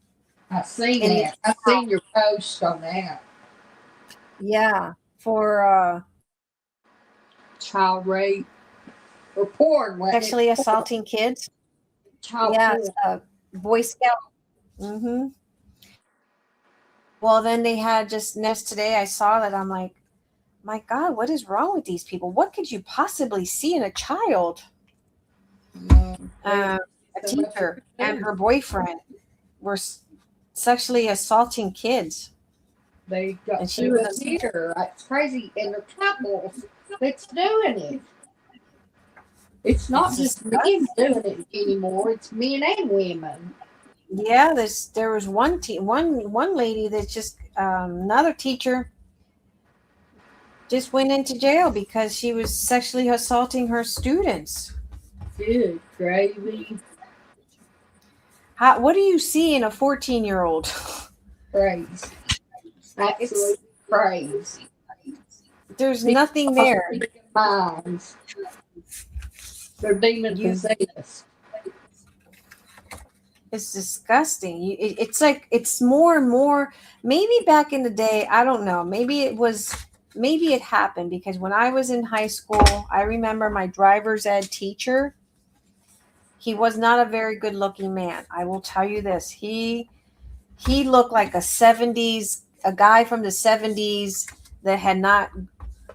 I seen in this that. I town. seen your post on that. Yeah, for Child rape or porn, wasn't it? sexually Porn. assaulting kids. Child Yeah, porn. a Boy Scout. Hmm. Well, then they had just next today. I saw that. I'm like, my God, what is wrong with these people? What could you possibly see in a child? There's A so much teacher to and do. her boyfriend were sexually assaulting kids, They got and she too much was here. It's crazy, and the couples that's doing it. It's not it's just disgusting. men doing it anymore. It's men and women. Yeah, there was one lady that just another teacher just went into jail because she was sexually assaulting her students. Good gravy, What do you see in a 14-year-old? crazy, It's absolute crazy. there's People nothing lost there. their minds. They're demon You possessed. It's disgusting. It's like it's more and more. Maybe back in the day, I don't know. Maybe it happened because when I was in high school, I remember my driver's ed teacher. He was not a very good looking man. I will tell you this. He looked like a guy from the 70s that had not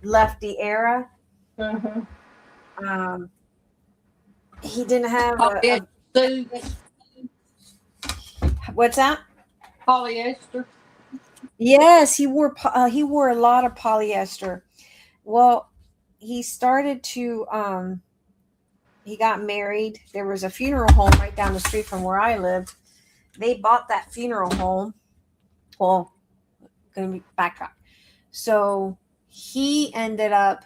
left the era. Uh-huh. Um, he didn't have Polyester suits, what's that? polyester. Yes, he wore a lot of polyester. Well, he started to he got married. There was a funeral home right down the street from where I lived. They bought that funeral home. Well, gonna be backtrack. So he ended up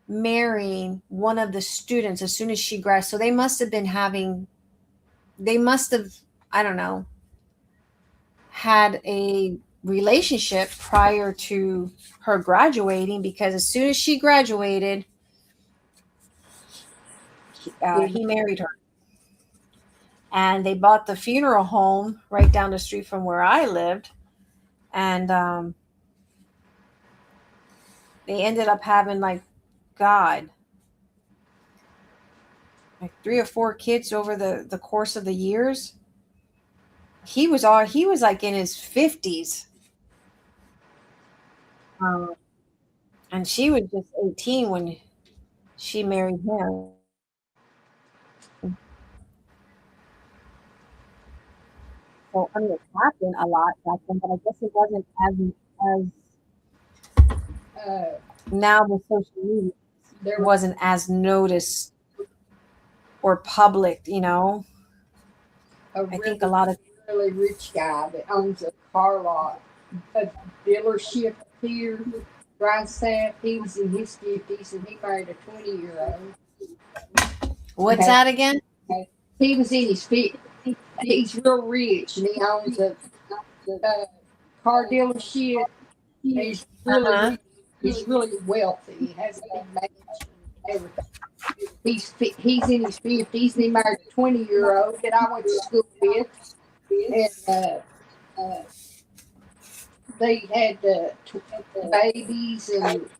marrying one of the students as soon as she graduated. So they must have, I don't know, had a relationship prior to her graduating because as soon as she graduated, he married her. And they bought the funeral home right down the street from where I lived. And they ended up having God, like 3 or 4 kids over the course of the years. He was like in his 50s. Um, and she was just 18 when she married him. So I mean, it happened a lot back then, but I guess it wasn't as Uh, now the social media there was wasn't as noticed or public. a I think a lot of really rich guy that owns a car lot, a dealership here, Ryan Sapp. He was in his 50s and he married a 20-year-old. what's that again? He was in his 50s. He's real rich and he owns a car dealership. He's really Uh-huh. rich. He's really wealthy. He has a big mansion and everything. He's in his 50s and he married a 20-year-old that I went to school with. And they had babies and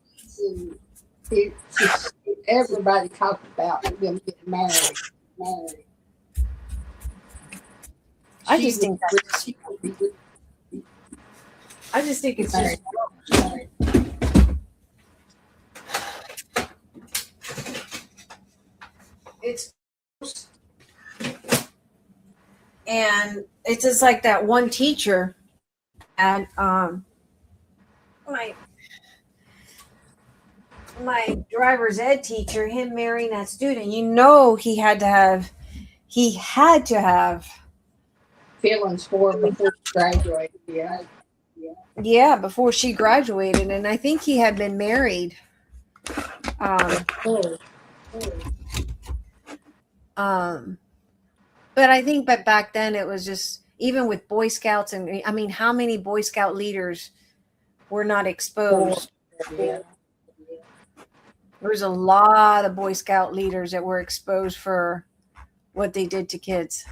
it's just everybody talked about them getting married. I She just was think that's I just think it's just it's and it's just like that one teacher and my driver's ed teacher, him marrying that student, he had to have feelings for her before she graduated. yeah, before she graduated, and I think he had been married. Um, Oh, um, but I think that back then it was just even with Boy Scouts, and I mean, how many Boy Scout leaders were not exposed? yeah. There was a lot of Boy Scout leaders that were exposed for what they did to kids.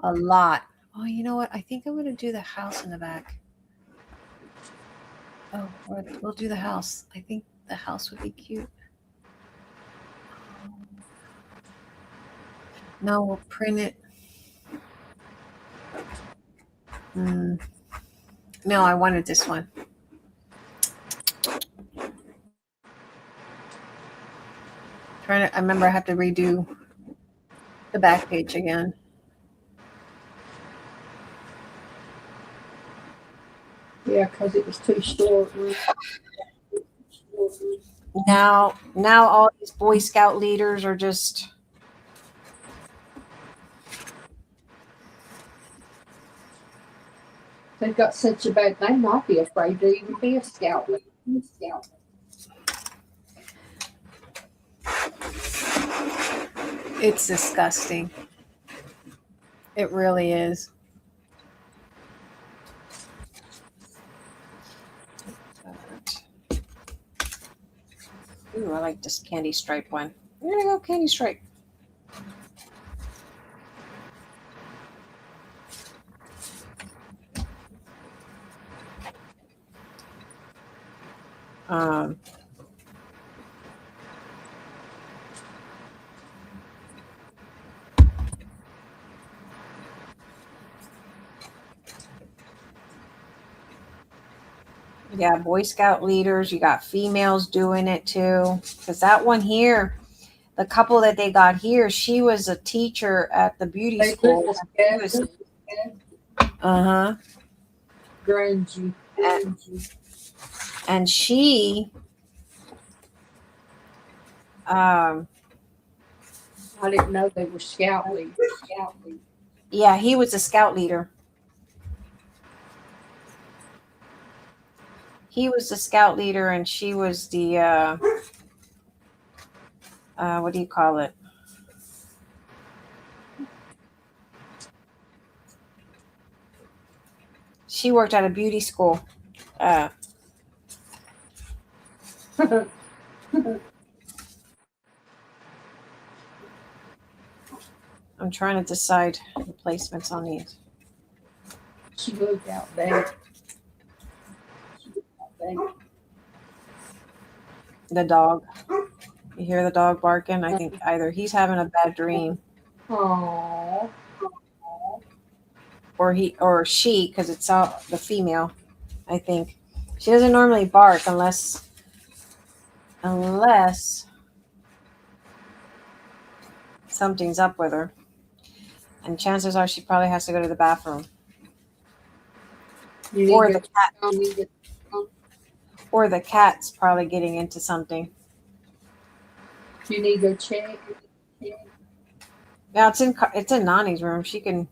A lot. Oh, you know what? I think I'm going to do the house in the back. Oh, we'll do the house. I think the house would be cute. No, we'll print it. No, I wanted this one. I remember I have to redo the back page again. Yeah, because it was too short. Now all these Boy Scout leaders are just They've got such a bad name, I'd be afraid to even be a scout leader. it's disgusting. It really is. Ooh, I like this candy stripe one. I'm gonna go candy stripe. Um, yeah, Boy Scout leaders. You got females doing it too. Because that one here, the couple that they got here, she was a teacher at the beauty They school. put Uh-huh. grungy. And she I didn't know they were scout leaders. yeah, he was a scout leader. He was the scout leader and she was the what do you call it? She worked at a beauty school. I'm trying to decide the placements on these. She lived out there. The dog. You hear the dog barking? I think either he's having a bad dream. Aww. or he or she, because it's all the female. I think she doesn't normally bark unless something's up with her, and chances are she probably has to go to the bathroom, You or need the to, cat, you need to, or the cat's probably getting into something. you need to go check. Yeah, it's in Nani's room. She can.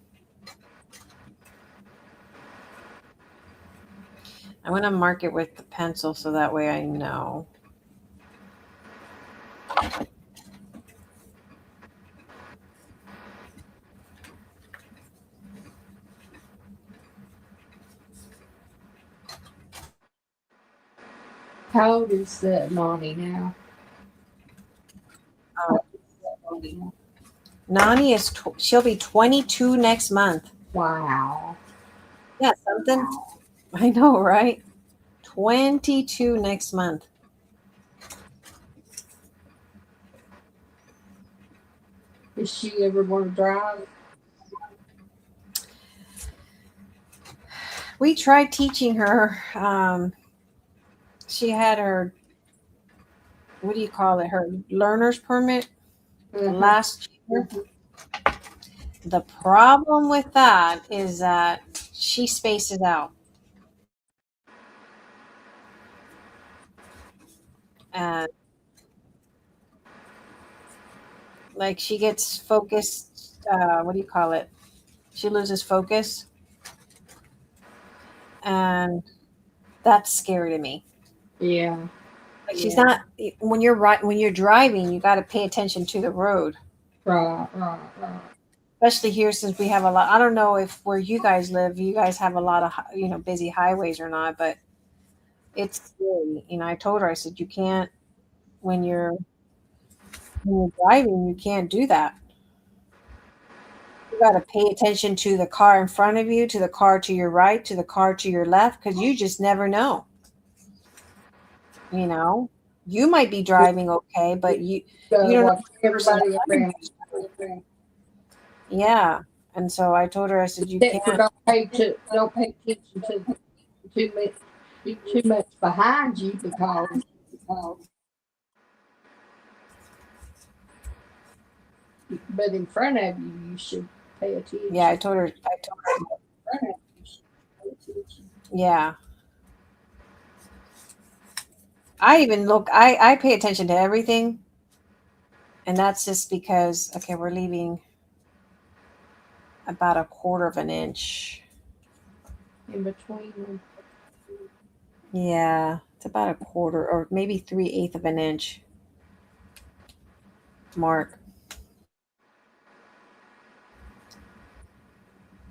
I'm gonna mark it with the pencil so that way I know. How old is Nani now? Uh, Nani is she'll be 22 next month. Wow. Yeah, something. I know, right? 22 next month. Is she ever going to drive? We tried teaching her. She had her, what do you call it? Her learner's permit last year. The problem with that is that she spaces out. And like she gets focused. What do you call it? She loses focus. And that's scary to me. Yeah. Like she's not, when you're driving, you got to pay attention to the road. Right. Especially here, since we have a lot. I don't know if where you guys live, you guys have a lot of busy highways or not, but it's scary. I told her, I said, you can't, when you're driving, you can't do that. You got to pay attention to the car in front of you, to the car to your right, to the car to your left, because you just never know. You might be driving okay, but you don't know watch everybody around. Yeah. And so I told her, I said, you can't. Don't pay attention to too much behind you because but in front of you you should pay attention. Yeah, I told her. Yeah. I pay attention to everything. And that's just because, okay, we're leaving about a quarter of an inch. In between them. Yeah, it's about a quarter or maybe 3/8 of an inch mark.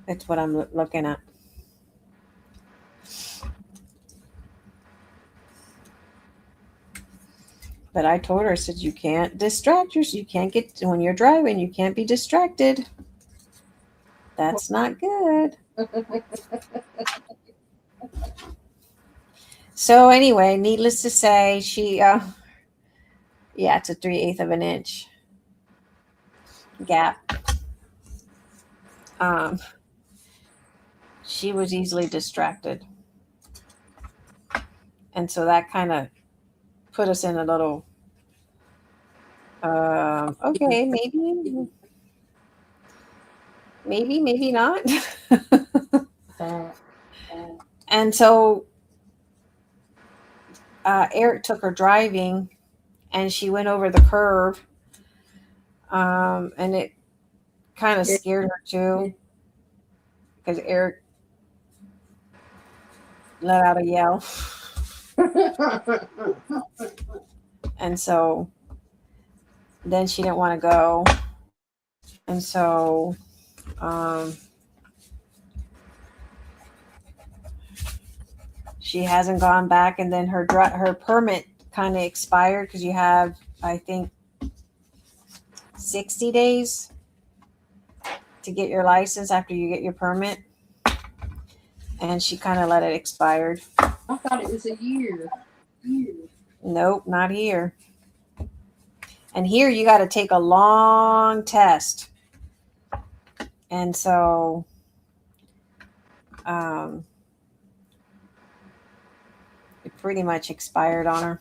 That's what I'm looking at. But I told her, I said, you can't distract yourself. You can't when you're driving, you can't be distracted. That's not good. So anyway, needless to say, yeah, it's a 3/8 of an inch gap. She was easily distracted. And so that kind of put us in a little, okay, maybe not. And so Eric took her driving and she went over the curve. And it kind of scared her too, because Eric let out a yell. And so then she didn't want to go. And so she hasn't gone back. And then her permit kind of expired, because you have, I think, 60 days to get your license after you get your permit. And she kind of let it expired. I thought it was a year. Nope, not here. And here you got to take a long test. And so Um, it pretty much expired on her.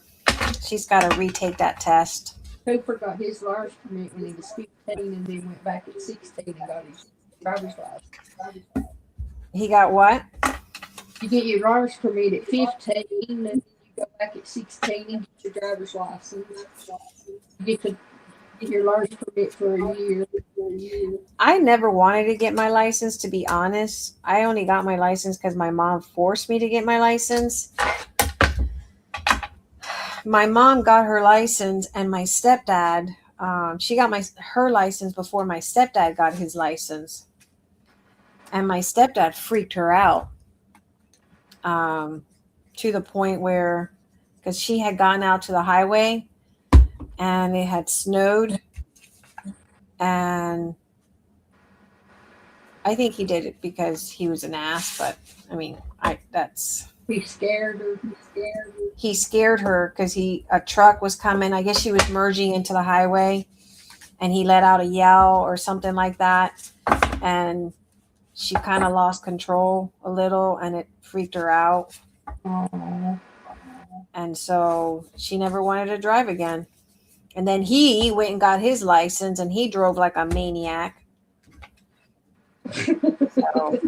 She's got to retake that test. Cooper got his large permit when he was 15 and then went back at 16 and got his driver's license. He got what? You get your driver's permit at 15 and then you go back at 16 and get your driver's license. You get to get your large permit for a year. I never wanted to get my license, to be honest. I only got my license because my mom forced me to get my license. My mom got her license, and my stepdad, she got her license before my stepdad got his license. And my stepdad freaked her out to the point where, because she had gone out to the highway and it had snowed, and I think he did it because he was an ass, but I mean, He scared her. He scared her because a truck was coming. I guess she was merging into the highway, and he let out a yell or something like that, and she kind of lost control a little, and it freaked her out. Aww. And so she never wanted to drive again. And then he went and got his license, and he drove like a maniac. So,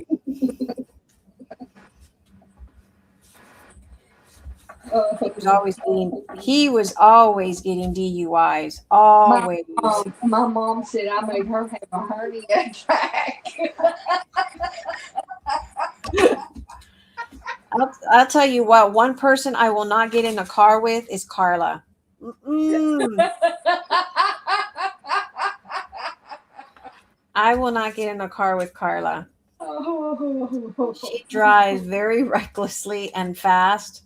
he was always getting DUIs. Always. My mom said I made her have a hernia attack. I'll tell you what, one person I will not get in a car with is Carla. I will not get in a car with Carla. She drives very recklessly and fast.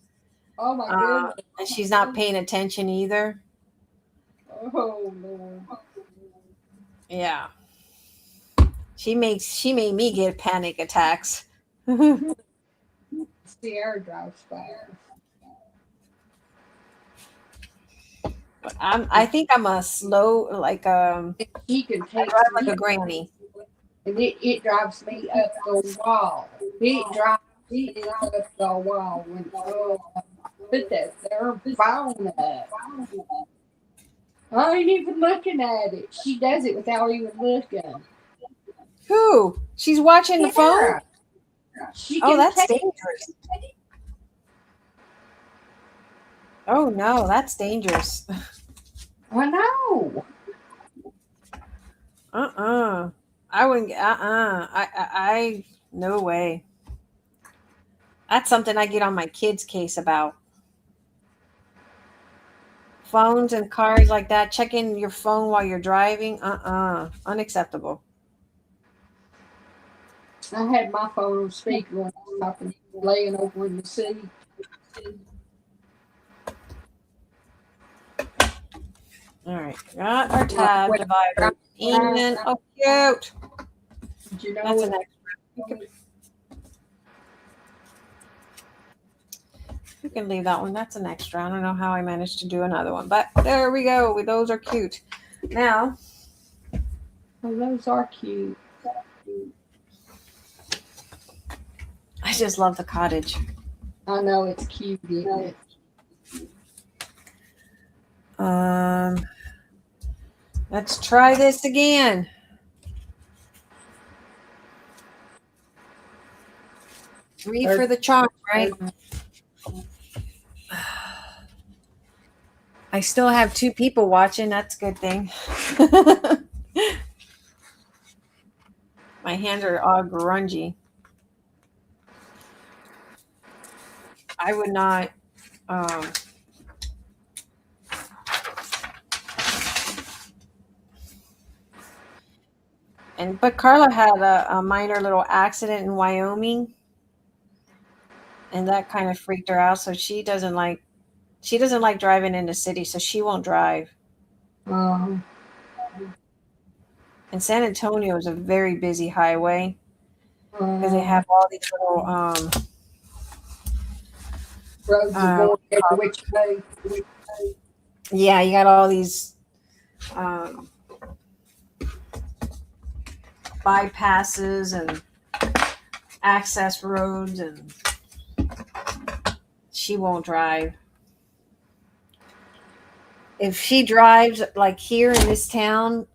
Oh my goodness. And she's not paying attention either. Oh Lord. Yeah. She made me get panic attacks. Sierra drives fast. But I think I'm a slow, like She can take I drive like a granny. And it drives me up the wall. It drives me up the wall when put that their phone up. I ain't even looking at it. She does it without even looking. Who? She's watching the phone? Oh, that's dangerous. Oh no, that's dangerous. I know. I wouldn't. I. No way. That's something I get on my kids' case about. Phones and cars like that. Checking your phone while you're driving. Unacceptable. I had my phone on speaker when I was talking, laying over in the seat. All right, got our tab divider. And oh, cute. Did you know That's an extra. You can leave that one. That's an extra. I don't know how I managed to do another one, but there we go. Those are cute. Now, oh, those are cute. I just love the cottage. I know it's cute, isn't it? Let's try this again. Three for the charm, right? I still have 2 people watching. That's a good thing. My hands are all grungy. I would not. But Carla had a minor little accident in Wyoming, and that kind of freaked her out. So she doesn't like driving in the city, so she won't drive. And San Antonio is a very busy highway because they have all these little roads going which way. Yeah, you got all these bypasses and access roads, and she won't drive. If she drives like here in this town,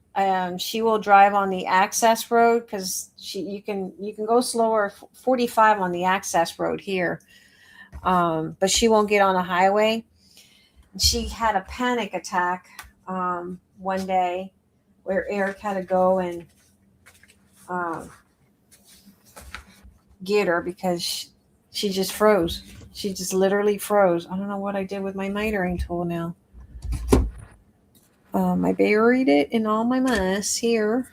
she will drive on the access road because you can go slower 45 on the access road here, but she won't get on a highway. She had a panic attack one day where Eric had to go and get her because she just froze. She just literally froze. I don't know what I did with my mitering tool now. I buried it in all my mess here.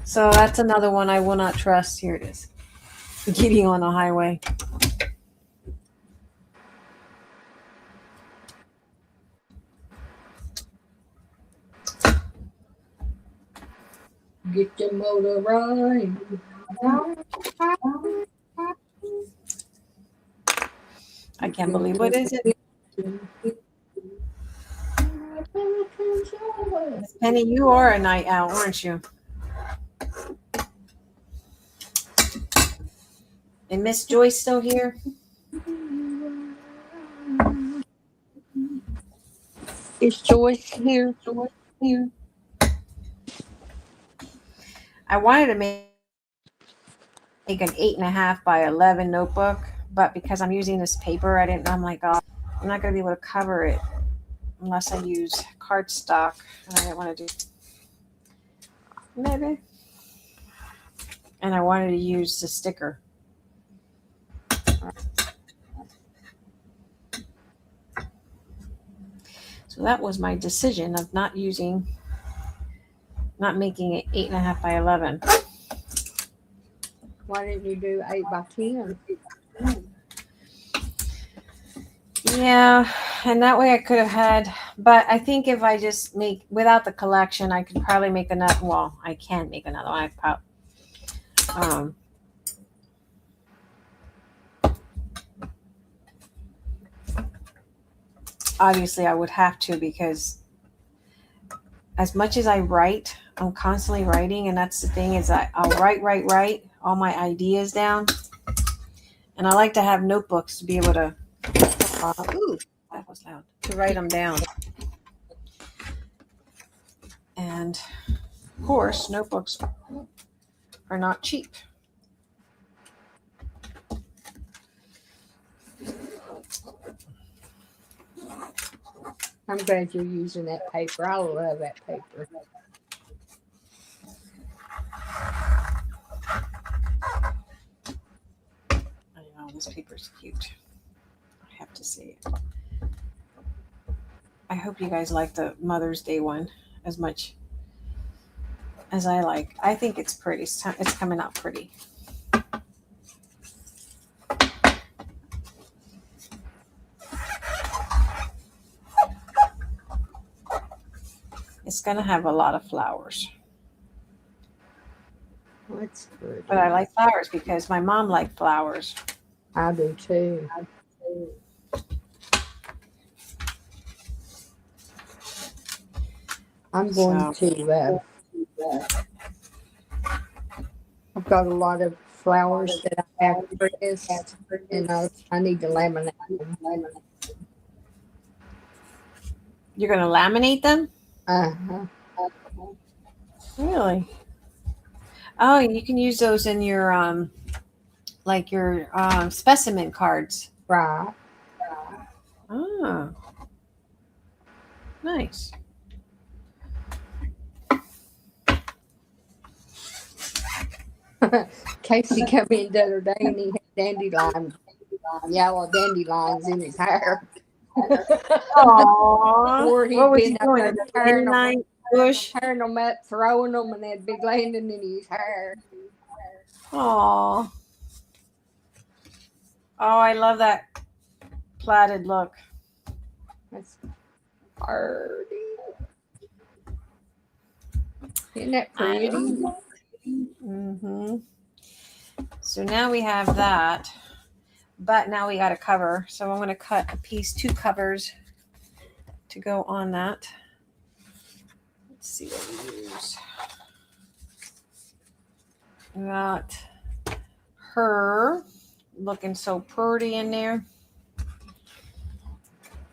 So that's another one I will not trust. Here it is. Getting on a highway. Get your motor running. I can't believe what is it? Penny, you are a night owl, aren't you? And Miss Joyce still here? Is Joyce here? I wanted to make an 8.5 by 11 notebook, but because I'm using this paper, I'm like, oh, I'm not going to be able to cover it unless I use cardstock. And I didn't want to do maybe. And I wanted to use the sticker. So that was my decision of not making it 8.5 by 11. Why didn't you do 8 by 10? Yeah, and that way I could have had, but I think if I just make, without the collection, I could probably make another, well, I can make another one. Obviously I would have to, because as much as I write, I'm constantly writing, and that's the thing is I'll write all my ideas down, and I like to have notebooks to be able to ooh, that was loud, to write them down. And of course notebooks are not cheap. I'm glad you're using that paper. I love that paper. I know, this paper's cute. I have to say it. I hope you guys like the Mother's Day one as much as I like. I think it's pretty. It's coming out pretty. It's going to have a lot of flowers. That's good. But I like flowers because my mom liked flowers. I do too. I'm going to. I've got a lot of flowers that I have pressed, and I need to laminate them. You're going to laminate them? Uh-huh. Really? Oh, you can use those in your like your specimen cards. Right. Oh, nice. Casey come in the other day and he had yellow dandelions in his hair. Aww. Or he'd What was been he up doing? there tearing them up, throwing them, and they'd be landing in his hair. Aww. Oh, I love that plaited look. That's pretty. Isn't that pretty? Mm-hmm. So now we have that, but now we got a cover. So I'm going to cut two covers to go on that. Let's see what we use. Got her looking so pretty in there.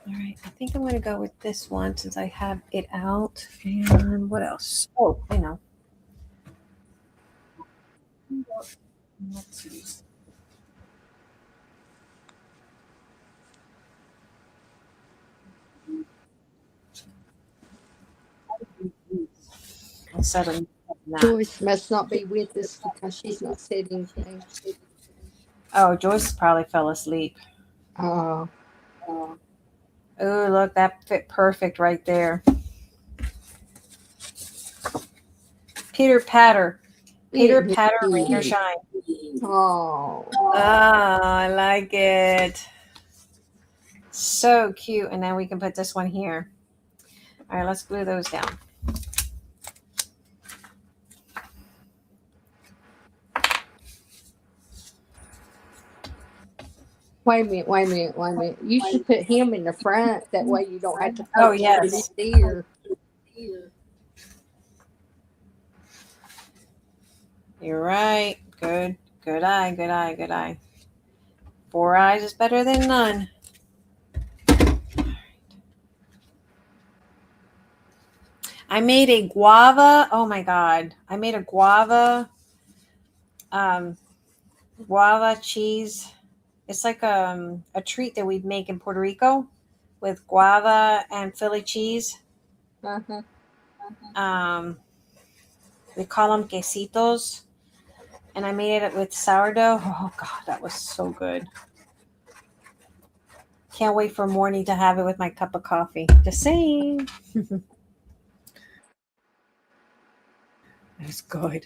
All right, I think I'm going to go with this one since I have it out. And what else? Oh, I know. Let's use. Instead of that. Joyce must not be with us because she's not said anything. Oh, Joyce probably fell asleep. Oh, Oh, look, that fit perfect right there. Peter Patter. Peter Patter, rain or shine. oh, I like it. So cute. And then we can put this one here. All right, let's glue those down. wait a minute. You should put him in the front. That way you don't have to poke Oh, yes. his ear. You're right. Good. Good eye. Good eye. Good eye. 4 eyes is better than none. I made a guava. Oh my God. I made a guava cheese. It's like a treat that we make in Puerto Rico with guava and Philly cheese. Uh-huh. We call them quesitos. And I made it with sourdough. Oh God, that was so good. Can't wait for morning to have it with my cup of coffee. Just saying. It's good.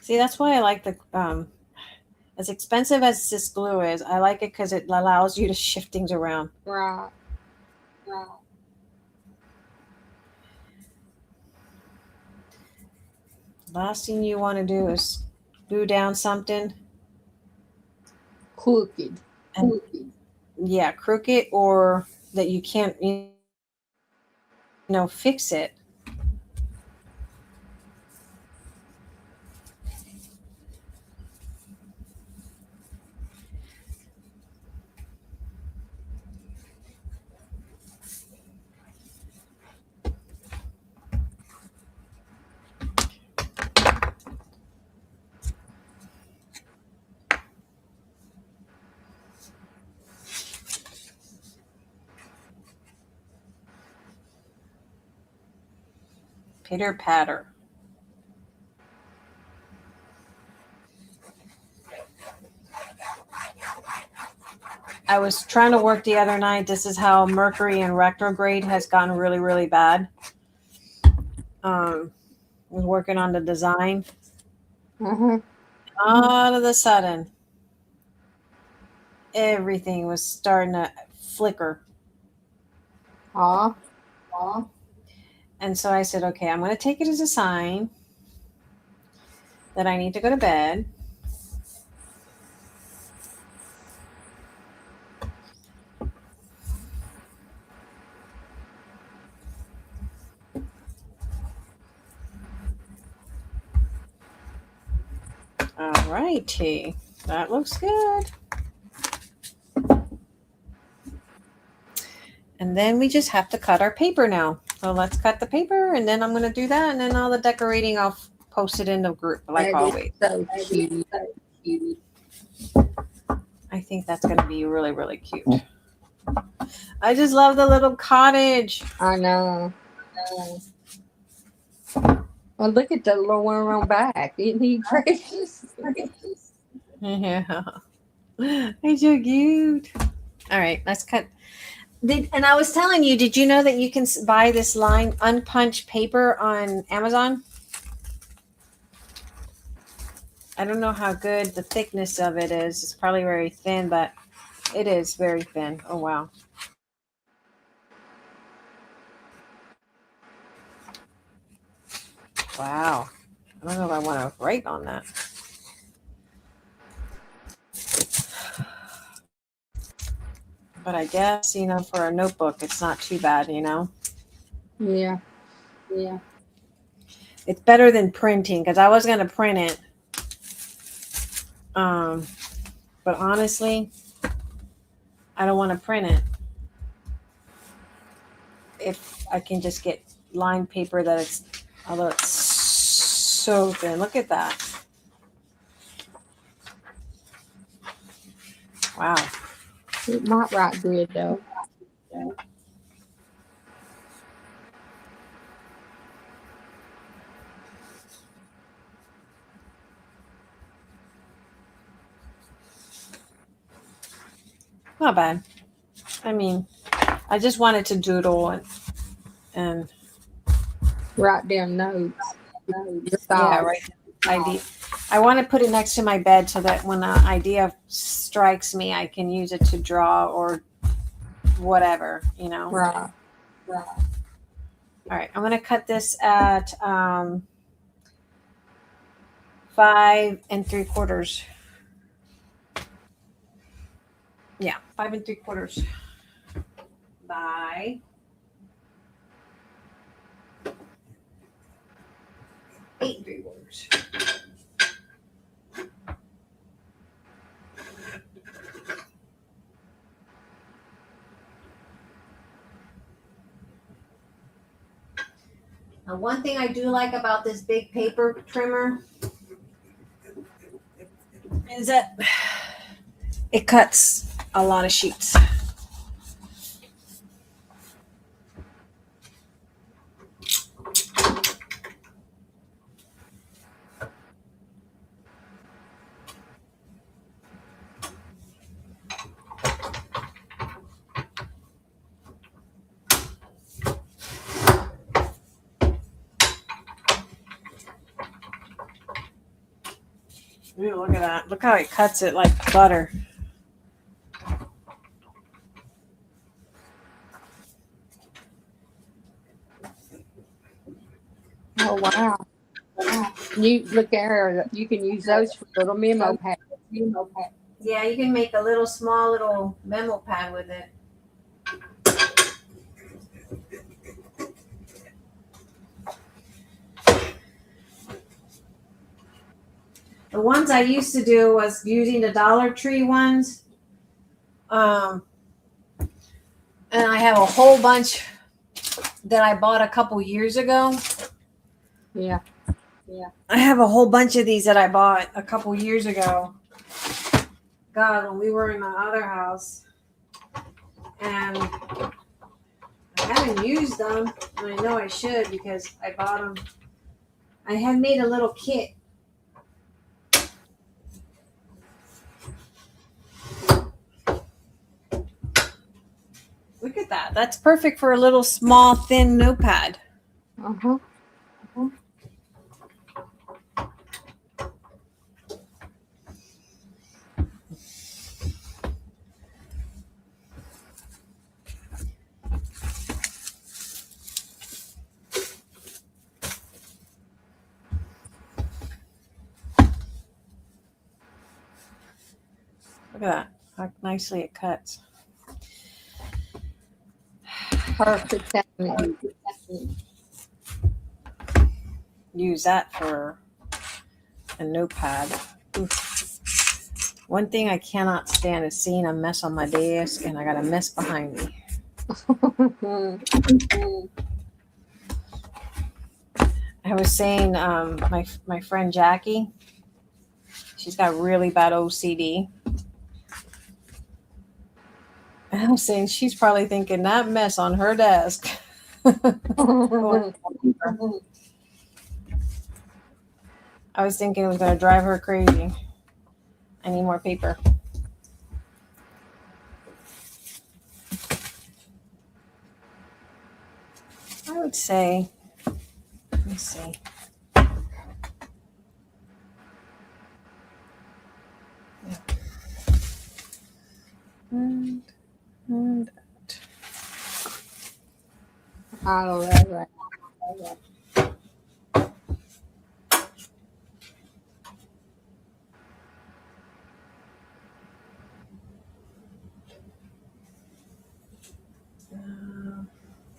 See, that's why I like the as expensive as this glue is, I like it because it allows you to shift things around. Right. Last thing you want to do is glue down something. Crooked. Yeah, crooked or that you can't, fix it. Pitter patter. I was trying to work the other night. This is how Mercury in retrograde has gotten really, really bad. I was working on the design. Uh-huh. All of a sudden, everything was starting to flicker. Aw. And so I said, okay, I'm going to take it as a sign that I need to go to bed. All righty. That looks good. And then we just have to cut our paper now. So let's cut the paper, and then I'm going to do that. And then all the decorating, I'll post it in the group like That is always. so cute. I think that's going to be really, really cute. I just love the little cottage. I know. Well, look at the little one on back. Isn't he precious? Yeah. He's so cute. All right, let's cut. And I was telling you, did you know that you can buy this line unpunched paper on Amazon? I don't know how good the thickness of it is. It's probably very thin, but it is very thin. Oh, wow. Wow. I don't know if I want to write on that. But I guess, for a notebook, it's not too bad, Yeah. Yeah. It's better than printing because I was gonna print it. But honestly, I don't want to print it if I can just get lined paper that it's, although it's so thin. Look at that. Wow. It might write good though. Not bad. I mean, I just wanted to doodle and Write down notes. Your yeah, thoughts. right. I want to put it next to my bed so that when an idea strikes me, I can use it to draw or whatever, you know. Right. All right, I'm gonna cut this at 5 3/4. Yeah, 5 3/4 by 8 3/4. Now, one thing I do like about this big paper trimmer is that it cuts a lot of sheets. Ooh, look at that. Look how it cuts it like butter. Oh wow. You look at her. You can use those for little memo pads. Yeah, you can make a little small little memo pad with it. The ones I used to do was using the Dollar Tree ones. And I have a whole bunch that I bought a couple years ago. Yeah. I have a whole bunch of these that I bought a couple years ago. God, when we were in my other house. And I haven't used them. And I know I should because I bought them. I had made a little kit. Look at that. That's perfect for a little small, thin notepad. Uh-huh. Look at that. How nicely it cuts. Perfect timing. Use that for a notepad. Oof. One thing I cannot stand is seeing a mess on my desk and I got a mess behind me. I was saying, my friend Jackie, she's got really bad OCD. And I was saying she's probably thinking that mess on her desk. I was thinking it was going to drive her crazy. I need more paper. I would say, let me see. Yeah. And I love that.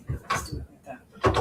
let's do it like that.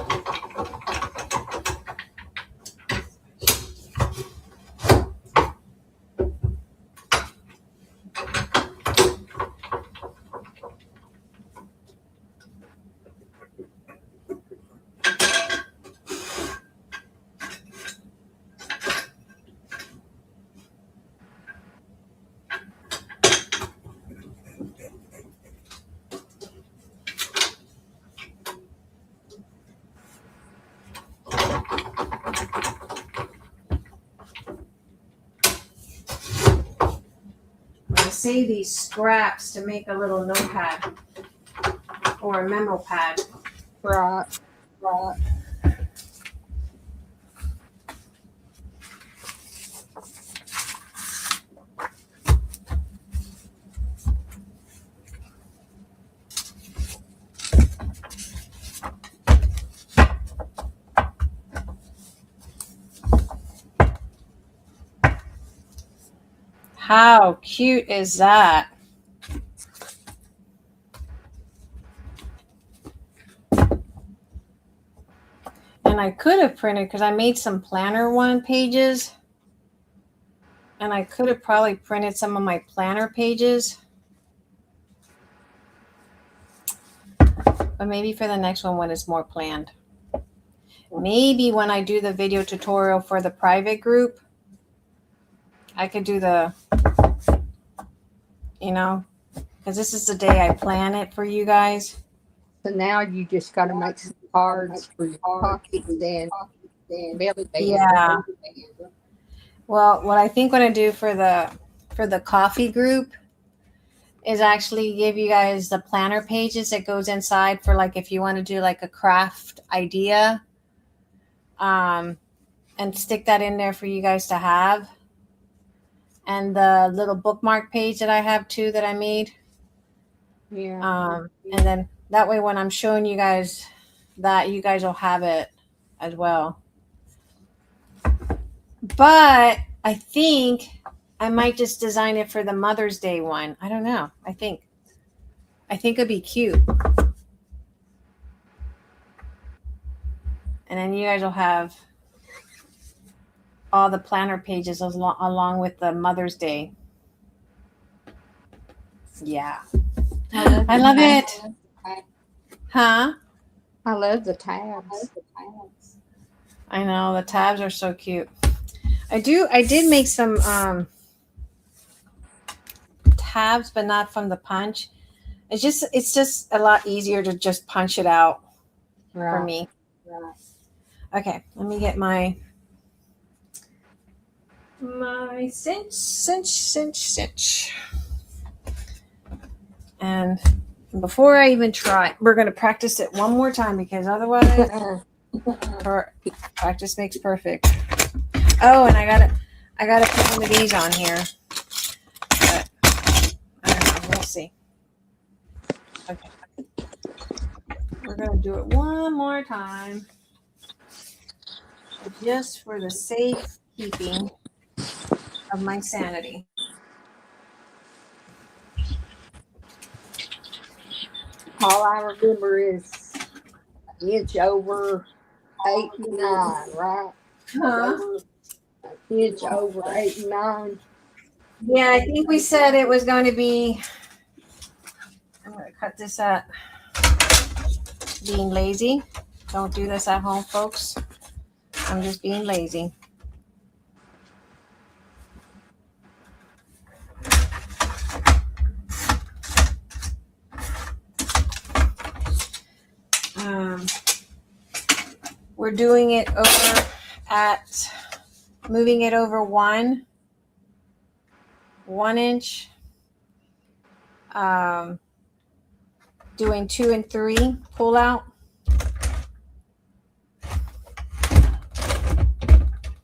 save these scraps to make a little notepad or a memo pad. Right. Right. How cute is that? And I could have printed, because I made some planner one pages. And I could have probably printed some of my planner pages. But maybe for the next one when it's more planned. Maybe when I do the video tutorial for the private group, I could do the, because this is the day I plan it for you guys. So now you just got to make some cards for your pockets and belly band. Yeah. Well, what I think I'm gonna do for the coffee group is actually give you guys the planner pages that goes inside for, like, if you want to do like a craft idea, and stick that in there for you guys to have. And the little bookmark page that I have too that I made. Yeah. And then that way when I'm showing you guys that, you guys will have it as well. But I think I might just design it for the Mother's Day one. I don't know. I think it'd be cute. And then you guys will have all the planner pages along with the Mother's Day. Yeah. I love it. Huh? I love the tabs. I know, the tabs are so cute. I did make some tabs, but not from the punch. It's just a lot easier to just punch it out for me. Right. Okay, let me get my cinch. And before I even try, we're going to practice it one more time, because otherwise practice makes perfect. Oh, and I gotta put one of these on here. But I don't know, we'll see. Okay. We're gonna do it one more time, just for the safekeeping of my sanity. All I remember is an inch over 8 and 9, right? Huh? An inch over 8 and 9. Yeah, I think we said it was going to be. I'm going to cut this at being lazy. Don't do this at home, folks. I'm just being lazy. We're doing it over moving it over 1 inch. Doing 2 and 3 pull out.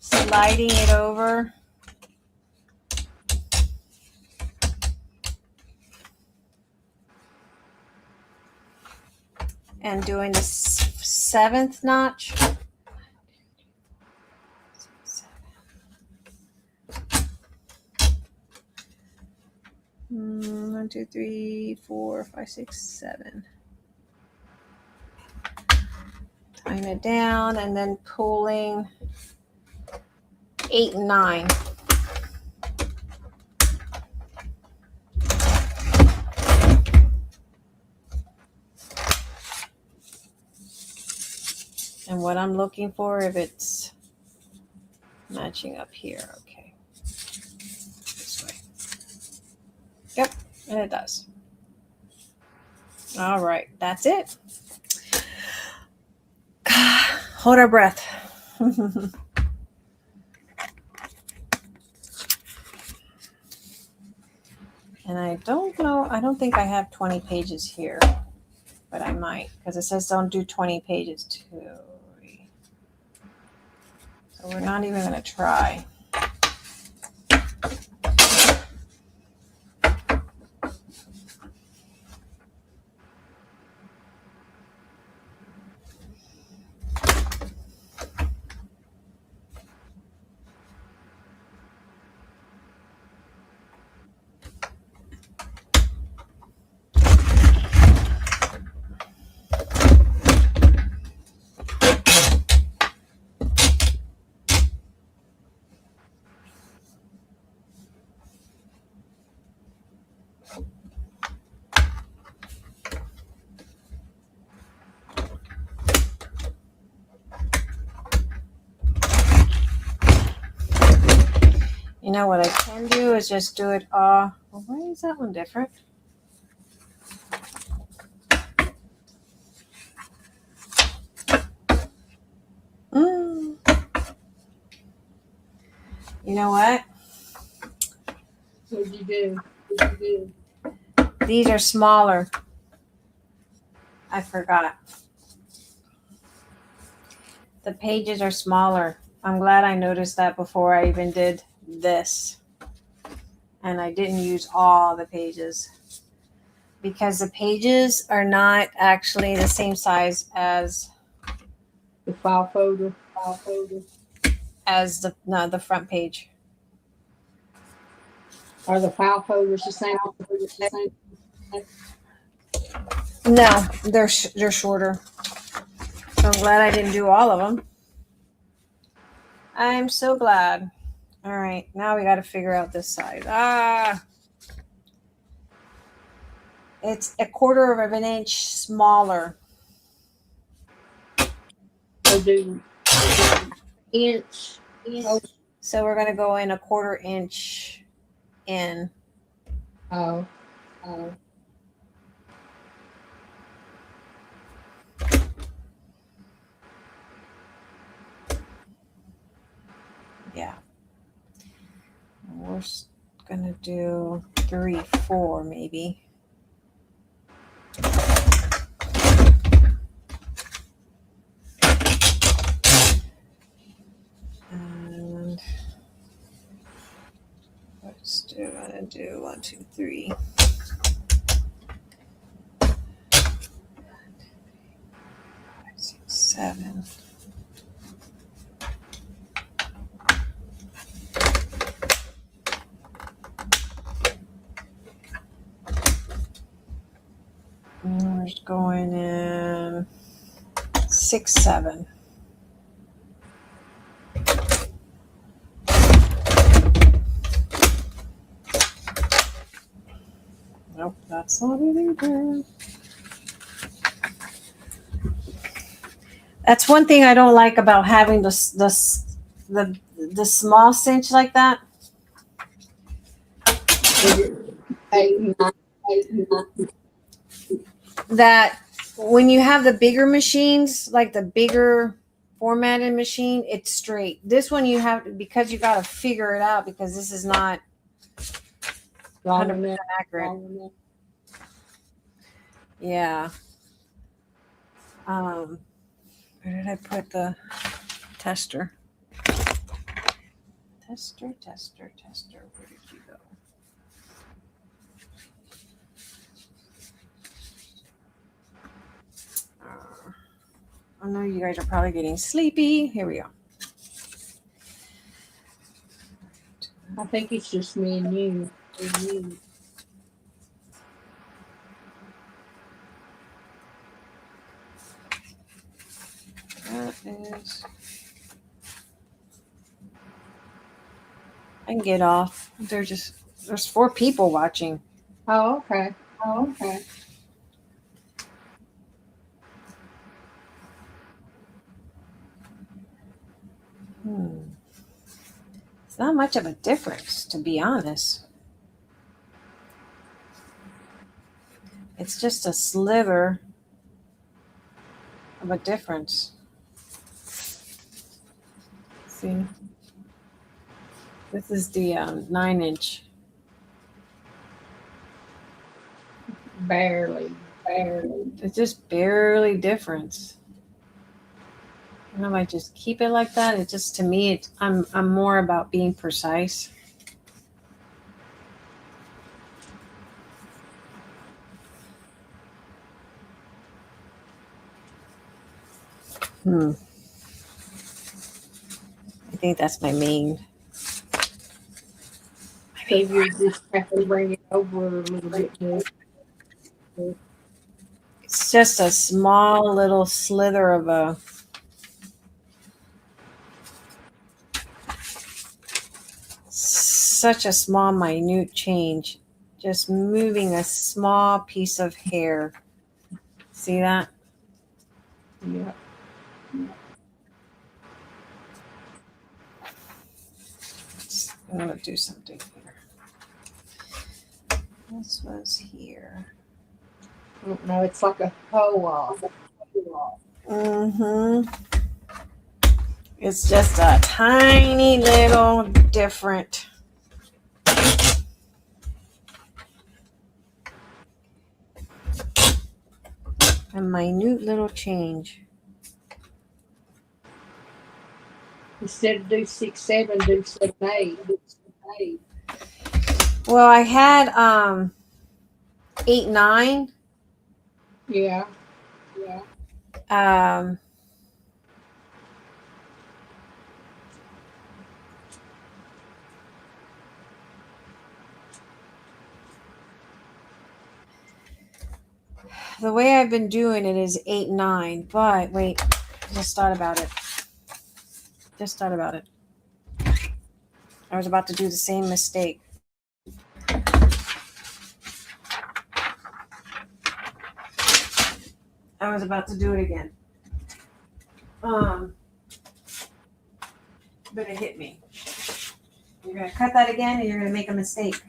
Sliding it over. And doing the 7th notch. 1, 2, 3, 4, 5, 6, 7. Tying it down and then pulling 8 and 9. And what I'm looking for, if it's matching up here, okay. This way. Yep, and it does. All right, that's it. Hold our breath. And I don't know, I don't think I have 20 pages here, but I might, because it says don't do 20 pages too. So we're not even going to try. You know what I can do is just do it well, why is that one different? You know what? What did you do? These are smaller. I forgot. The pages are smaller. I'm glad I noticed that before I even did this. And I didn't use all the pages. Because the pages are not actually the same size as The file folder. as the front page. Are the file folders the same? No, they're shorter. So I'm glad I didn't do all of them. I'm so glad. All right, now we got to figure out this size. It's a quarter of an inch smaller. So do inch. So we're going to go in a quarter inch in. Oh. Yeah. We're going to do 3/4 maybe. And let's do, I'm going to do 1, 2, 3. 5, 6, 7. And we're just going in 6, 7. Nope, that's not it either. That's one thing I don't like about having the small cinch like that. That when you have the bigger machines, like the bigger formatted machine, it's straight. This one you have, because you got to figure it out, because this is not 100% accurate. Yeah. Where did I put the tester? Tester. Where did you go? I know you guys are probably getting sleepy. Here we go. I think it's just me and you. That is. I can get off. There's 4 people watching. Oh, okay. It's not much of a difference, to be honest. It's just a slither of a difference. See? This is the 9-inch. Barely. It's just barely difference. And if I just keep it like that, it just, to me, I'm more about being precise. I think that's my main. So you just have to bring it over a little bit more. It's just a small little slither of such a small, minute change. Just moving a small piece of hair. See that? Yeah. I'm going to do something here. This was here. I don't know. It's like a hoe off. It's just a tiny little different. A minute little change. Instead of do 6-7, do 7-8. Well, I had 8-9. Yeah. The way I've been doing it is 8-9. But wait, just thought about it. I was about to do the same mistake. I was about to do it again. But it hit me. You're gonna cut that again, and you're gonna make a mistake.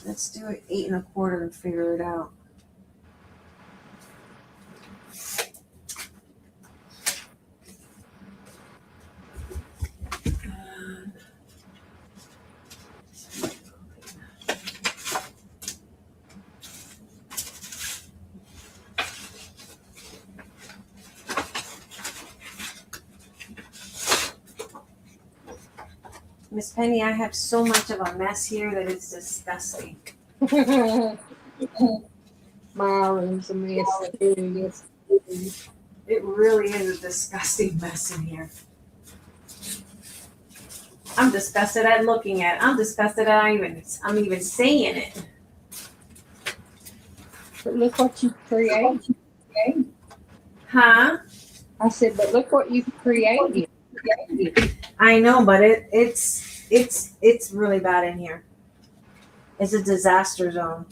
Let's do it 8 1/4 and figure it out. Miss Penny, I have so much of a mess here that it's disgusting. My room's a mess too. It really is a disgusting mess in here. I'm disgusted at looking at it. I'm disgusted at I'm even saying it. But look what you created. Huh? I said, but look what you created. I know, but it's really bad in here. It's a disaster zone.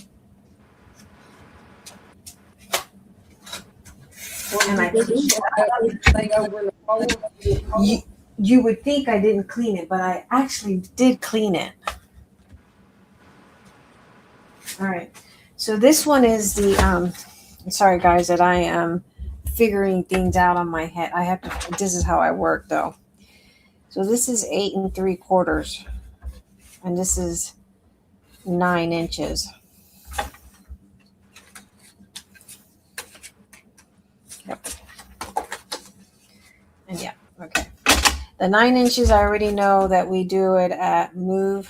You would think I didn't clean it, but I actually did clean it. All right. So this one is the sorry guys that I am figuring things out on my head. I have to, this is how I work though. So this is 8 3/4, and this is 9 inches. Yep. And yeah, okay. The 9 inches, I already know that we do it at move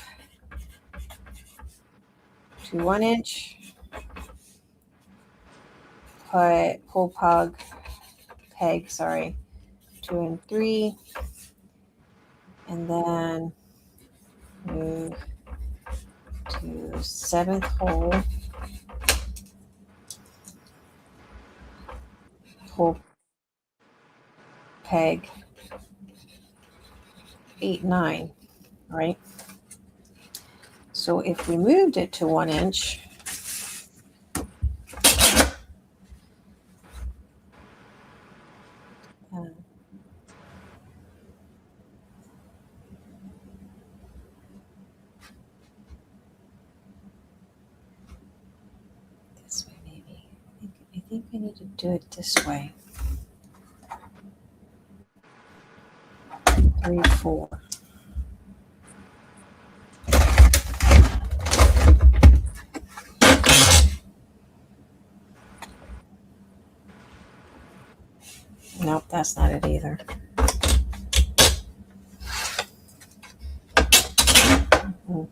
to 1 inch. Pull peg, 2 and 3, and then move to 7th hole, pull peg 8 9, right? So if we moved it to 1 inch, this way maybe. I think we need to do it this way. 3, 4. Nope, that's not it either. Mhm.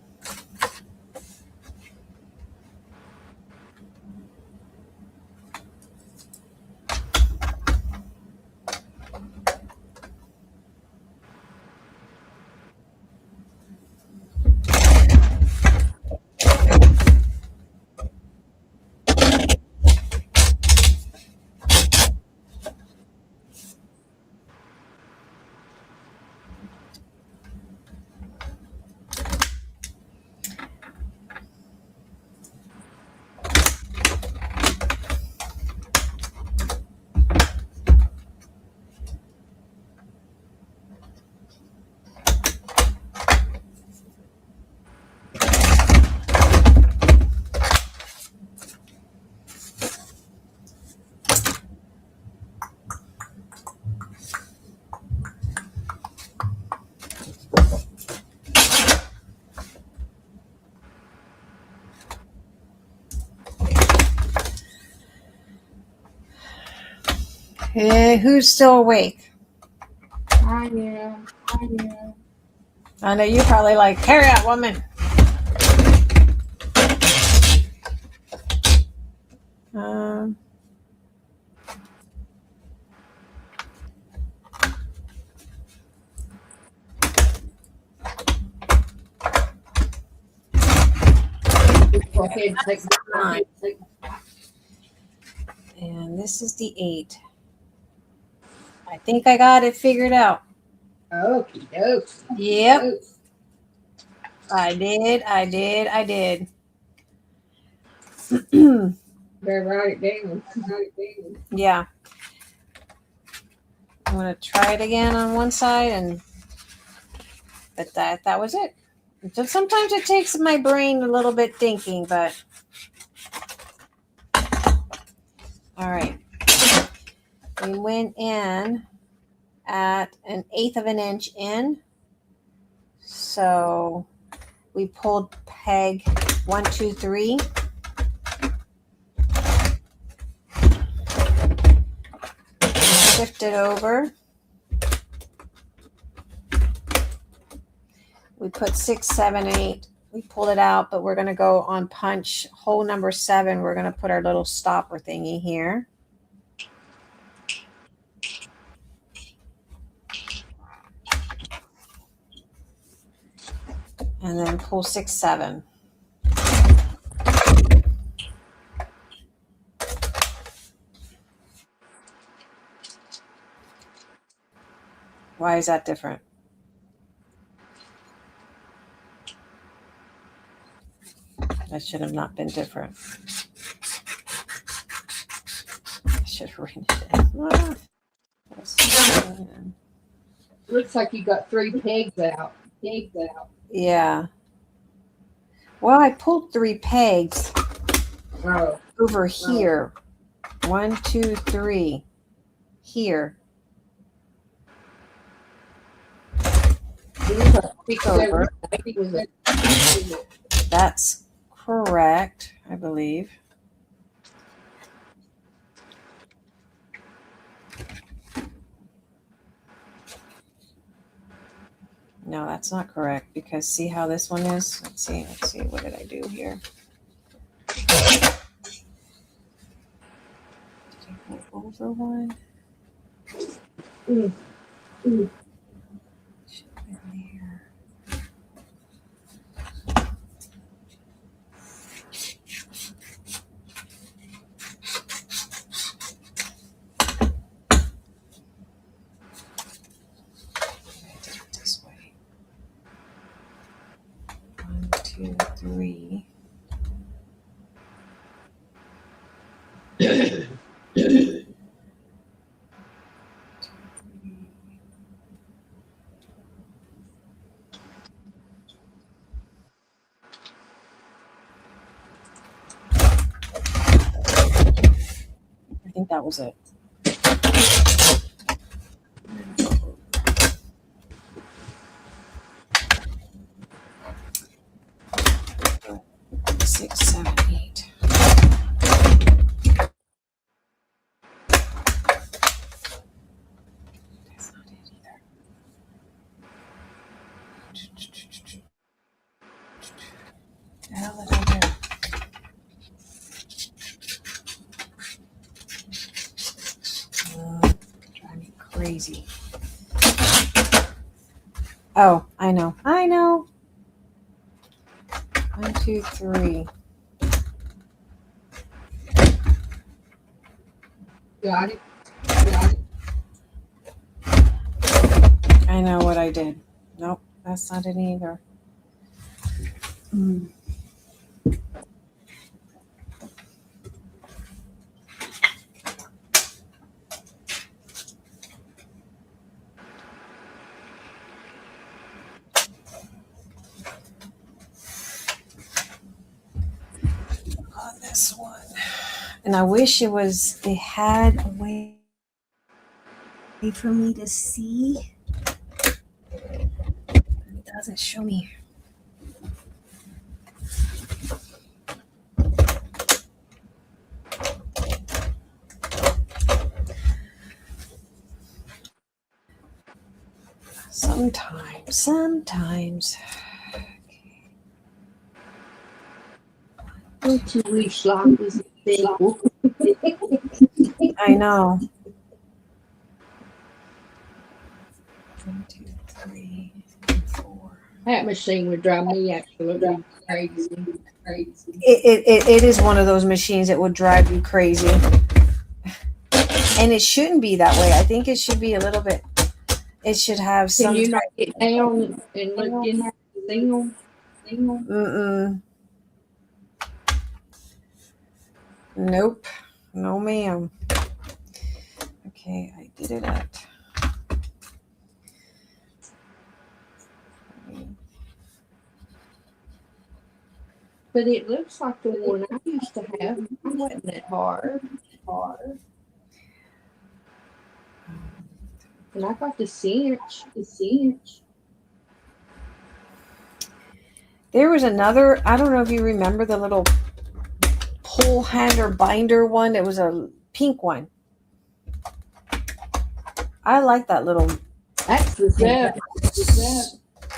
Hey, who's still awake? I am. I know you probably like, hurry up, woman. Um, Go ahead and take my 9. And this is the 8. I think I got it figured out. Okie dokie. Yep. I did. Better write it down. Yeah. I'm gonna try it again on one side, but that was it. So sometimes it takes my brain a little bit thinking, but all right. We went in at 1/8 of an inch in. So we pulled peg 1, 2, 3. Shift it over. We put 6, 7, 8. We pulled it out, but we're going to go on punch hole number 7. We're going to put our little stopper thingy here. And then pull 6, 7. Why is that different? That should have not been different. I should have written it in. Looks like you got 3 pegs out. Yeah. Well, I pulled 3 pegs over here. 1, 2, 3. Here. Peek over. That's correct, I believe. No, that's not correct, because see how this one is? Let's see. What did I do here? Did I go over one? Should have been there. I did it this way. 1, 2, 3. I think that was it. crazy. Oh, I know. 1, 2, 3. Got it. I know what I did. Nope, that's not it either. On this one. And I wish it had a way for me to see. It doesn't show me. Sometimes. Don't you wish life was simple? I know. 1, 2, 3, 4. That machine would drive me absolutely crazy. It is one of those machines that would drive you crazy. And it shouldn't be that way. I think it should be a little bit. It should have some. Can you knock it down and look in there? Nope. No, ma'am. Okay, I did it at. But it looks like the one I used to have. It wasn't that hard. And I got the cinch. There was another. I don't know if you remember the little pull hanger binder one. It was a pink one. I like that little. That's the Zed.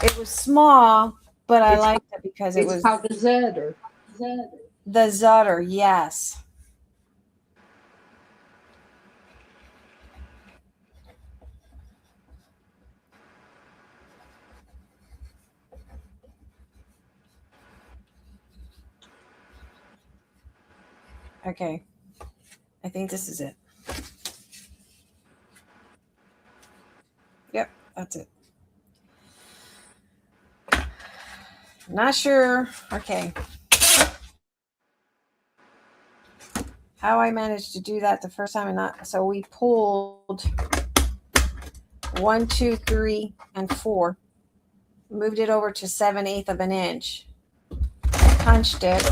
It was small, but I liked it because it was called the Zedder. the Zutter. Yes. Okay. I think this is it. Yep, that's it. Not sure. Okay. How I managed to do that the first time and not. So we pulled 1, 2, 3, and 4. Moved it over to 7/8 of an inch. Punched it.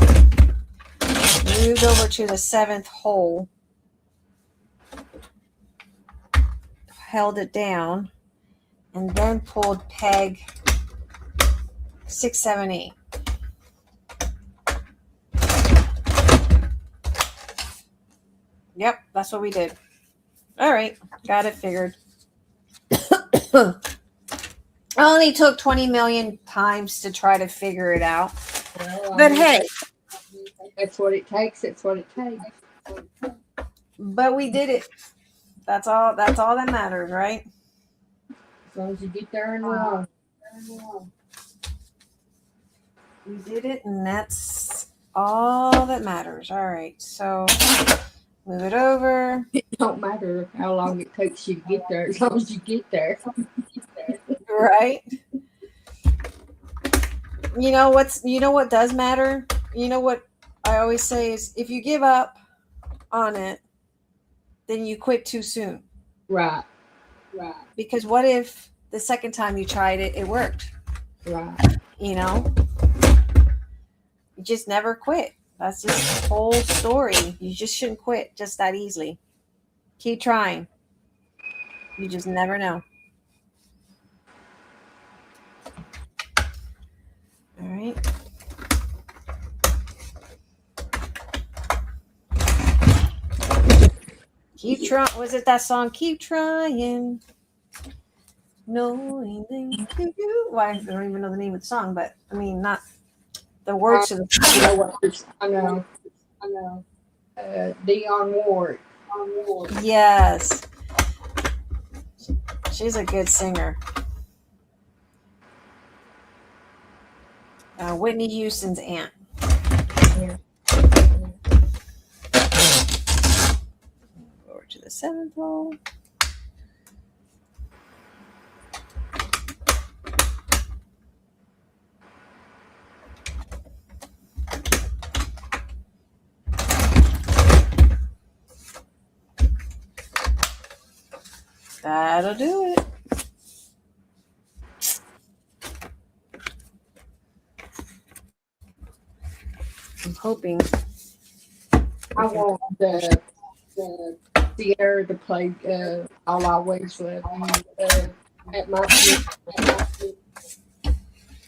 Moved over to the 7th hole. Held it down. And then pulled peg 6, 7, 8. Yep, that's what we did. All right, got it figured. Only took 20 million times to try to figure it out. Well, But hey, that's what it takes. but we did it. That's all that matters, right? As long as you get there and well. We did it, and that's all that matters. All right, so move it over. It don't matter how long it takes you to get there, as long as you get there. Right? You know what does matter? You know what I always say is if you give up on it, then you quit too soon. Right. Because what if the second time you tried it, it worked? Right. You know? You just never quit. That's just the whole story. You just shouldn't quit just that easily. Keep trying. You just never know. All right. Keep trying. Was it that song? Keep trying. Knowing that you. Well, I don't even know the name of the song, but I mean, not the words to the song. I know. Dionne Ward. Yes. She's a good singer. Whitney Houston's aunt. Yeah. Over to the seventh hole. That'll do it. I'm hoping. I want the Sierra to play "I'll Always Love You" at my funeral.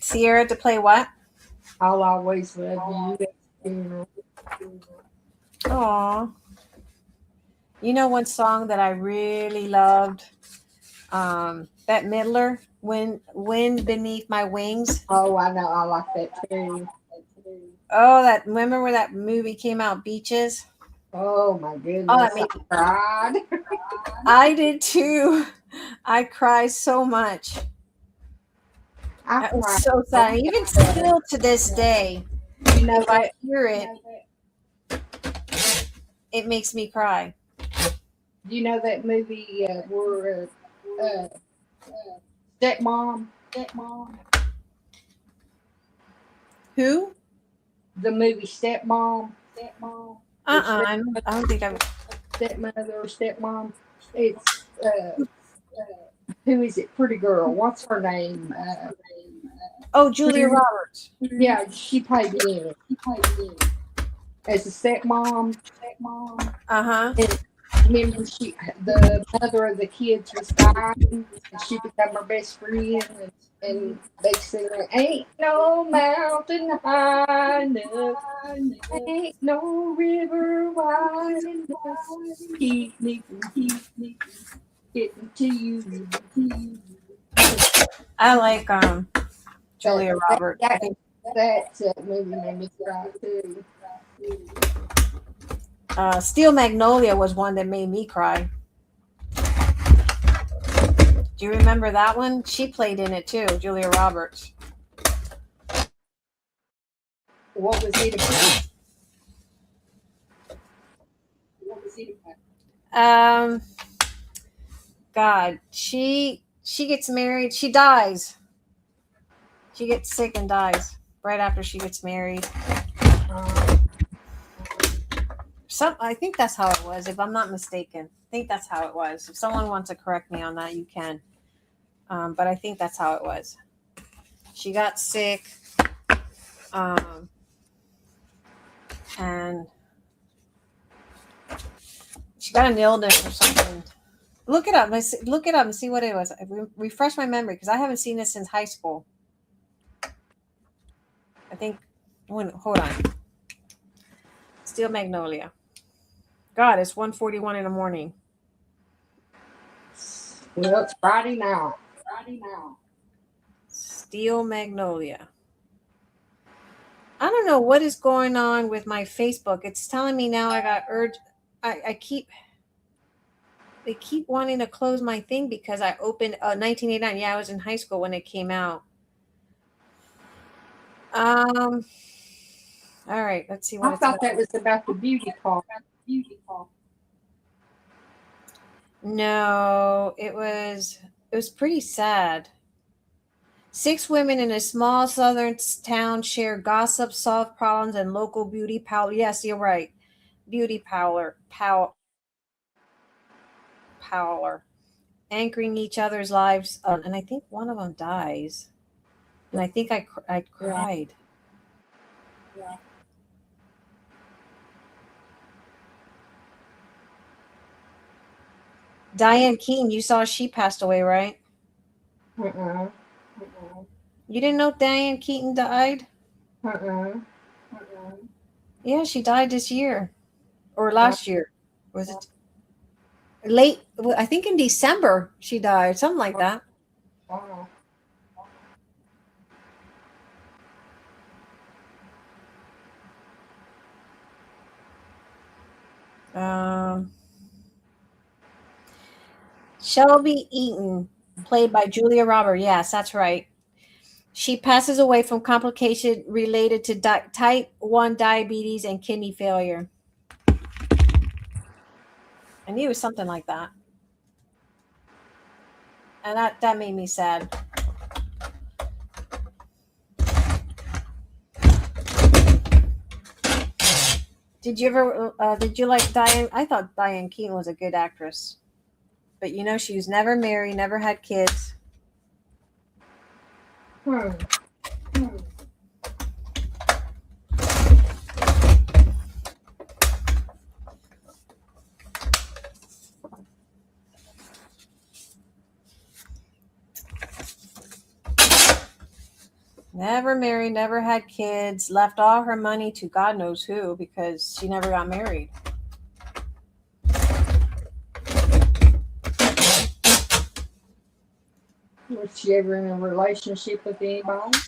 Sierra to play what? "I'll Always Love You" at the funeral. Aw. You know one song that I really loved? Bette Midler, Wind Beneath My Wings. Oh, I know. I like that too. Oh, remember when that movie came out, Beaches? Oh my goodness! Oh, that made I cried. I did too. I cried so much. I That was cried. so sad. Even still to this day, You know if I that. hear it, it makes me cry. You know that movie where stepmom. Who? The movie Stepmom. I don't think I've. Stepmother or stepmom. It's who is it? Pretty girl. What's her name? Oh, Julia Roberts. Yeah, she played in it as a stepmom. Uh-huh. And remember, the mother of the kids was dying, and she became her best friend. And they sing, "Ain't no mountain high enough, ain't no river wide enough, keep me from getting to you." I like Julia Roberts. I think That movie made me cry too. Steel Magnolia was one that made me cry. Do you remember that one? She played in it too, Julia Roberts. What was it about? God, she gets married. She dies. She gets sick and dies right after she gets married. I think that's how it was, if I'm not mistaken. I think that's how it was. If someone wants to correct me on that, you can. But I think that's how it was. She got sick, and she got an illness or something. Look it up. Look it up and see what it was. Refresh my memory because I haven't seen this since high school. I think. Hold on. Steel Magnolia. God, it's 1:41 in the morning. Well, it's Friday night. Steel Magnolia. I don't know what is going on with my Facebook. It's telling me now I got urged. They keep wanting to close my thing because I opened 1989. Yeah, I was in high school when it came out. All right, let's see what I it's thought about. that was about the beauty call. No, it was pretty sad. 6 women in a small southern town share gossip, solve problems, and local beauty power. Yes, you're right. Beauty power, anchoring each other's lives. And I think one of them dies. And I think I cried. Yeah. Diane Keaton, you saw she passed away, right? Uh-uh. You didn't know Diane Keaton died? Uh-uh. Yeah, she died this year or last year. Was it late? I think in December she died, something like that. Wow. Shelby Eaton played by Julia Roberts. Yes, that's right. She passes away from complication related to type 1 diabetes and kidney failure. I knew it was something like that. And that made me sad. Did you like Diane? I thought Diane Keaton was a good actress. But she was never married, never had kids. Hmm. Never married, never had kids, left all her money to God knows who because she never got married. Was she ever in a relationship with anybody?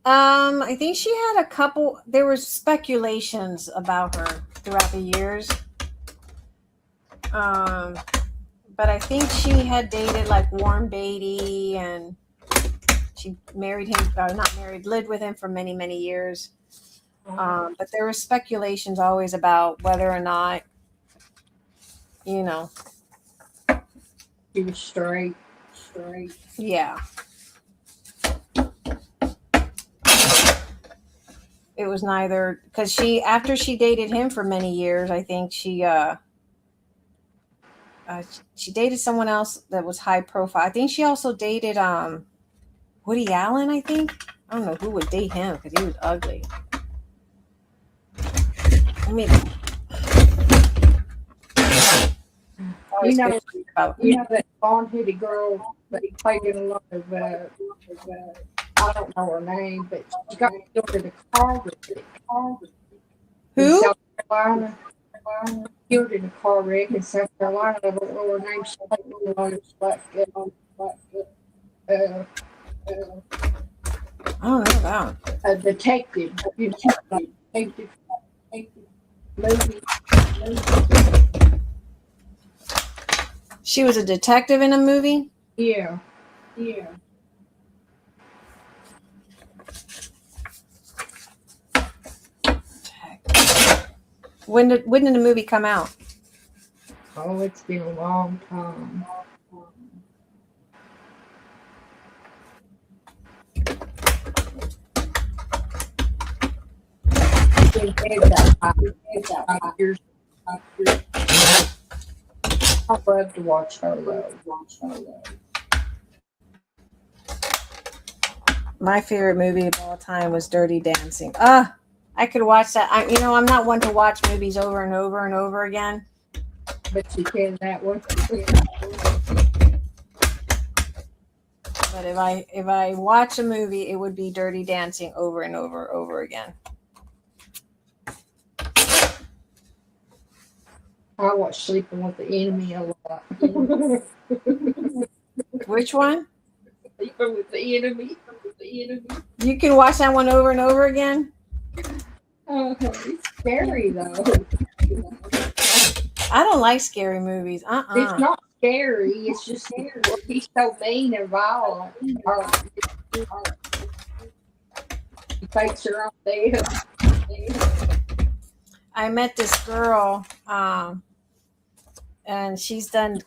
I think she had a couple. There were speculations about her throughout the years. But I think she had dated like Warren Beatty, and she married him. Not married, lived with him for many, many years. But there were speculations always about whether or not, She was straight. Yeah. It was neither, because after she dated him for many years, I think she dated someone else that was high profile. I think she also dated Woody Allen, I think. I don't know who would date him because he was ugly. I mean, that blonde-headed girl that played in a lot of, I don't know her name, but she got killed in a car wreck. Who? In South Carolina. Killed in a car wreck in South Carolina. I don't know her name. She played in a lot of I don't know that. a detective. Detective movie. She was a detective in a movie? Yeah. When did the movie come out? Oh, it's been a long time. Years. I love to watch her though. My favorite movie of all time was Dirty Dancing. I could watch that. I'm not one to watch movies over and over and over again. But you can that one. But if I watch a movie, it would be Dirty Dancing over and over again. I watch Sleeping with the Enemy a lot. Which one? Sleeping with the Enemy. You can watch that one over and over again? It's scary though. I don't like scary movies. It's not scary. It's just he's so mean and violent. He takes her on there. I met this girl, and she's done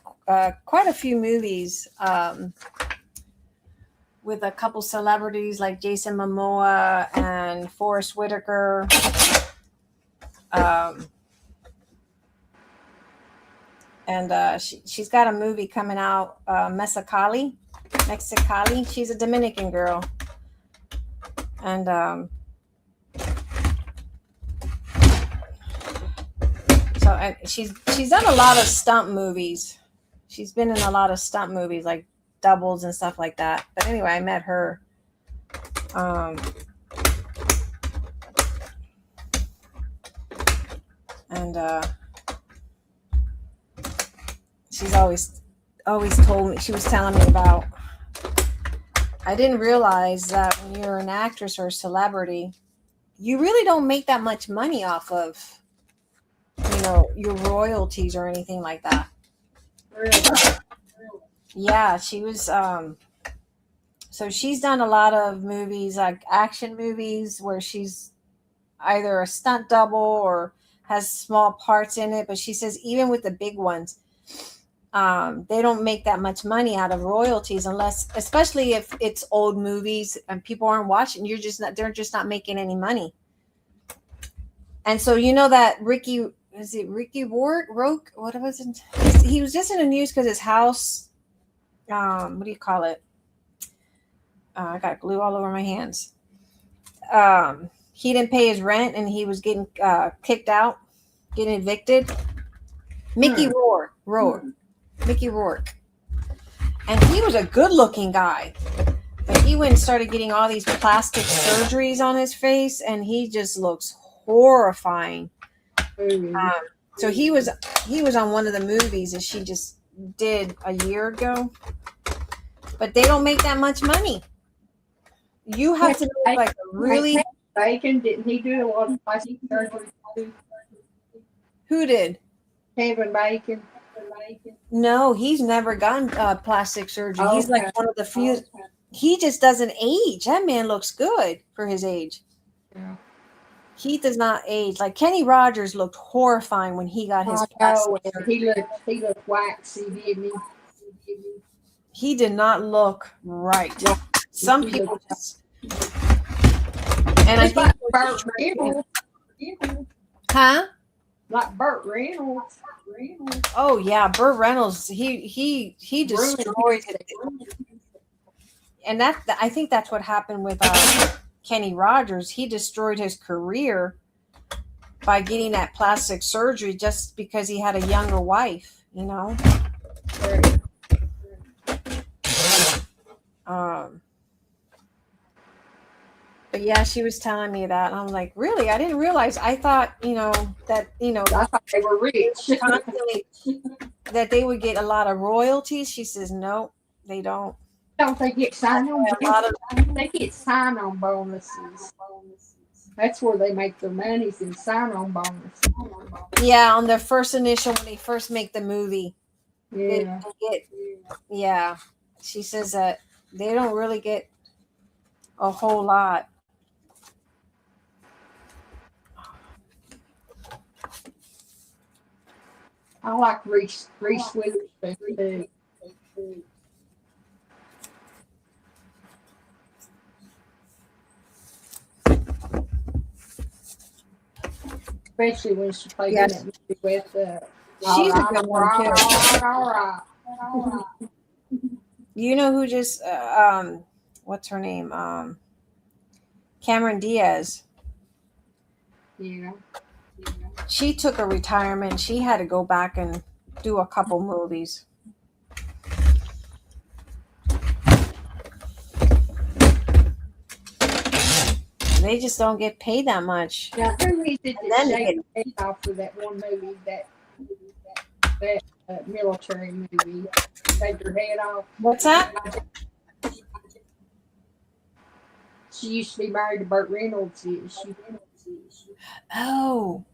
quite a few movies with a couple celebrities like Jason Momoa and Forrest Whitaker. And she's got a movie coming out, Mexicali. She's a Dominican girl. And she's done a lot of stunt movies. She's been in a lot of stunt movies like Doubles and stuff like that. But anyway, I met her. She's always told me, she was telling me about, I didn't realize that when you're an actress or a celebrity, you really don't make that much money off of, your royalties or anything like that. Really? Yeah, she was so she's done a lot of movies, like action movies where she's either a stunt double or has small parts in it, but she says even with the big ones, they don't make that much money out of royalties unless, especially if it's old movies and people aren't watching, they're just not making any money. And so you know that Ricky Rourke? What was it? He was just in the news because his house, what do you call it? I got glue all over my hands. He didn't pay his rent and he was getting kicked out, getting evicted. Mickey Rourke. And he was a good looking guy. But he went and started getting all these plastic surgeries on his face and he just looks horrifying. So he was on one of the movies that she just did a year ago. But they don't make that much money. You have to look like a really Bacon, didn't he do a lot of plastic surgery? Who did? Kevin Bacon. No, he's never gotten plastic surgery. Oh, He's like one of the few. Okay. He just doesn't age. That man looks good for his age. Yeah. He does not age. Like Kenny Rogers looked horrifying when he got his plastic surgery. He looked waxy, didn't he? He did not look right. Some people just. And I think. Burt Reynolds. Huh? Like Burt Reynolds. Oh yeah, Burt Reynolds. He destroyed it. And I think that's what happened with Kenny Rogers. He destroyed his career by getting that plastic surgery just because he had a younger wife, you know. But yeah, she was telling me that, and I'm like, really? I didn't realize. I thought, that I thought they were rich. constantly that they would get a lot of royalties. She says, no, they don't. Don't they get sign-on bonuses? They get sign-on bonuses. That's where they make their monies in sign-on bonuses. Yeah, on their first initial when they first make the movie. Yeah. Yeah. She says that they don't really get a whole lot. I like Reese Witherspoon too. Especially when she played in that movie with she's a good one too. All right. You know who just what's her name? Cameron Diaz. Yeah. She took a retirement. She had to go back and do a couple movies. They just don't get paid that much. Now, who is it that shaved their head off for that one movie, that military movie? Shaved her head off. What's that? She used to be married to Burt Reynolds. Oh.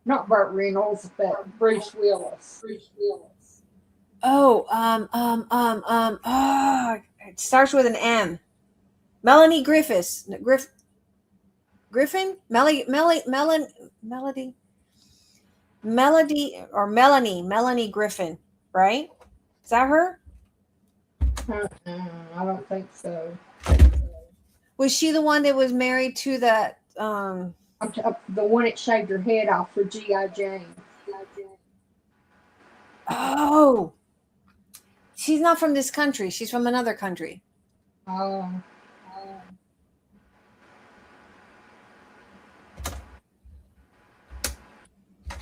Not Burt Reynolds, but Bruce Willis. Oh, it starts with an M. Melanie Griffiths. Griffin? Melody or Melanie Griffin, right? Is that her? I don't think so. Was she the one that was married to that the one that shaved her head off for G.I. Jane. Oh, she's not from this country. She's from another country. Oh.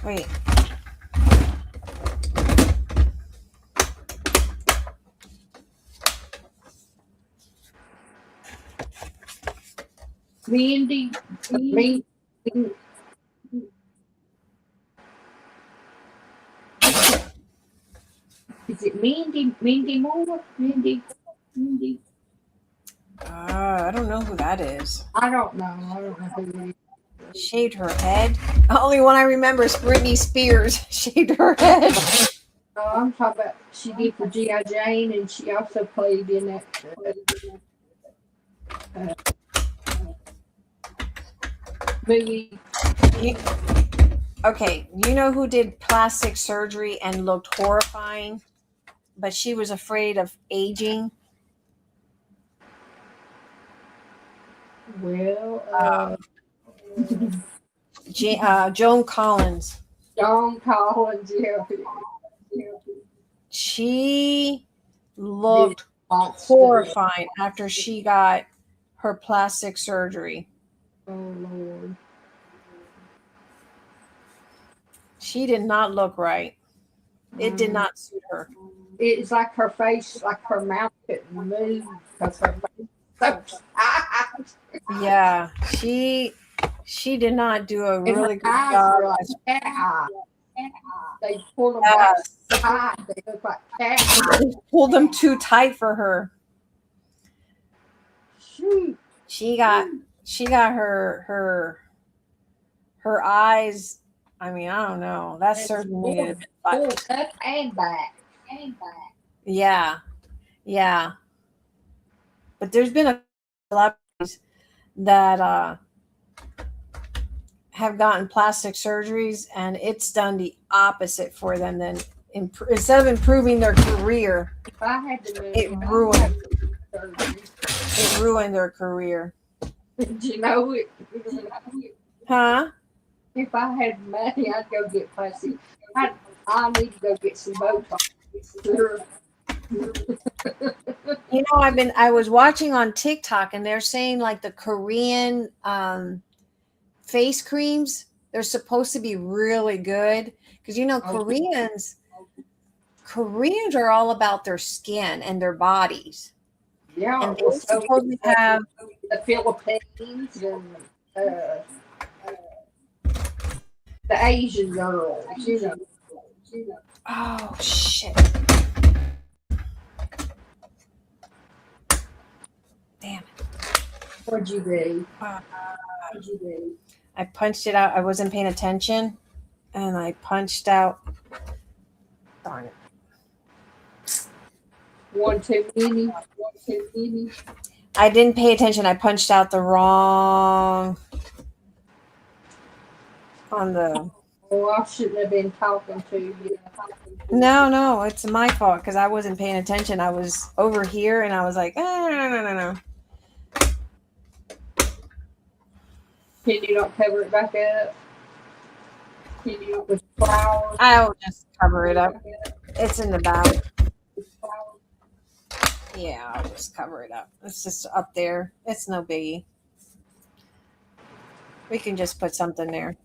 Wait. Mindy. Is it Mindy Moore? Mindy. I don't know who that is. I don't know who it is. Shaved her head. The only one I remember is Britney Spears. Shaved her head. I'm talking about she did for G.I. Jane, and she also played in that movie. You, okay, you know who did plastic surgery and looked horrifying, but she was afraid of aging? Well, Joan Collins. John Collins, yeah. She Did looked monster. horrifying after she got her plastic surgery. Oh Lord. She did not look right. It did not suit her. It's like her face, like her mouth couldn't move because her face was so tight. Yeah, she did not do a And her really good eyes job. were like cat eyes. They pulled them Yes. back tight. They look like cat eyes. Pulled them too tight for her. Shoot. She got her eyes. I mean, I don't know. That surgery needed. Pulled up and back. Yeah, yeah. But there's been a lot of that have gotten plastic surgeries, and it's done the opposite for them. Then instead of improving their career, If I had to move, it ruined their career. Did you know it? Huh? If I had money, I'd go get plastic. I need to go get some Botox. Sure. You know, I was watching on TikTok, and they're saying like the Korean face creams, they're supposed to be really good because Koreans are all about their skin and their bodies, Yeah, and they're supposed to have the Philippines and the Asian girls, you know. oh shit, damn it. What'd you do? I punched it out. I wasn't paying attention, and I punched out. Darn it. One too many. I didn't pay attention. I punched out the wrong on the. Oh, I shouldn't have been talking to you. No, it's my fault because I wasn't paying attention. I was over here, and I was like, no. Can you not cover it back up? Can you not with flowers? I'll just cover it up. It's in the back. Yeah, I'll just cover it up. It's just up there. It's no biggie. We can just put something there.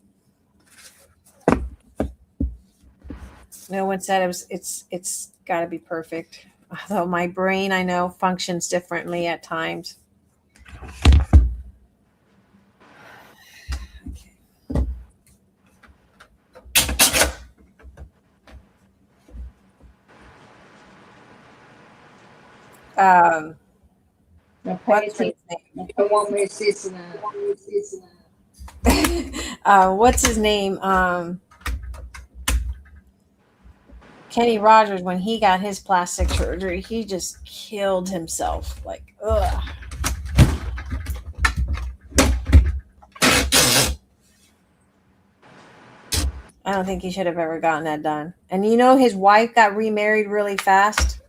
No one said it's got to be perfect. Although my brain, I know, functions differently at times. Now pay What's attention. his name? You don't want me to sit What's his name? Kenny Rogers, when he got his plastic surgery, he just killed himself. Like, ugh. I don't think he should have ever gotten that done. And you know, his wife got remarried really fast.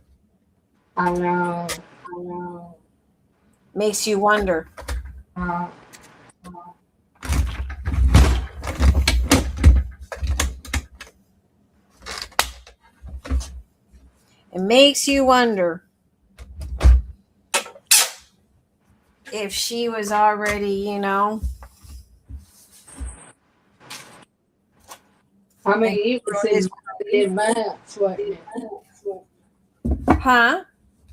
I know. Makes you wonder. It makes you wonder if she was already, I mean, it was within months, wasn't it? huh?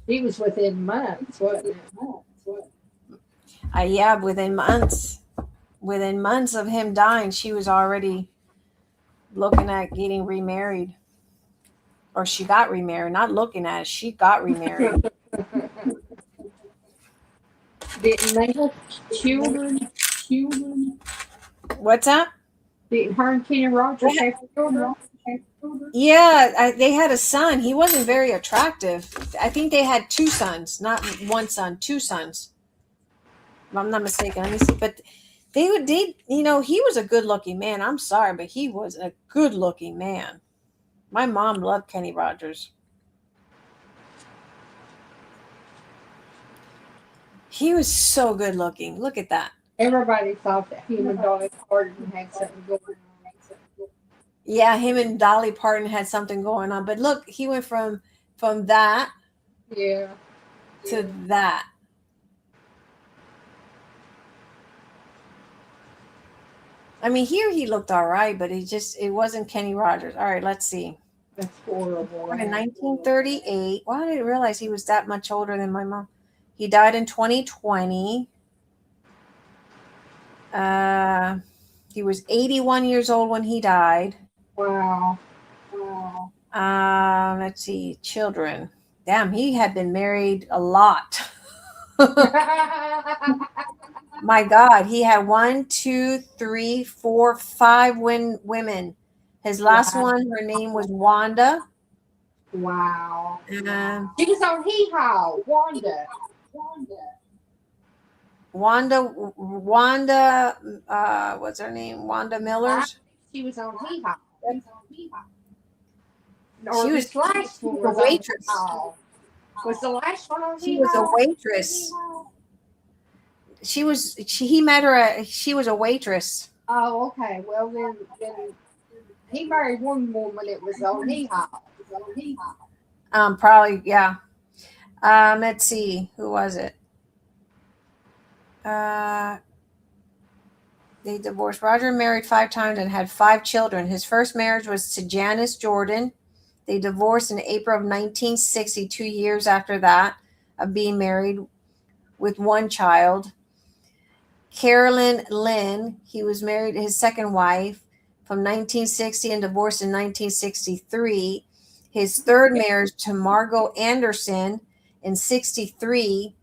He was within months, wasn't it? Yeah, within months. Within months of him dying, she was already looking at getting remarried. Or she got remarried. Not looking at it, she got remarried. Didn't they have children? What's that? Didn't her and Kenny Rogers have children? Yeah, they had a son. He wasn't very attractive. I think they had two sons, not one son, two sons. If I'm not mistaken. Let me see. But he was a good looking man. I'm sorry, but he was a good looking man. My mom loved Kenny Rogers. He was so good looking. Look at that. Everybody thought that him and Dolly Parton had something going on. Yeah, him and Dolly Parton had something going on. But look, he went from that Yeah. to that. I mean, here he looked all right, but it wasn't Kenny Rogers. All right, let's see. That's horrible. Born in 1938. Well, I didn't realize he was that much older than my mom. He died in 2020. He was 81 years old when he died. Wow. Let's see, children. Damn, he had been married a lot. My God, he had 1, 2, 3, 4, 5 women. His last one, her name was Wanda. Wow. She was on Hee Haw, Wanda, what's her name? Wanda Millers. She was on Hee Haw. She was a waitress. Was the last one on She Hee was a Haw? waitress. He met her. She was a waitress. Oh, okay. Well, then he married one woman that was on Hee Haw. Probably, yeah. Let's see, who was it? They divorced. Roger married 5 times and had 5 children. His first marriage was to Janice Jordan. They divorced in April of 1960, 2 years after that of being married with 1 child. Carolyn Lynn, he was married to his second wife from 1960 and divorced in 1963. His third marriage to Margot Anderson in 63.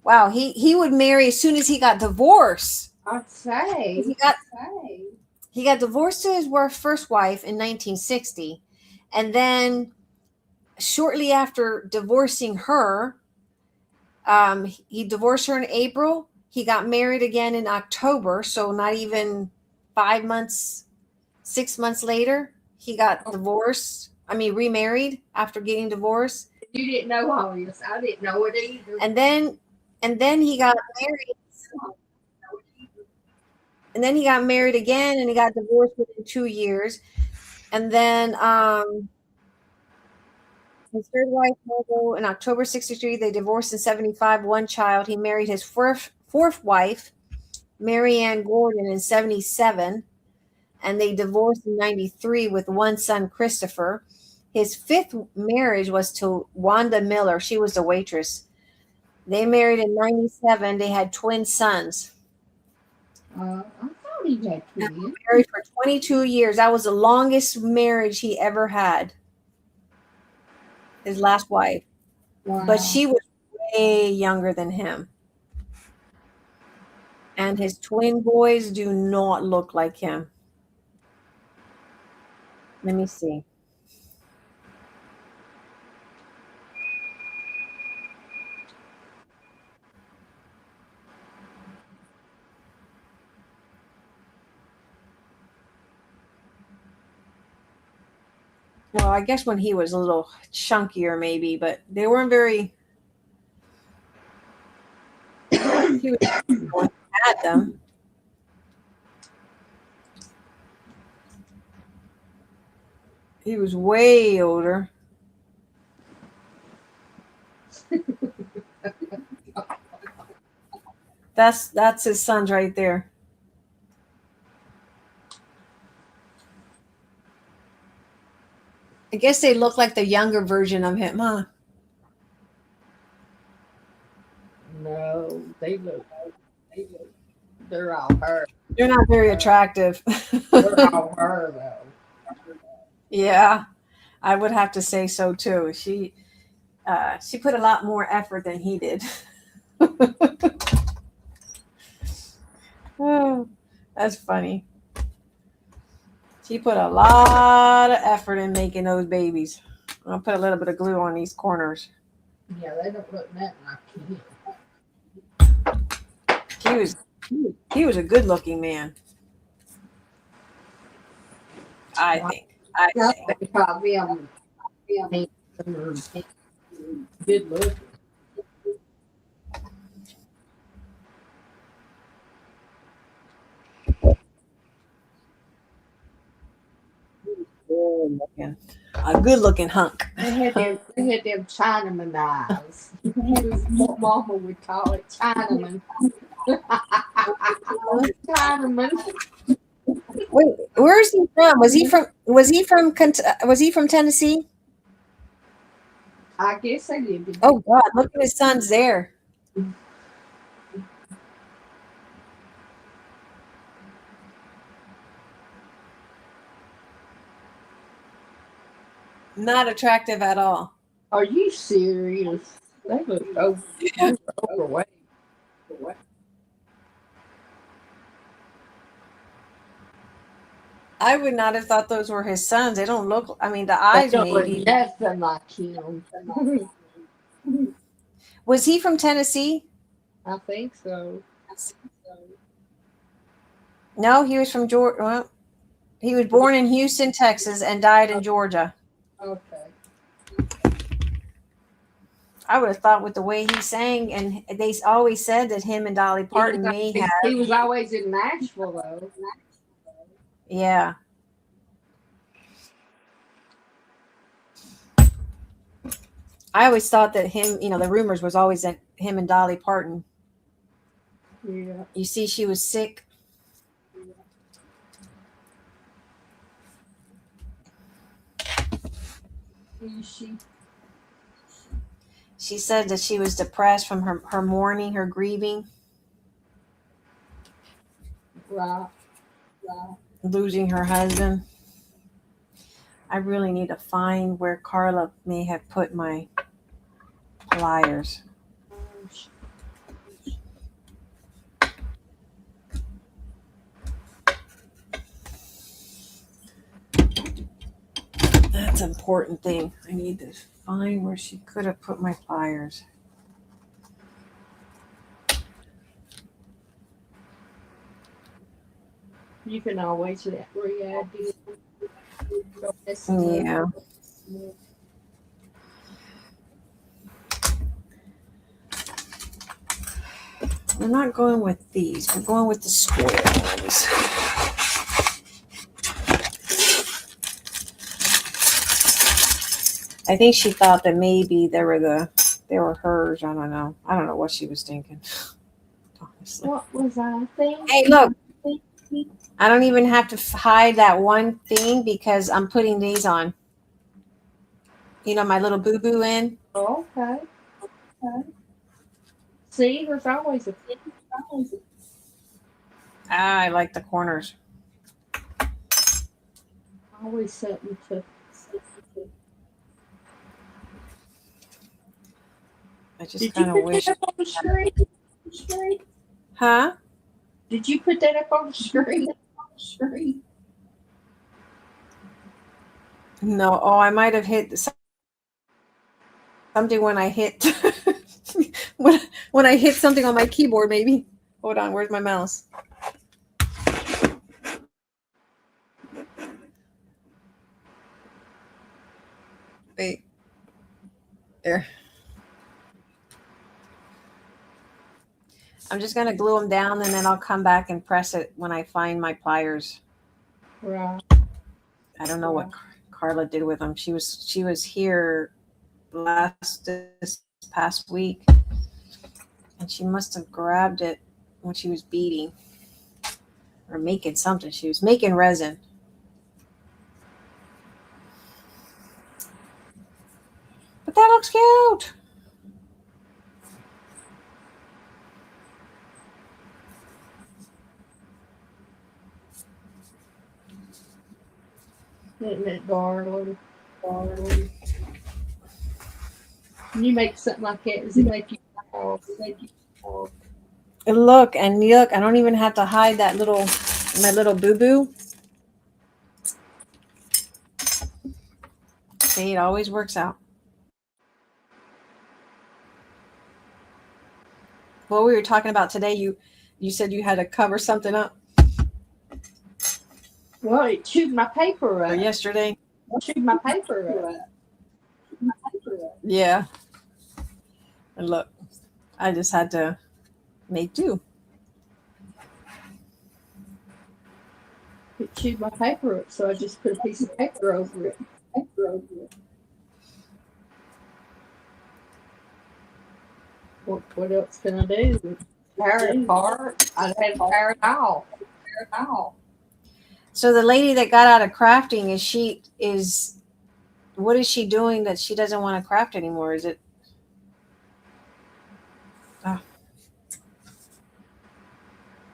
Wow, he would marry as soon as he got divorced. I'd say. He got divorced to his first wife in 1960. And then shortly after divorcing her, he divorced her in April. He got married again in October. So not even 5 months, 6 months later, he got remarried after getting divorced. You didn't know all this. I didn't know it either. And then he got married. And then he got married again and he got divorced within 2 years. And then his third wife, Margot, in October 63, they divorced in 75, 1 child. He married his fourth wife, Marianne Gordon, in 77. And they divorced in 93 with 1 son, Christopher. His 5th marriage was to Wanda Miller. She was a waitress. They married in 97. They had twin sons. I thought he had twins. Married for 22 years. That was the longest marriage he ever had. His last wife. Wow. But she was way younger than him. And his twin boys do not look like him. Let me see. Well, I guess when he was a little chunkier, maybe, but they weren't very. He was going at them. He was way older. That's his sons right there. I guess they look like the younger version of him, huh? No, they're all her. They're not very attractive. They're all her, though. Yeah, I would have to say so too. She put a lot more effort than he did. Oh, that's funny. She put a lot of effort in making those babies. I'll put a little bit of glue on these corners. Yeah, they don't look nothing like him. He was a good looking man. I think. They probably handsome or good looking. A good looking hunk. They had them Chinaman eyes. What Mama would call it, Chinaman. Chinaman. Wait, where is he from? Was he from Tennessee? I guess they lived in. Oh God, look at his sons there. Not attractive at all. Are you serious? They look overweight. I would not have thought those were his sons. They don't look. I mean, the eyes They don't look maybe. nothing like him. Was he from Tennessee? I think so. No, he was from Georgia. Well, he was born in Houston, Texas, and died in Georgia. Okay. I would have thought with the way he sang, and they always said that him and Dolly Parton may have. He was always in Nashville, though. Yeah. I always thought that him, the rumors was always that him and Dolly Parton. Yeah. You see, she was sick. She said that she was depressed from her mourning, her grieving. Right. Losing her husband. I really need to find where Carla may have put my pliers. That's an important thing. I need to find where she could have put my pliers. You can always re-add it. Yeah. We're not going with these. We're going with the square ones. I think she thought that maybe they were hers. I don't know. I don't know what she was thinking. Honestly. What was I thinking? Hey, look. I don't even have to hide that one thing because I'm putting these on. My little boo-boo in. Oh, okay. See, there's always a I like the corners. always something to. I just kind of wish. That up on the screen? Huh? Did you put that up on the screen? No. Oh, I might have hit something when I hit when I hit something on my keyboard. Maybe. Hold on. Where's my mouse? Wait. There. I'm just gonna glue them down, and then I'll come back and press it when I find my pliers. Right. I don't know what Carla did with them. She was here this past week, and she must have grabbed it when she was beading or making something. She was making resin. But that looks cute. Isn't it darling? Can you make something like that? Does it make you Look, I don't even have to hide my little boo-boo. See, it always works out. What we were talking about today, you said you had to cover something up. Well, it chewed my paper Or up. yesterday. Chewed my paper up. Yeah. And look, I just had to make do. It chewed my paper up, so I just put a piece of paper over it. What else can I do? Tear it apart. I had to tear it off. So the lady that got out of crafting, what is she doing that she doesn't want to craft anymore? Is it? I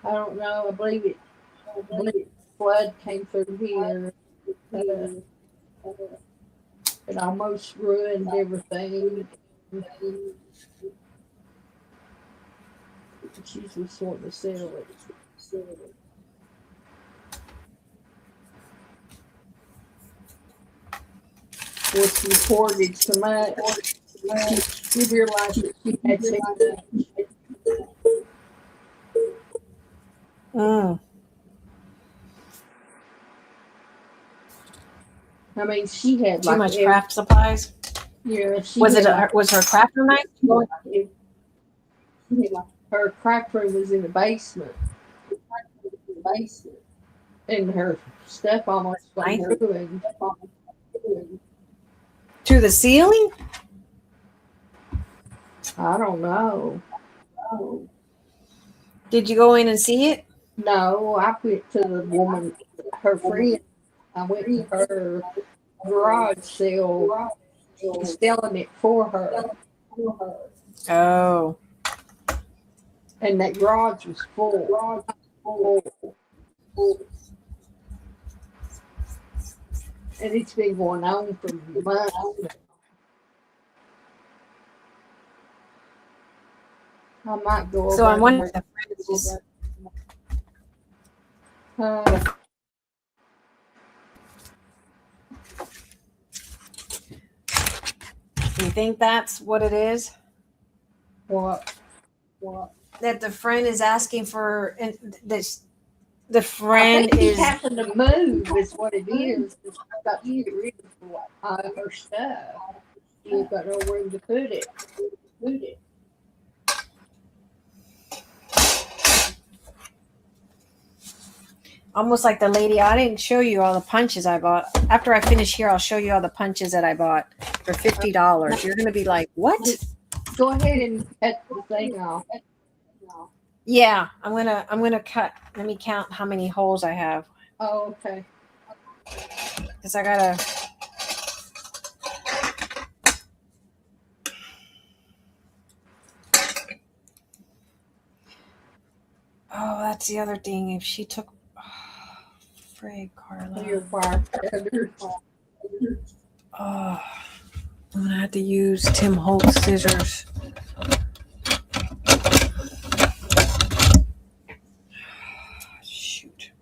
don't know. I believe flood came through here. It almost ruined everything. She's just wanting to sell it. Was reported so much. She realized that she had too much. I mean, she had Too much craft supplies. Yeah, was her craft room nice? Her craft room was in the basement. And her stuff almost ruined. To the ceiling? I don't know. Did you go in and see it? No, I went to the woman, her friend. I went to her garage sale, selling it for her. Oh. And that garage was full. And it's been going on for months. I might go over. So I'm wondering if the friend is just. You think that's what it is? What? That the friend is asking for, and this. The friend is having to move. Is what it is. It's got to get rid of her stuff. You've got no room to put it. Almost like the lady. I didn't show you all the punches I bought. After I finish here, I'll show you all the punches that I bought for $50. You're gonna be like, "What?" Go ahead and cut the thing off. Yeah, I'm gonna cut. Let me count how many holes I have. Oh, okay. Because I gotta. Oh, that's the other thing. If she took. Frig, Carla. Your wire cutter. Oh, I'm gonna have to use Tim Holtz scissors. Shoot.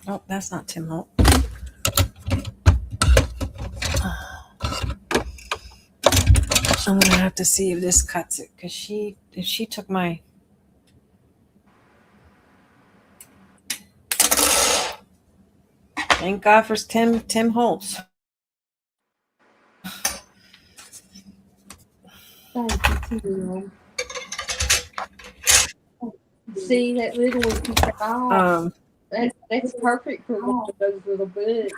Oh, that's not Tim Holtz. I'm gonna have to see if this cuts it, because if she took my. Thank God for Tim Holtz. Thank you. See that little one you cut off? That's perfect for one of those little books.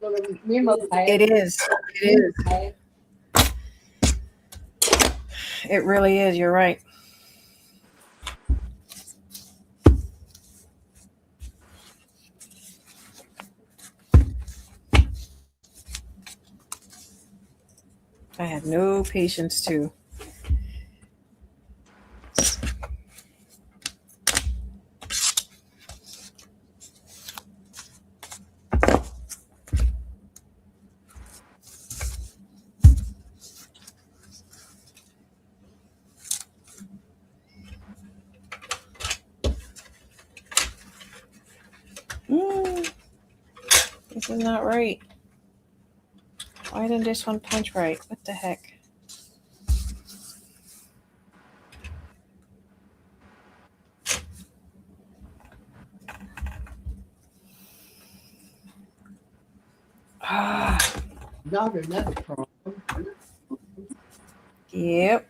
Little memo pads. It is. It really is. You're right. I have no patience to. This is not right. Why didn't this one punch right? What the heck? Ah, Not another problem. yep.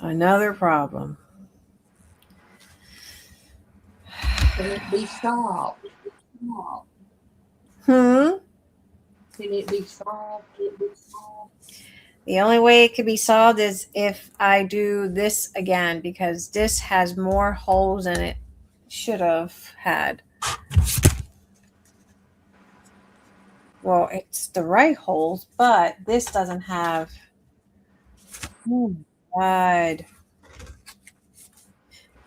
Another problem. Can it be solved? Hmm. Can it be solved? The only way it could be solved is if I do this again, because this has more holes than it should have had. Well, it's the right holes, but this doesn't have. Oh my God.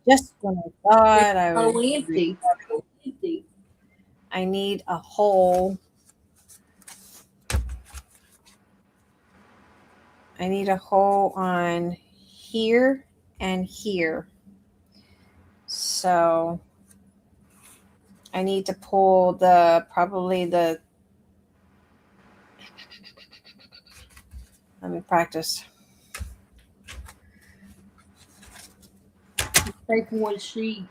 Just when I thought I Oh, was, empty. I need a hole. I need a hole on here and here. So I need to pull probably the, let me practice. Take one sheet.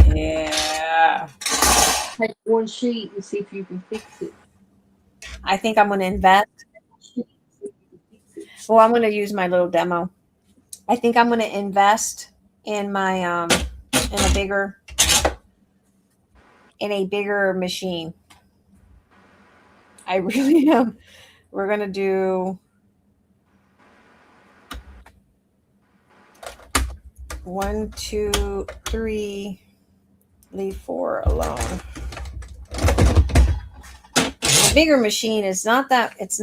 Yeah. Take one sheet and see if you can fix it. I think I'm going to invest. Well, I'm going to use my little demo. I think I'm going to invest in my in a bigger machine. I really am. We're going to do 1, 2, 3. Leave 4 alone. The bigger machine is not that. It's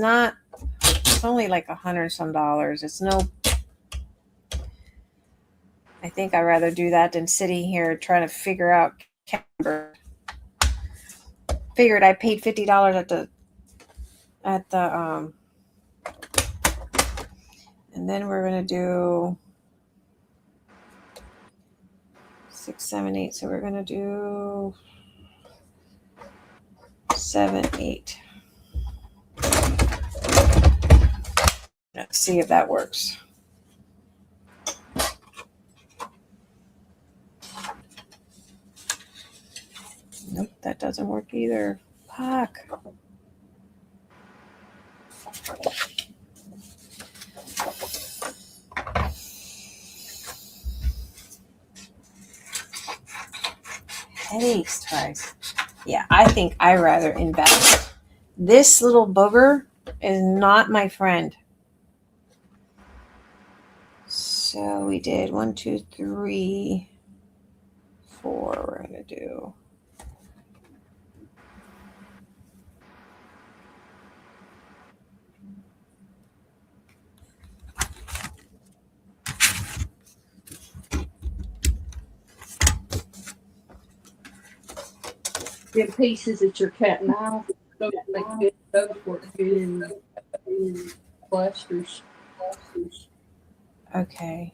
only like $100 some. It's no. I think I'd rather do that than sitting here trying to figure out Camber. Figured I paid $50 at the and then we're gonna do 6, 7, 8. So we're gonna do 7, 8. Let's see if that works. Nope, that doesn't work either. Fuck. Headaches twice. Yeah, I think I rather invest. This little booger is not my friend. So we did 1, 2, 3, 4. We're gonna do. The pieces that you're cutting off, those work good in clusters. Okay.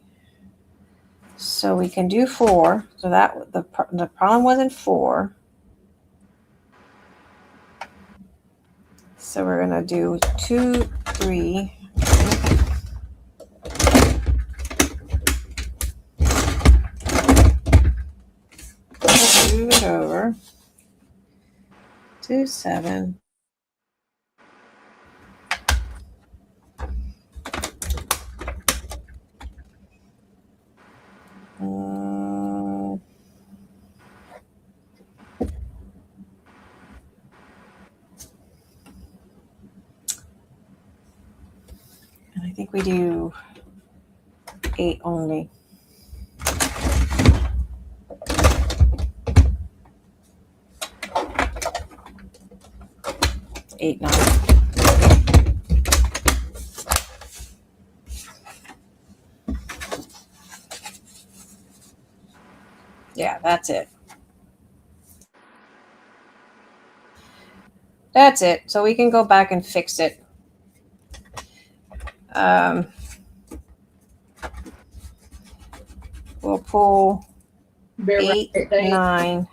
So we can do 4. So that the problem wasn't 4. So we're gonna do 2, 3. Move it over. 2, 7. And I think we do 8 only. 8, 9. Yeah, that's it. That's it. So we can go back and fix it. We'll pull Bear 8, right there. 9,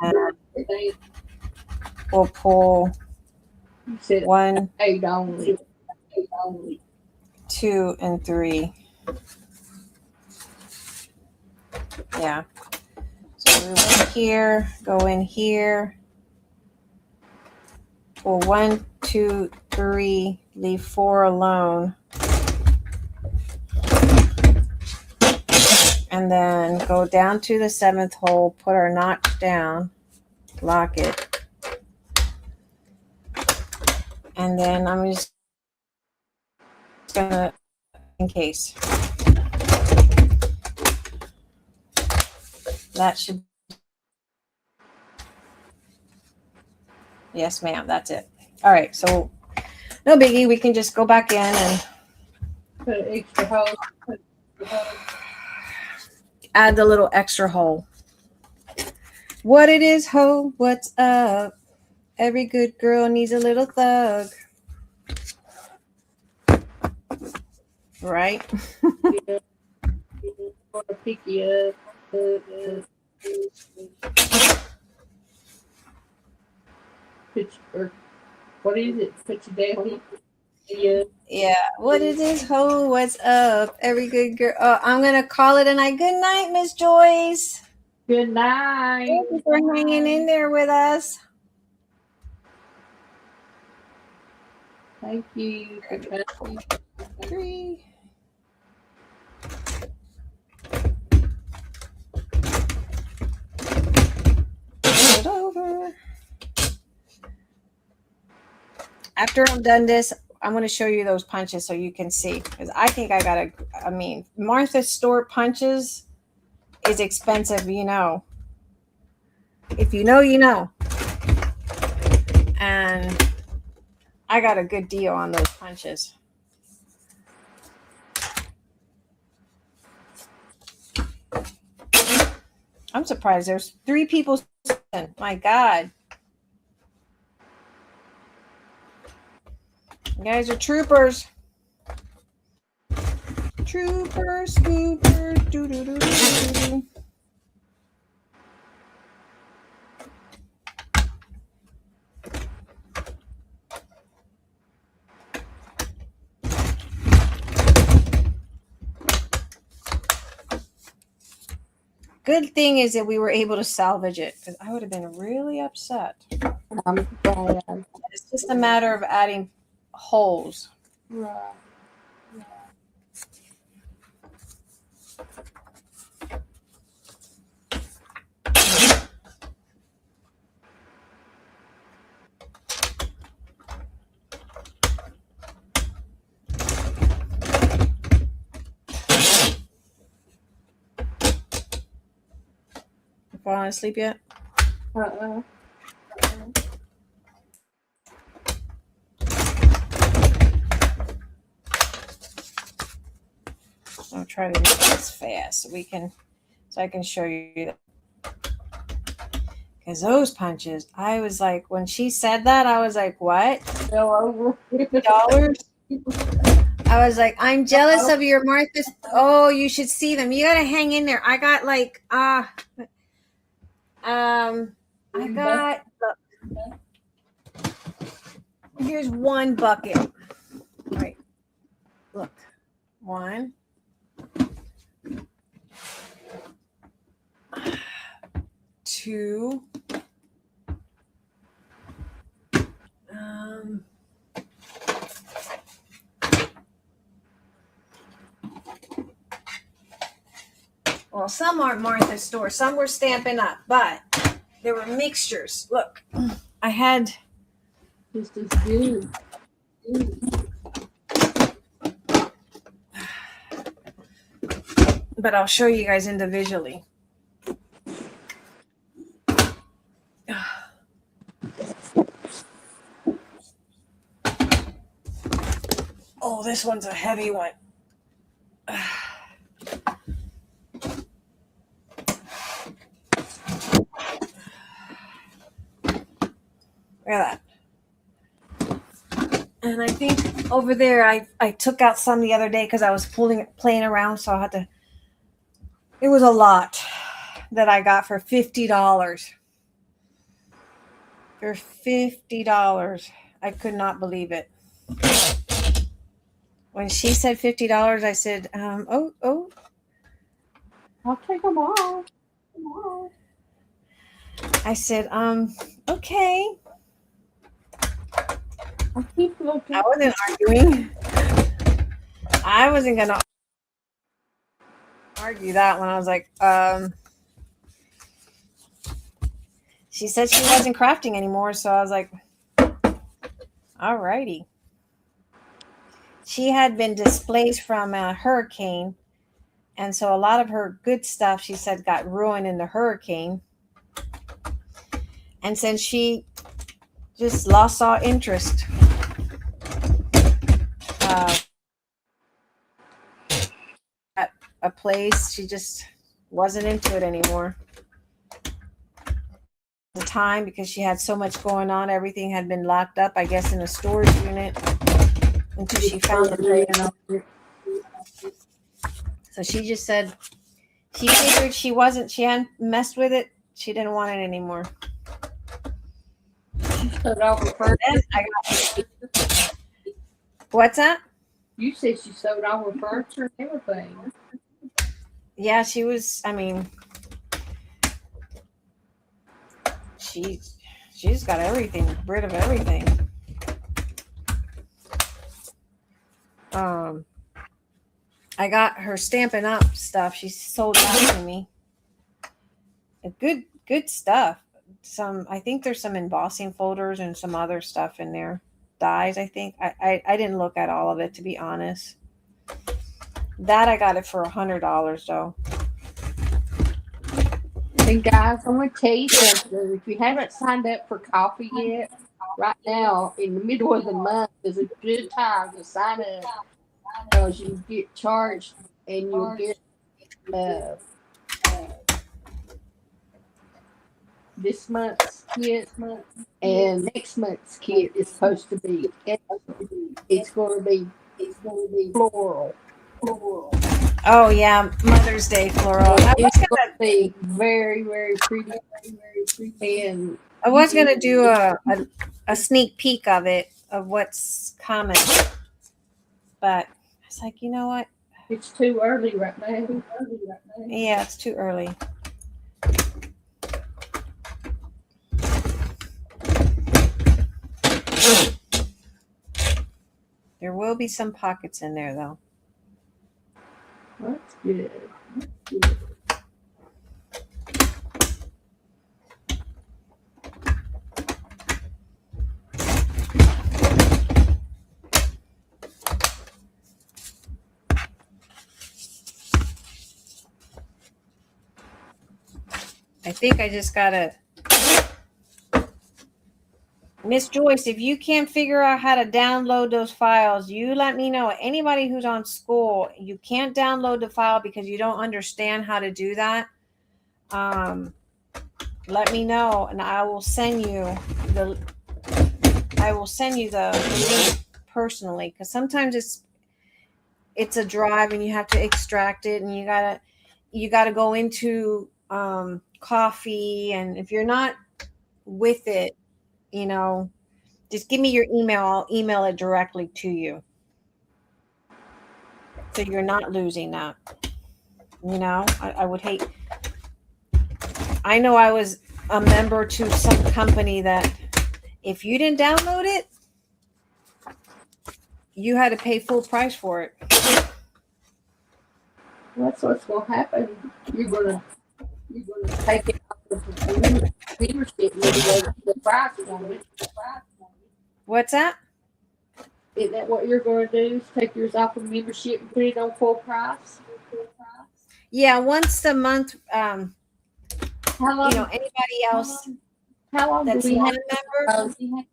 and They we'll pull said 1, 8 only. 8 only. 2, and 3. Yeah. So we went here, go in here, pull 1, 2, 3, leave 4 alone. And then go down to the 7th hole, put our notch down, lock it. And then I'm just gonna, in case. That should, yes ma'am, that's it. All right, so no biggie, we can just go back in and Put an extra hole. add the little extra hole. What it is, ho, what's up? Every good girl needs a little thug. Right? Yeah. Want to pick you up. Or what is it? Put you down. Yeah. Yeah. What it is, ho, what's up? Every good girl. Oh, I'm going to call it a night. Good night, Miss Joyce. Good night. Thank you for hanging in there with us. Thank you for coming. 3. It over. After I'm done this, I'm going to show you those punches so you can see. Because I think I got Martha Stewart punches is expensive, you know. If you know, you know. And I got a good deal on those punches. I'm surprised there's 3 people. My God. You guys are troopers. Troopers, scoopers, doo-doo-doo-doo-doo. Good thing is that we were able to salvage it because I would have been really upset. I'm glad. It's just a matter of adding holes. Right. You falling asleep yet? Uh-uh. I'll try to do this fast so I can show you that. Because those punches, I was like, when she said that, I was like, what? Fell over. Dollars? I was like, I'm jealous of your Martha. Oh, you should see them. You gotta hang in there. I got like here's one bucket. Right. Look. 1. 2. Well, some aren't Martha Stewart. Some were Stampin' Up, but there were mixtures. Look, I had. This is good. But I'll show you guys individually. Oh, this one's a heavy one. Look at that. And I think over there, I took out some the other day because I was playing around, so I had to. It was a lot that I got for $50. For $50, I could not believe it. When she said $50, I said, oh. I'll take them all. I said, okay. I'll keep looking. I wasn't arguing. I wasn't gonna argue that one. I was like, she said she wasn't crafting anymore, so I was like, alrighty. She had been displaced from a hurricane, and so a lot of her good stuff, she said, got ruined in the hurricane. And since she just lost all interest, at a place, she just wasn't into it anymore. The time, because she had so much going on, everything had been locked up, I guess, in a storage unit until she found a place. So she just said she figured she hadn't messed with it. She didn't want it anymore. Sold all her furniture. What's that? You said she sold all her furniture and everything. Yeah, she was. I mean, she just got rid of everything. I got her Stampin' Up! Stuff. She sold that to me. Good stuff. I think there's some embossing folders and some other stuff in there. Dies, I think. I didn't look at all of it, to be honest. That I got it for $100 though. And guys, I'm going to tell you something. If you haven't signed up for coffee yet, right now, in the middle of the month, is a good time to sign up because you get charged and you'll get this month's kit and next month's kit is supposed to be. It's going to be floral. Oh yeah, Mother's Day floral. It's going to be very, very pretty. And I was gonna do a sneak peek of it, of what's coming, but I was like, you know what? It's too early right now. Yeah, it's too early. There will be some pockets in there though. That's good. I think I just gotta. Miss Joyce, if you can't figure out how to download those files, you let me know. Anybody who's on school, you can't download the file because you don't understand how to do that. Let me know, and I will send you the link personally, because sometimes it's a drive and you have to extract it, and you gotta go into coffee, and if you're not with it, just give me your email. I'll email it directly to you. So you're not losing that. I would hate. I know I was a member to some company that if you didn't download it, you had to pay full price for it. That's what's going to happen. You're going to take it off of the membership and the price on it. What's that? Isn't that what you're going to do? Is take yours off of membership and put it on full price? Yeah, once a month. How long? Anybody else How long that's do we not have a member?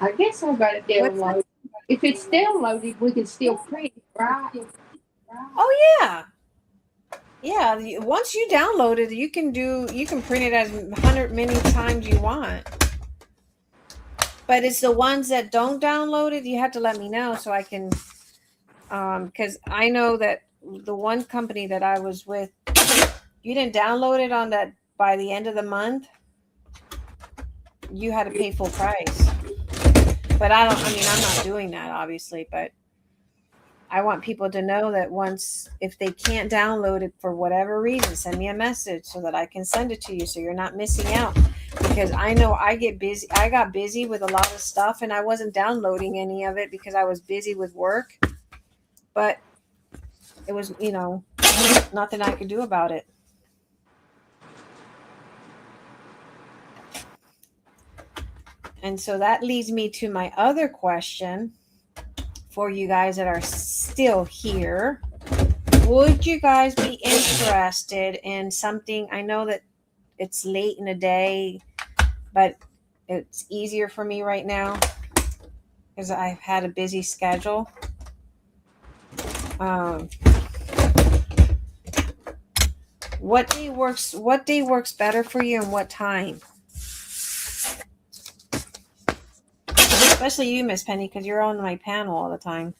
I guess I've got it downloaded. If it's downloaded, we can still print it, right? Oh yeah. Yeah, once you download it, you can print it as 100 many times you want. But it's the ones that don't download it. You have to let me know so I can, because I know that the one company that I was with, you didn't download it on that by the end of the month. You had to pay full price. But I'm not doing that, obviously, but I want people to know that if they can't download it for whatever reason, send me a message so that I can send it to you so you're not missing out. Because I know I got busy with a lot of stuff and I wasn't downloading any of it because I was busy with work. But it was, nothing I could do about it. And so that leads me to my other question for you guys that are still here. Would you guys be interested in something? I know that it's late in the day, but it's easier for me right now because I've had a busy schedule. What day works better for you and what time? Especially you, Miss Penny, because you're on my panel all the time.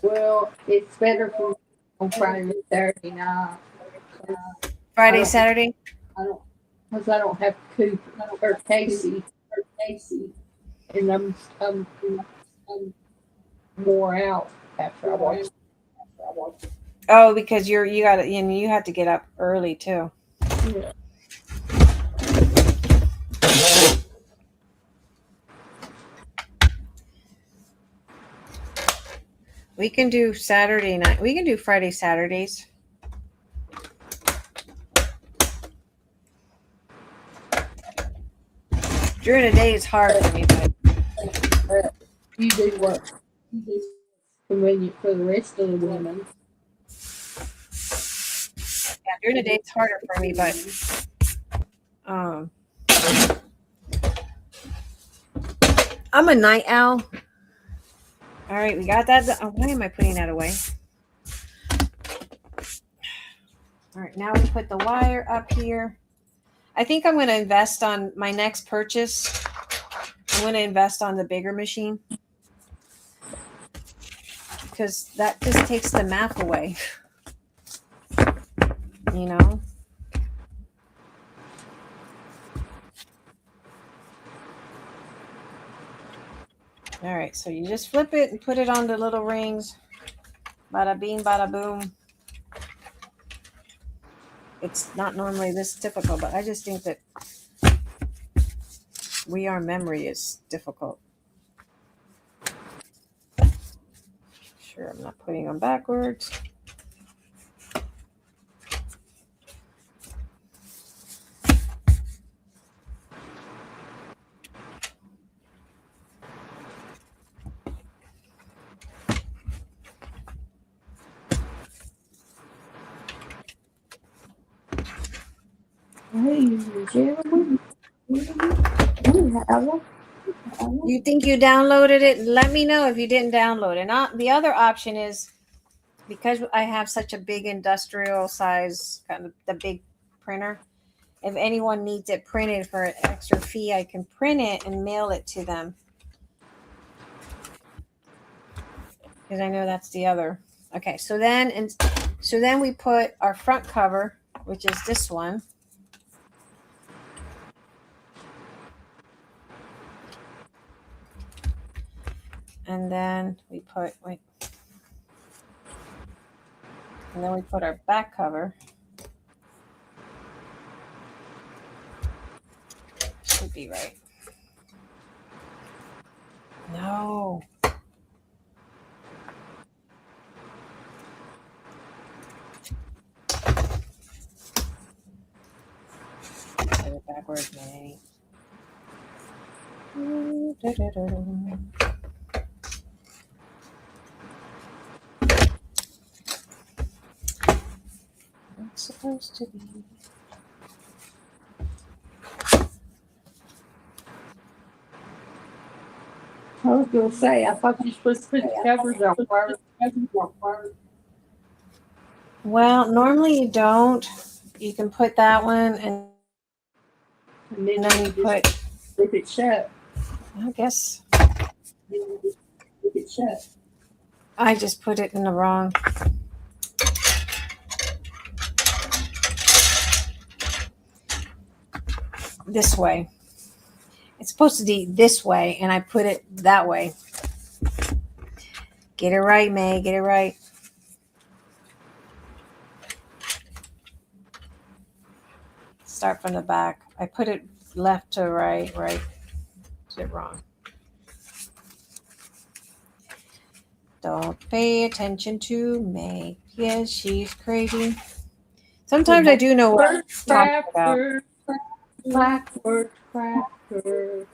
Well, it's better for me on Friday and Saturday night. Friday, Saturday? Because I don't have Coop or Casey, and I'm wore out after I watch. Oh, because you have to get up early too. Yeah. We can do Saturday night. We can do Friday, Saturdays. During the day, it's hard for me. But you do what's convenient for the rest of the women. Yeah, during the day, it's harder for me, but I'm a night owl. All right, we got that. Why am I putting that away? All right, now we put the wire up here. I think I'm going to invest on my next purchase. I'm going to invest on the bigger machine because that just takes the math away. You know? All right, so you just flip it and put it on the little rings. Bada bing, bada boom. It's not normally this difficult, but I just think that memory is difficult. Sure, I'm not putting them backwards. Ladies and gentlemen, You think you downloaded it? Let me know if you didn't download it. The other option is, because I have such a big industrial size, kind of the big printer, if anyone needs it printed for an extra fee, I can print it and mail it to them. Because I know that's the other. Okay, so then we put our front cover, which is this one. And then we put our back cover. Should be right. No. Put it backwards, maybe. It's supposed to be. I was going to say, I thought you were supposed to put the covers on first. Well, normally you don't. You can put that one and then you put flip it shut. I guess Keep it shut. I just put it in the wrong. This way. It's supposed to be this way, and I put it that way. Get it right, May. Get it right. Start from the back. I put it left to right. Right. Did it wrong. Don't pay attention to May. Yes, she's crazy. Sometimes I do know what I'm talking about. Backwards crafter.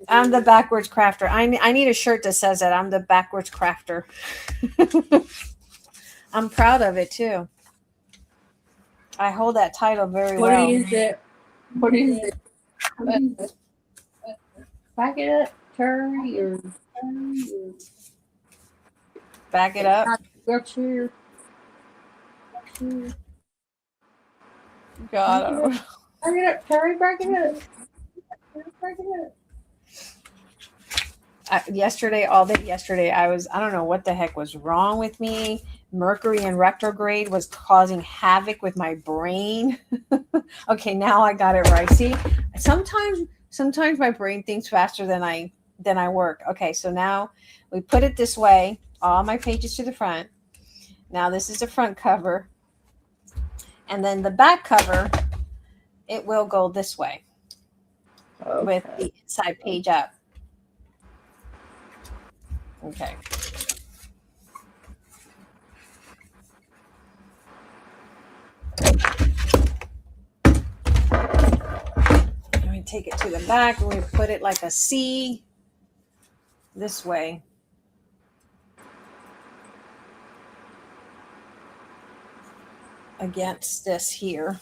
I'm the backwards crafter. I need a shirt that says that. I'm the backwards crafter. I'm proud of it too. I hold that title very What well. is it? What is it? Back it up, Terry, or Back it up. your chair. God, I don't know. Back it up, Terry. Back it up. Back it up. Yesterday, all day yesterday, I don't know what the heck was wrong with me. Mercury in retrograde was causing havoc with my brain. Okay, now I got it right. See, sometimes my brain thinks faster than I work. Okay, so now we put it this way, all my pages to the front. Now this is the front cover. And then the back cover, it will go this way with the inside page up. Okay. Let me take it to the back and we put it like a C this way. Against this here.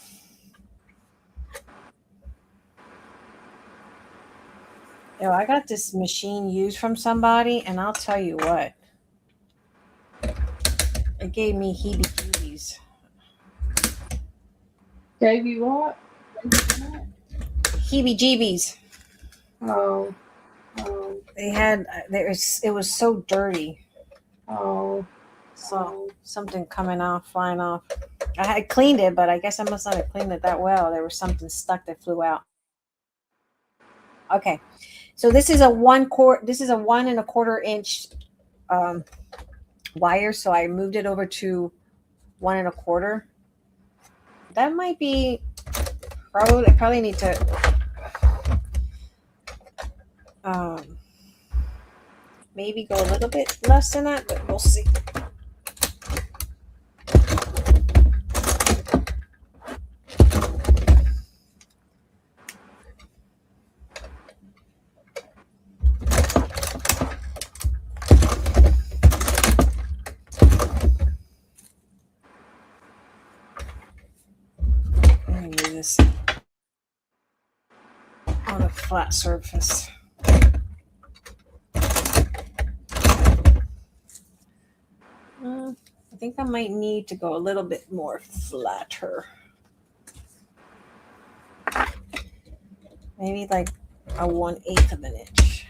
Yo, I got this machine used from somebody, and I'll tell you what. It gave me heebie-jeebies. Gave you what? Heebie-jeebies. Oh. It was so dirty. Oh. So something coming off, flying off. I had cleaned it, but I guess I must not have cleaned it that well. There was something stuck that flew out. Okay. So this is a 1 1/4 inch wire. So I moved it over to 1 1/4. That might be probably need to maybe go a little bit less than that, but we'll see. This on a flat surface. I think I might need to go a little bit more flatter. Maybe like a 1/8 of an inch.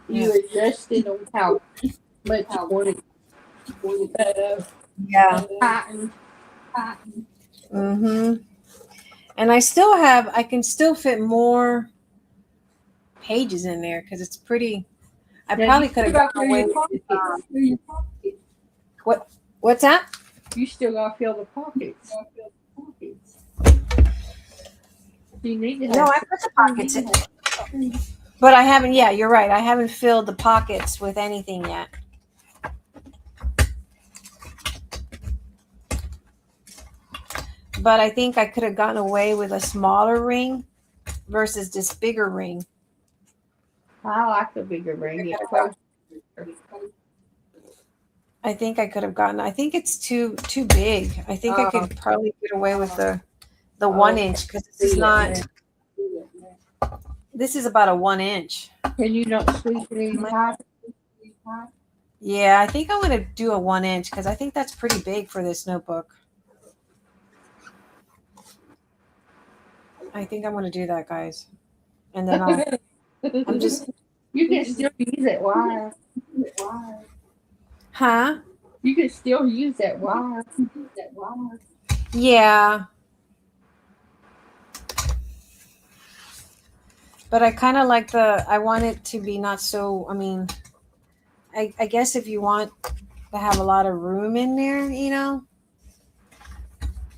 You adjusted on how much you wanted. Yeah. Cotton. Mm-hmm. And I can still fit more pages in there because it's pretty. I probably could have gotten away with What's that? You still gotta fill the pockets. You need to have No, I put the pockets in. But I haven't, yeah, you're right. I haven't filled the pockets with anything yet. But I think I could have gotten away with a smaller ring versus this bigger ring. I like the bigger ring. I think I could have gotten. I think it's too big. I think I could probably get away with the 1 inch because this is not. This is about a 1 inch. Can you not squeeze it in high? Yeah, I think I'm going to do a 1 inch because I think that's pretty big for this notebook. I think I'm going to do that, guys. And then I'm just, You can still use that wire. huh? You can still use that wire. Yeah. But I kind of like I want it to be not so, I mean, I guess if you want to have a lot of room in there,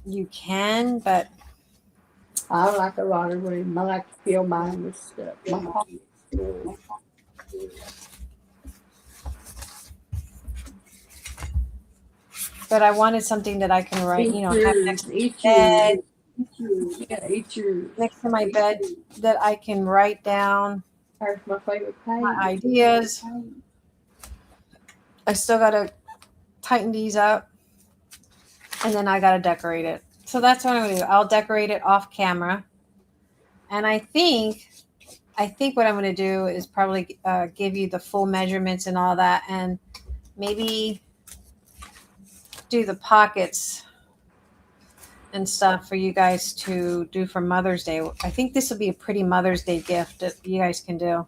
you can, but I like a lot of room. I like to fill mine with stuff. My pocket's full. I wanted something that I can write, have next to my Eat bed, your. next to my bed that I can write down There's my favorite my page. ideas. I still got to tighten these up and then I got to decorate it. So that's what I'm going to do. I'll decorate it off camera. And I think what I'm going to do is probably give you the full measurements and all that, and maybe do the pockets and stuff for you guys to do for Mother's Day. I think this will be a pretty Mother's Day gift that you guys can do.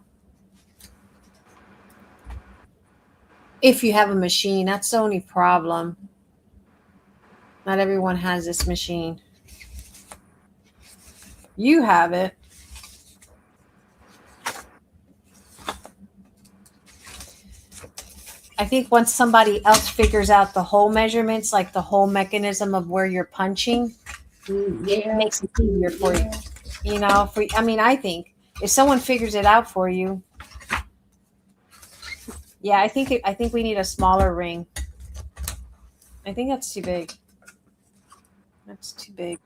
If you have a machine, that's the only problem. Not everyone has this machine. You have it. I think once somebody else figures out the whole measurements, like the whole mechanism of where you're punching, it makes it easier for you. I think if someone figures it out for you, yeah, I think we need a smaller ring. I think that's too big. That's too big.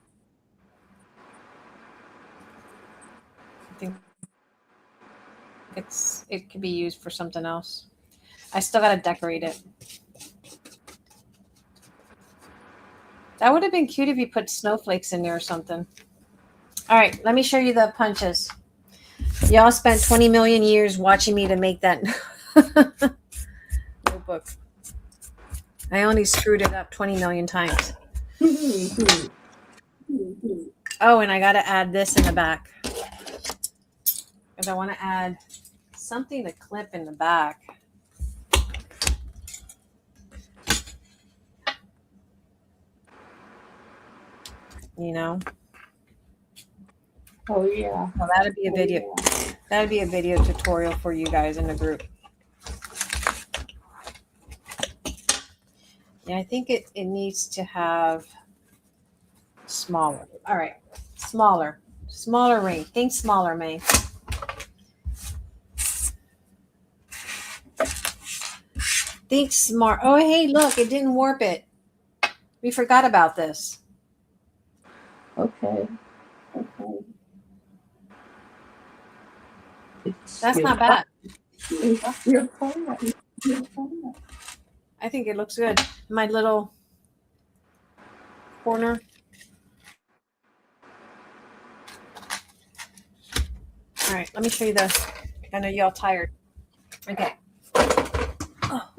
I think it could be used for something else. I still gotta decorate it. That would have been cute if you put snowflakes in there or something. All right, let me show you the punches. Y'all spent 20 million years watching me to make that notebook. I only screwed it up 20 million times. Oh, and I got to add this in the back. Because I want to add something to clip in the back. Oh yeah. Well, that'd be a video. That'd be a video tutorial for you guys in the group. Yeah, I think it needs to have smaller. All right, smaller ring. Think smaller, May. Think smart. Oh, hey, look, it didn't warp it. We forgot about this. Okay. That's not bad. You're fine. I think it looks good. My little corner. All right, let me show you the. I know y'all tired. Okay. Oh.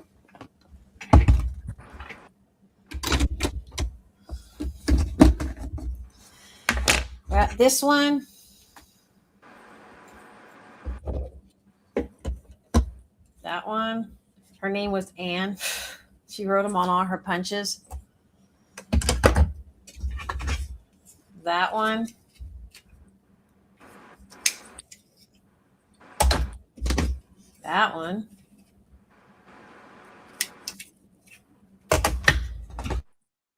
Well, this one. That one. Her name was Anne. She wrote them on all her punches. That one. That one.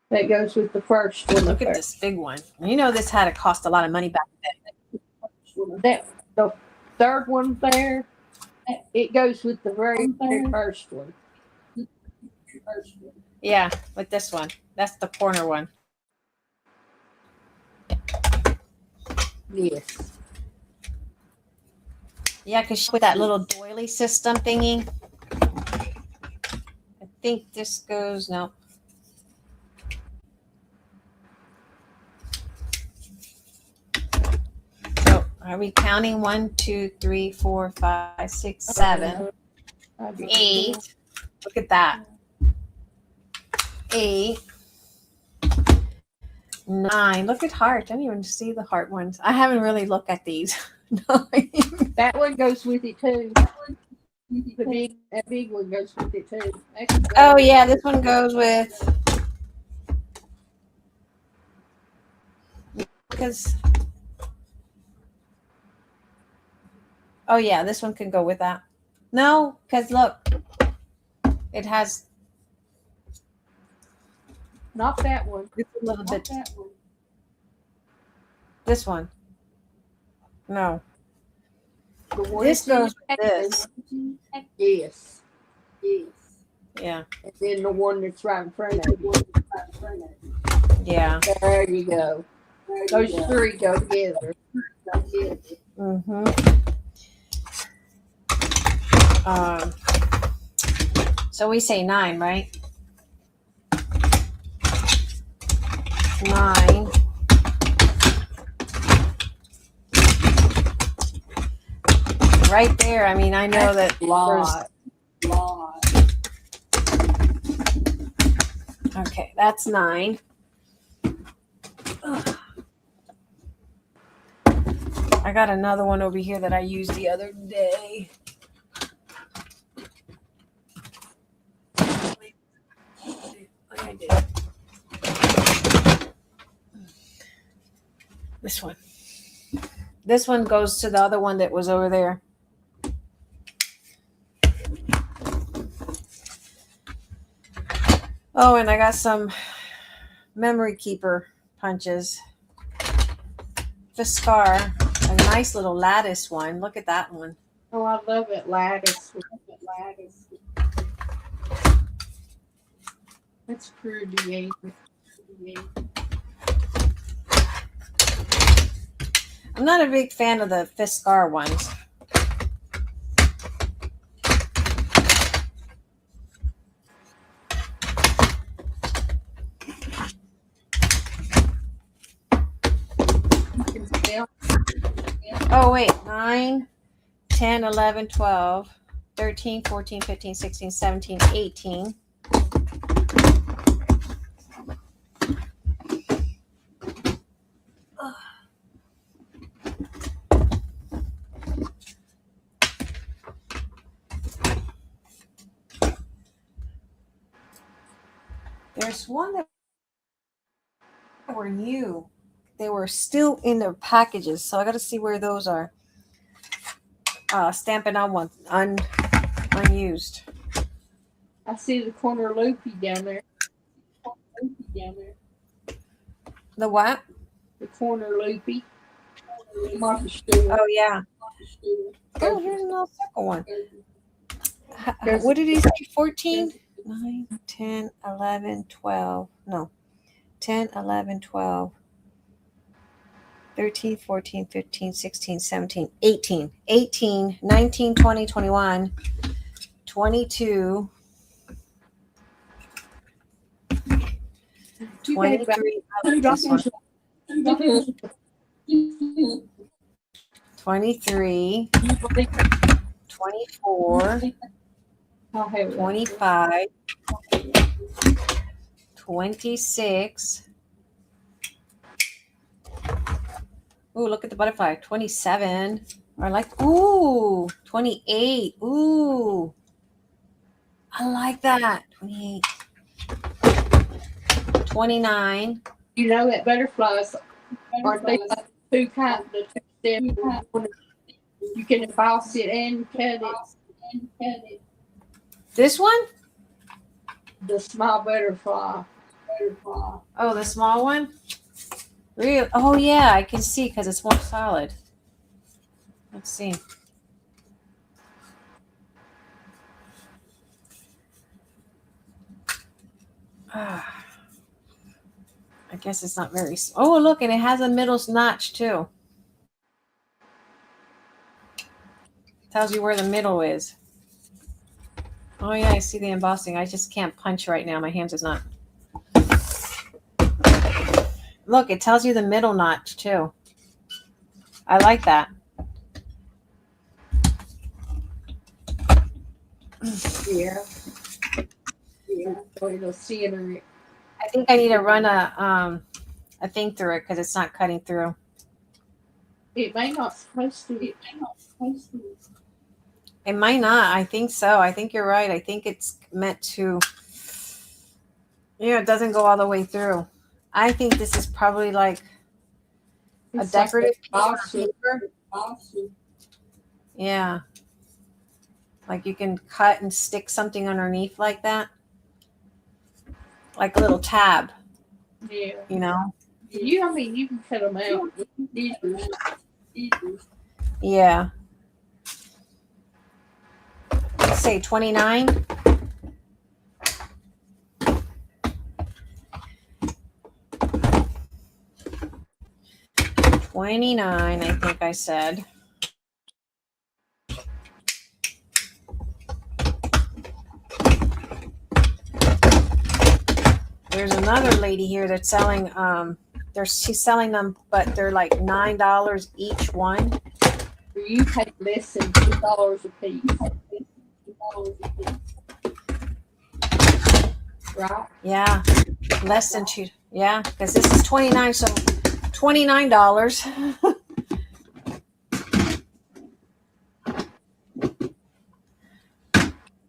That goes with the first one. Look at this big one. You know this had to cost a lot of money back then. The third one there, it goes with the very first one. Yeah, like this one. That's the corner one. Yes. Yeah, because with that little doily system thingy. I think this goes, no. So are we counting 1, 2, 3, 4, 5, 6, 7, 8, Look at that. 8, 9. Look at heart. I didn't even see the heart ones. I haven't really looked at these. That one goes with it too. That big one goes with it too. Oh yeah, this one goes with because. Oh yeah, this one can go with that. No, because look, it has Not that one. it's a little Not bit. that one. This one. No. The one This that's in goes the with this. package. Yes. Yes. Yeah. And then the one that's right in front of you. Yeah. There you go. Those three go together. Mm-hmm. So we say 9, right? 9. Right there. I mean, I know that Lot. Okay, that's 9. Ugh. I got another one over here that I used the other day. I did. This one. This one goes to the other one that was over there. Oh, and I got some memory keeper punches. Fiskar, a nice little lattice one. Look at that one. Oh, I love it. Lattice. That's pretty. I'm not a big fan of the Fiskar ones. Oh, wait. 9, 10, 11, 12, 13, 14, 15, 16, 17, 18. There's one that were new. They were still in their packages, so I got to see where those are. Stampin' On one, unused. I see the corner loopy down there. The what? The corner loopy. Martha Stewart. Oh yeah. Oh, here's another circle one. What did he say? 14? 9, 10, 11, 12. No. 10, 11, 12. 13, 14, 15, 16, 17, 18. 18, 19, 20, 21, 22, 23. This one. 23, 24, 25, 26. Ooh, look at the butterfly. 27. I like, ooh, 28. Ooh, I like that. 28. 29. You know that butterflies aren't they like two kinds of two steps? You can emboss it and cut it. This one? The small butterfly. Oh, the small one? Real? Oh, yeah, I can see because it's more solid. Let's see. I guess it's not very. Oh, look, and it has a middle notch too. Tells you where the middle is. Oh, yeah, I see the embossing. I just can't punch right now. My hands is not. Look, it tells you the middle notch too. I like that. Yeah. So it'll center it. I think I need to run a thing through it because it's not cutting through. It may not supposed to. It might not. I think so. I think you're right. I think it's meant to. It doesn't go all the way through. I think this is probably like a It's decorative like piece of paper. Yeah. Like you can cut and stick something underneath like that. Like a little tab, Yeah. you know? I mean, you can cut them out. Yeah. Let's say 29. $29, I think I said. There's another lady here that's selling she's selling them, but they're like $9 each one. You pay less than $2 a piece. Right? Yeah. Less than two. Yeah, because this is 29, so $29.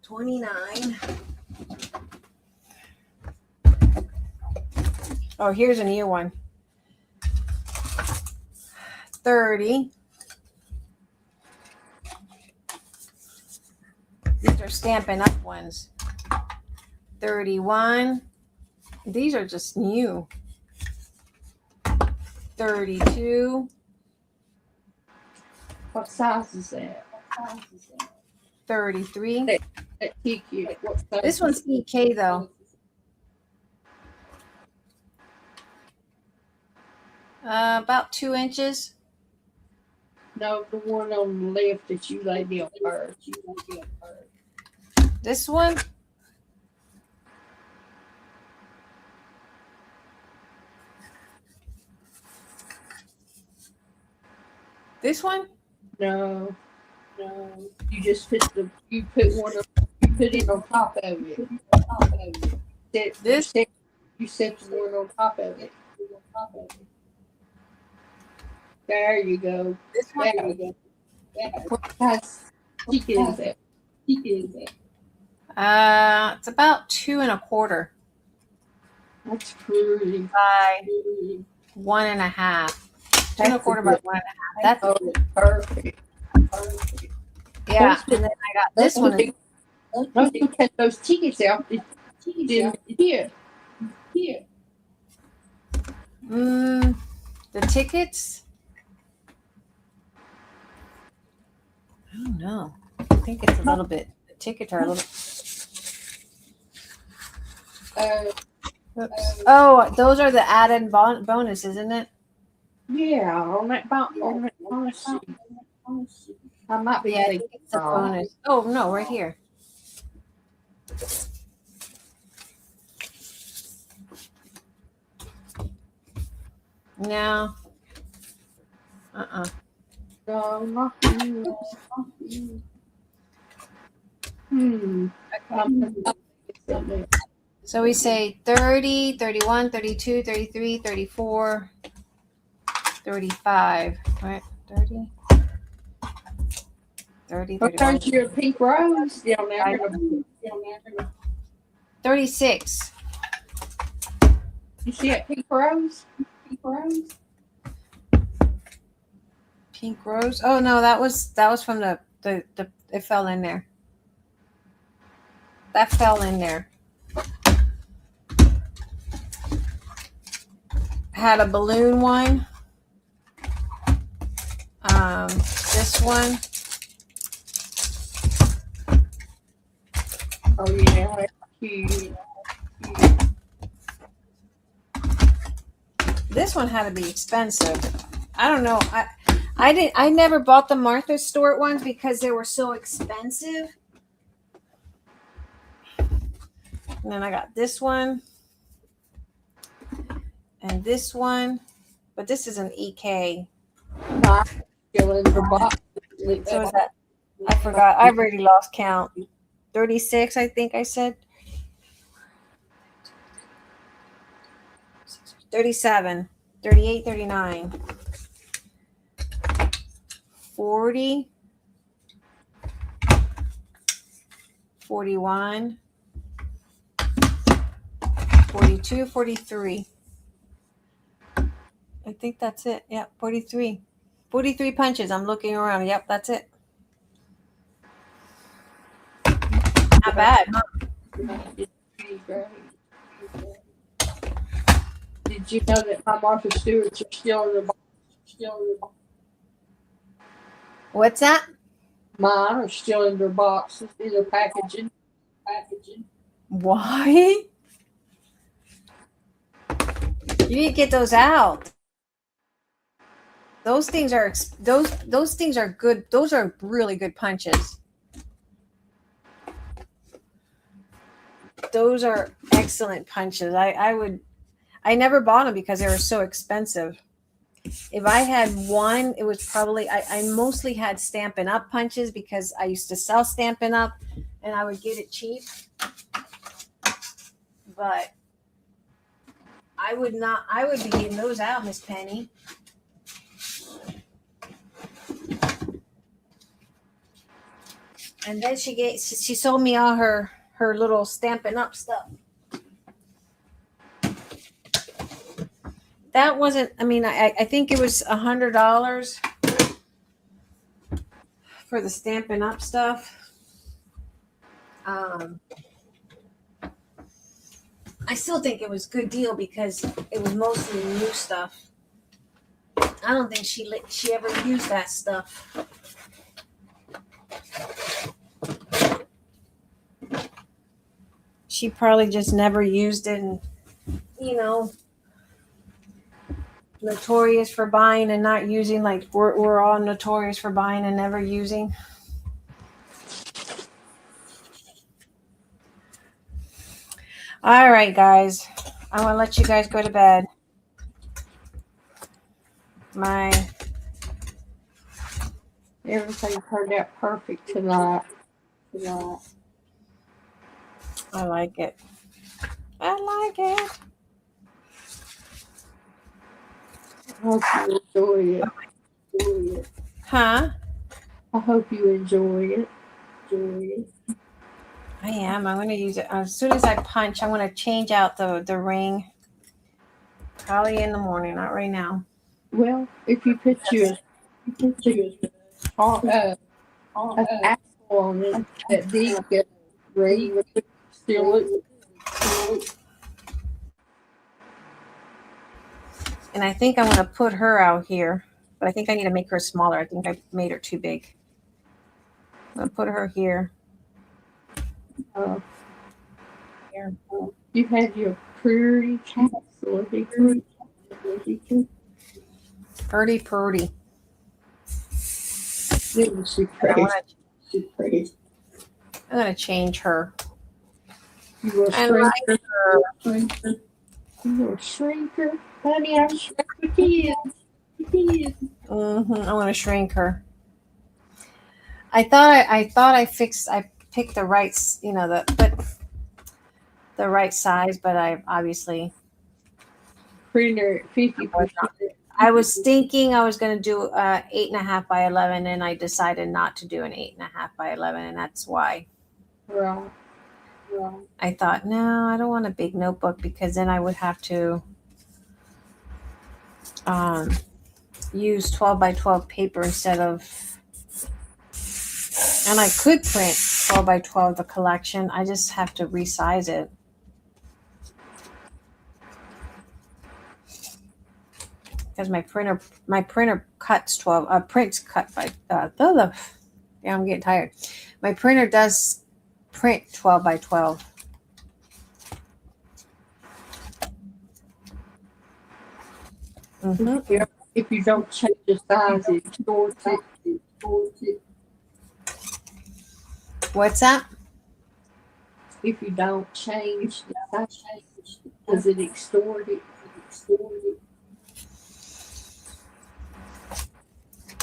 $29. Oh, here's a new one. $30. These are Stampin' Up! Ones. $31. These are just new. $32. What size is that? $33. That ticket. What size? This one's EK though. About 2 inches. No, the one on the left that you laid me on first. This one. This one? No. You just put one you put it on top of it. You set the one on top of it. There you go. This one? There you go. What size ticket is that? It's about 2 1/4 That's pretty. by 1 1/2. 2 1/4 by 1 1/2. That's perfect. yeah. And then I got this one. Let's look at those tickets out. Here. The tickets. I don't know. I think it's a little bit. The tickets are a little. Oops. Oh, those are the added bonus, isn't it? Yeah, on that bonus sheet. I might be Yeah, I think it's a bonus. Oh no, right here. No. No, not you. So we say 30, 31, 32, 33, 34, 35. Right? 30. 30, What 31, turns your pink rose down there? 36. You see that pink rose? Pink rose. Oh no, that was from the it fell in there. That fell in there. Had a balloon one. This one. Oh yeah, that's cute. This one had to be expensive. I don't know. I never bought the Martha Stewart ones because they were so expensive. And then I got this one. And this one. But this is an EK. Still in the box. So is that? I forgot. I've already lost count. 36, I think I said. 37, 38, 39, 40, 41, 42, 43. I think that's it. Yep, 43. 43 punches. I'm looking around. Yep, that's it. Not bad, huh? Did you know that my Martha Stewart's are still in the box? What's that? Mine are still in their boxes, in their packaging. Why? You need to get those out. Those things are those things are good. Those are really good punches. Those are excellent punches. I never bought them because they were so expensive. If I had one, it was probably I mostly had Stampin' Up punches because I used to sell Stampin' Up and I would get it cheap. But I would be getting those out, Miss Penny. And then she sold me all her little Stampin' Up stuff. That wasn't, I mean, I think it was $100 for the Stampin' Up stuff. I still think it was a good deal because it was mostly new stuff. I don't think she ever used that stuff. She probably just never used it, and notorious for buying and not using. Like we're all notorious for buying and never using. All right, guys, I want to let you guys go to bed. Everything turned out perfect tonight. I like it. I like it. I hope you enjoy it. Huh? I hope you enjoy it. I am. I'm going to use it as soon as I punch. I'm going to change out the ring. Probably in the morning, not right now. Well, if you put an axle on it, that big ring would still look. And I think I'm going to put her out here, but I think I need to make her smaller. I think I made her too big. I'm going to put her here. Here. You have your pretty castle. Purdy. I'm going to change her. You will shrink her. You will shrink her. Honey, I'm shrinking. I'm going to shrink her. I thought I picked the right, the right size, but I obviously printer 50%. I was thinking I was going to do 8.5 by 11, and I decided not to do an 8.5 by 11, and that's why. Right. I thought, no, I don't want a big notebook because then I would have to use 12 by 12 paper instead of, and I could print 12 by 12 the collection. I just have to resize it. Because my printer cuts 12 prints cut by yeah, I'm getting tired. My printer does print 12 by 12. Mm-hmm. If you don't change the size, it distorts it. What's that? If you don't change the size, does it extort it?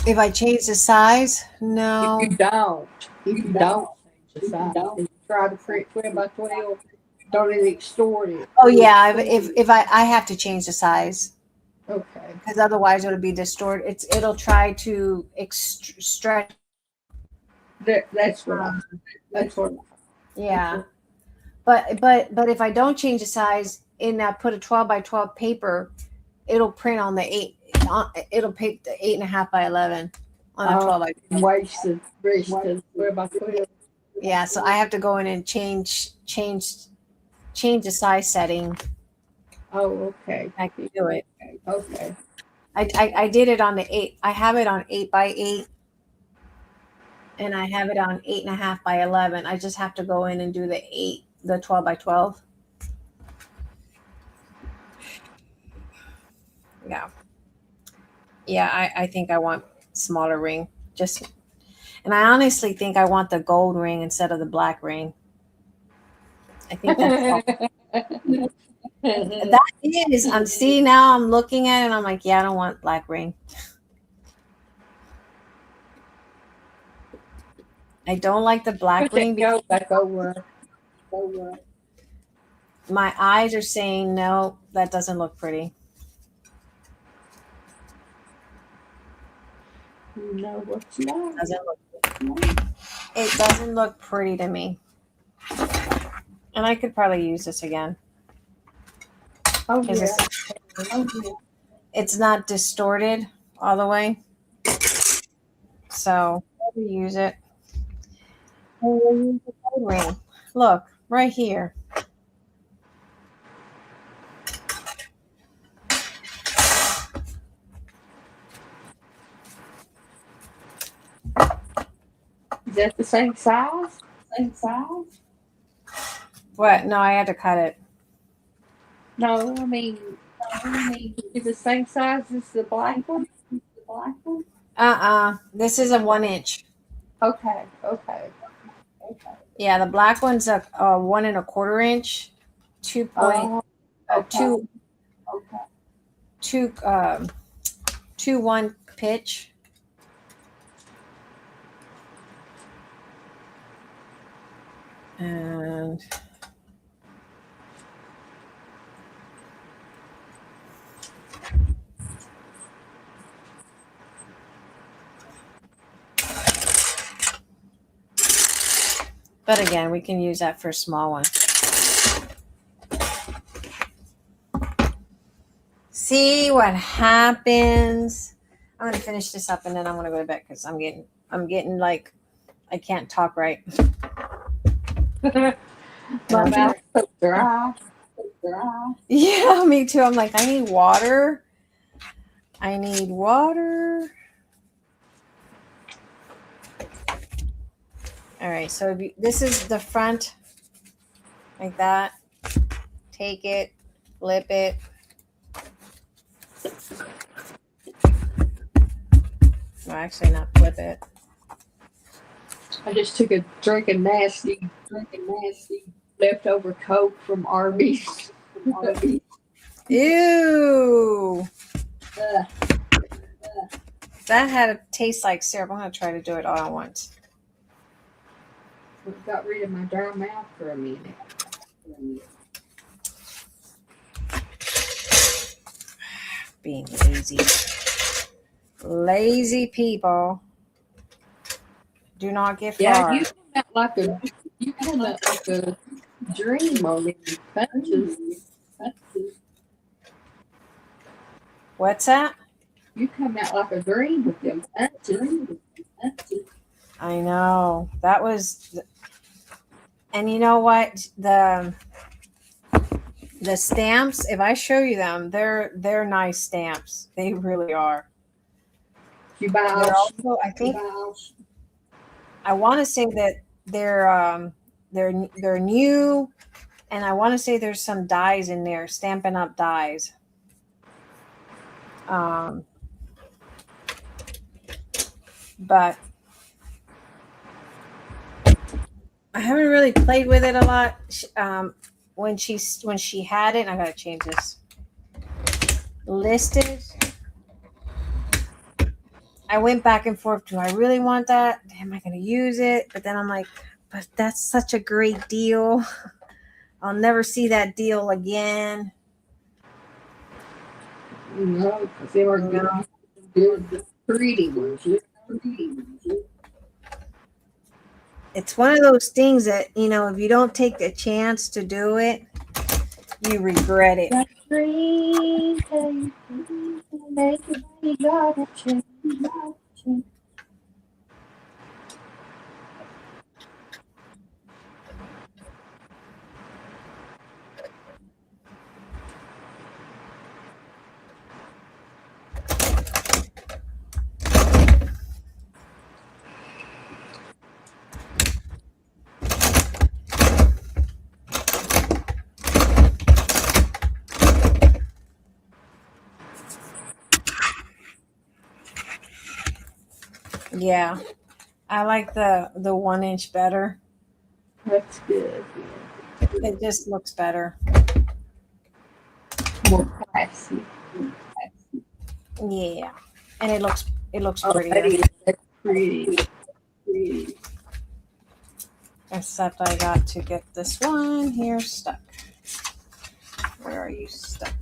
If I change the size? No. If you don't change the size, and you try to print 12 by 12, Don't it extort it? Oh yeah, if I have to change the size Okay. because otherwise it'll be distorted. It'll try to stretch. That's what I. That's what. Yeah, but if I don't change the size and I put a 12 by 12 paper, it'll print on the eight. It'll pick the 8.5 by 11 on a 12 by 12. Wasted. What about 12? Yeah, so I have to go in and change the size setting. Oh, okay. I can do it. Okay. I did it on the 8. I have it on 8 by 8, and I have it on 8.5 by 11. I just have to go in and do the 12 by 12. Yeah, I think I want smaller ring. And I honestly think I want the gold ring instead of the black ring. I think that is. Now I'm looking at it and I'm like, yeah, I don't want black ring. I don't like the black ring. Go back over. My eyes are saying no, that doesn't look pretty. No, what's not? It doesn't look pretty to me. And I could probably use this again. Oh, It's not distorted all the way. So we'll use it. And we'll use the gold ring. Look, right here. Is that the same size? What? No, I had to cut it. No, I mean, is the same size as the black one? This is a 1 inch. Okay. Yeah, the black one's a 1 1/4 inch, 2 1 pitch. And but again, we can use that for a small one. See what happens. I'm gonna finish this up and then I'm gonna go to bed because I'm getting like I can't talk right. My mouth's so dry. Yeah, me too. I'm like, I need water. All right, so this is the front, like that. Take it, flip it. No, actually not flip it. I just took a drink of nasty leftover Coke from Arby's. Ew. That had a taste like syrup. I'm going to try to do it all at once. Got rid of my dry mouth for a minute. Being lazy. Lazy people do not get far. Yeah, you come out like a dream on these punches. What's that? You come out like a dream with them punches. I know. That was, and you know what? The stamps, if I show you them, they're nice stamps. They really are. You buy They're also, I think, I want to say that they're new, and I want to say there's some dies in there, Stampin' Up dies. But I haven't really played with it a lot. When she had it, I gotta change this. Listed. I went back and forth. Do I really want that? Am I gonna use it? But then I'm like, but that's such a great deal. I'll never see that deal again. No, because they were good, pretty ones. It's one of those things that, if you don't take a chance to do it, you regret it. Yeah. I like the 1 inch better. That's good. It just looks better. More classy. Yeah. And it looks Oh, prettier. that's pretty. Except I got to get this one here stuck. Where are you stuck?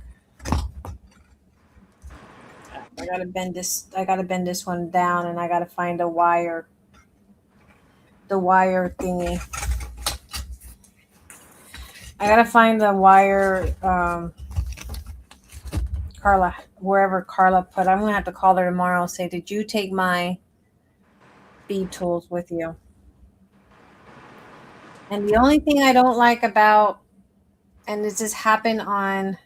I gotta bend this one down, and I gotta find the wire thingy. I gotta find the wire, Carla, wherever Carla put. I'm gonna have to call her tomorrow and say, did you take my bead tools with you? And the only thing I don't like about, and this has happened on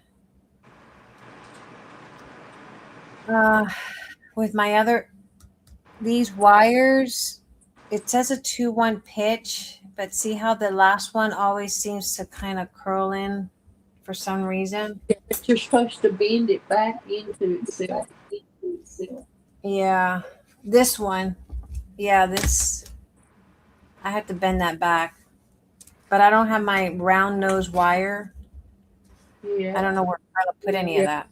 with my these wires, it says a 2-1 pitch, but see how the last one always seems to kind of curl in for some reason? But you're supposed to bend it back into itself. Yeah, this one. Yeah, this. I have to bend that back. But I don't have my round nose wire. Yeah. I don't know where Carla put any of that.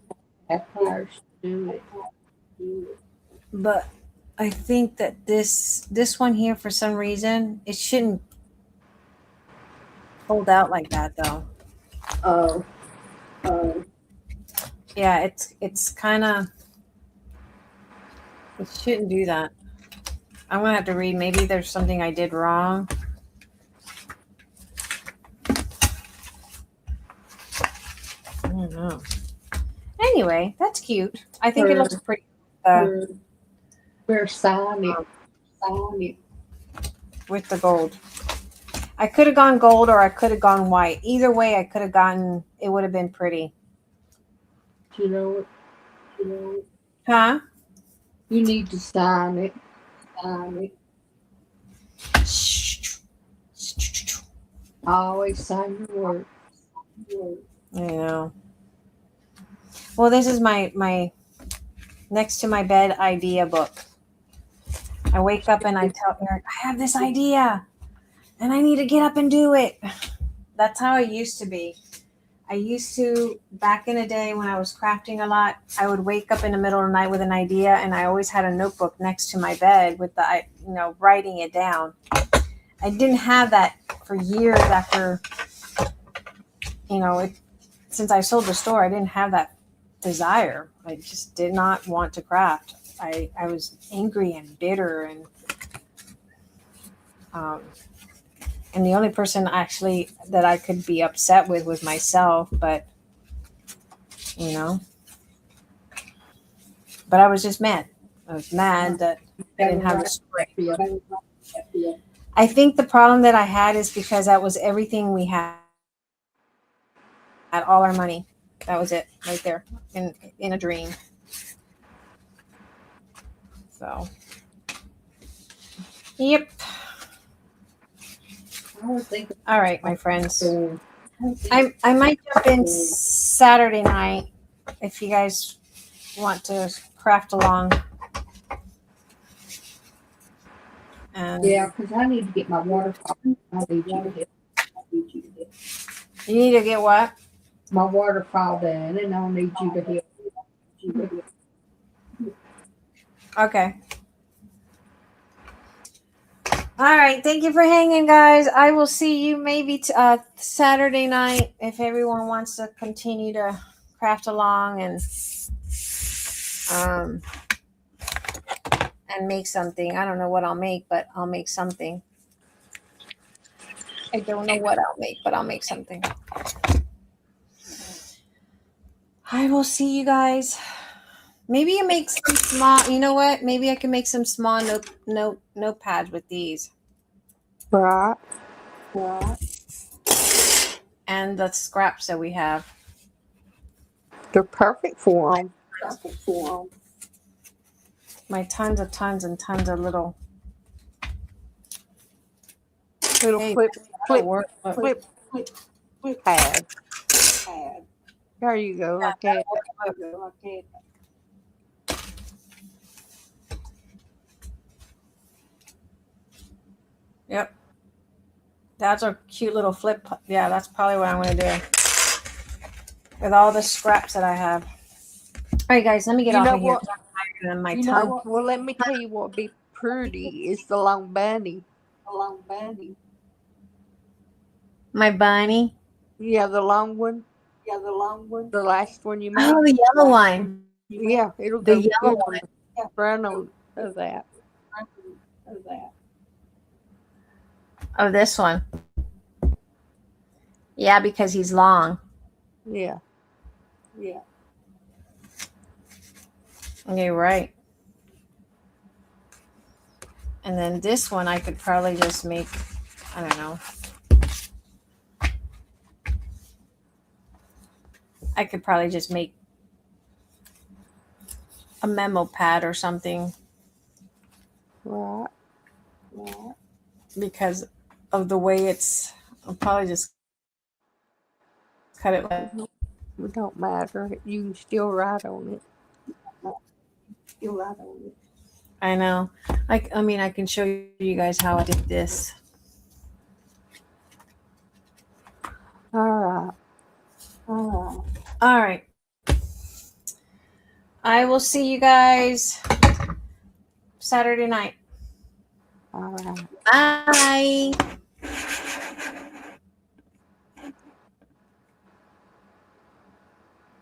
Pliers to do it. But I think that this one here, for some reason, it shouldn't fold out like that though. Oh. Yeah, it's kind of, it shouldn't do that. I'm gonna have to read. Maybe there's something I did wrong. I don't know. Anyway, that's cute. I think it looks pretty. We're signing it. With the gold. I could have gone gold or I could have gone white. Either way, I could have gotten. It would have been pretty. You know what? Huh? You need to sign it. I always sign your work. I know. Well, this is my next to my bed idea book. I wake up and I tell Eric, I have this idea and I need to get up and do it. That's how I used to be. I used to, back in the day when I was crafting a lot, I would wake up in the middle of the night with an idea, and I always had a notebook next to my bed with the, writing it down. I didn't have that for years after, since I sold the store, I didn't have that desire. I just did not want to craft. I was angry and bitter, and the only person actually that I could be upset with was myself, but I was just mad. I was mad that I didn't have a story. I think the problem that I had is because that was everything we had all our money. That was it right there in a dream. So, yep. All right, my friends. I might jump in Saturday night if you guys want to craft along. And Yeah, because I need to get my waterfall. I need you to help. You need to get what? My waterfall done, and I'll need you to help. Okay. All right. Thank you for hanging, guys. I will see you maybe Saturday night if everyone wants to continue to craft along um and make something. I don't know what I'll make, but I'll make something. I don't know what I'll make, but I'll make something. I will see you guys. Maybe you make some small. You know what? Maybe I can make some small notepads with these Right. and the scraps that we have. They're perfect for them. My tons and tons of little Little flip pad. There you go. Like that. Yep. That's a cute little flip. Yeah, that's probably what I'm going to do with all the scraps that I have. All right, guys, let me get off of here. And my tongue. Well, let me tell you what would be pretty is the long bunny. My bunny. Yeah, the long one. The last one you made. Oh, the yellow one. Yeah, it'll The go yellow good one. on the front of that. Oh, this one. Yeah, because he's long. Yeah. Okay, right. And then this one I could probably just make, I don't know. I could probably just make a memo pad or something Right. because of the way it's. I'll probably just cut it. It don't matter. You can still write on it. I know. I mean, I can show you guys how I did this. All right. I will see you guys Saturday night. right. Bye.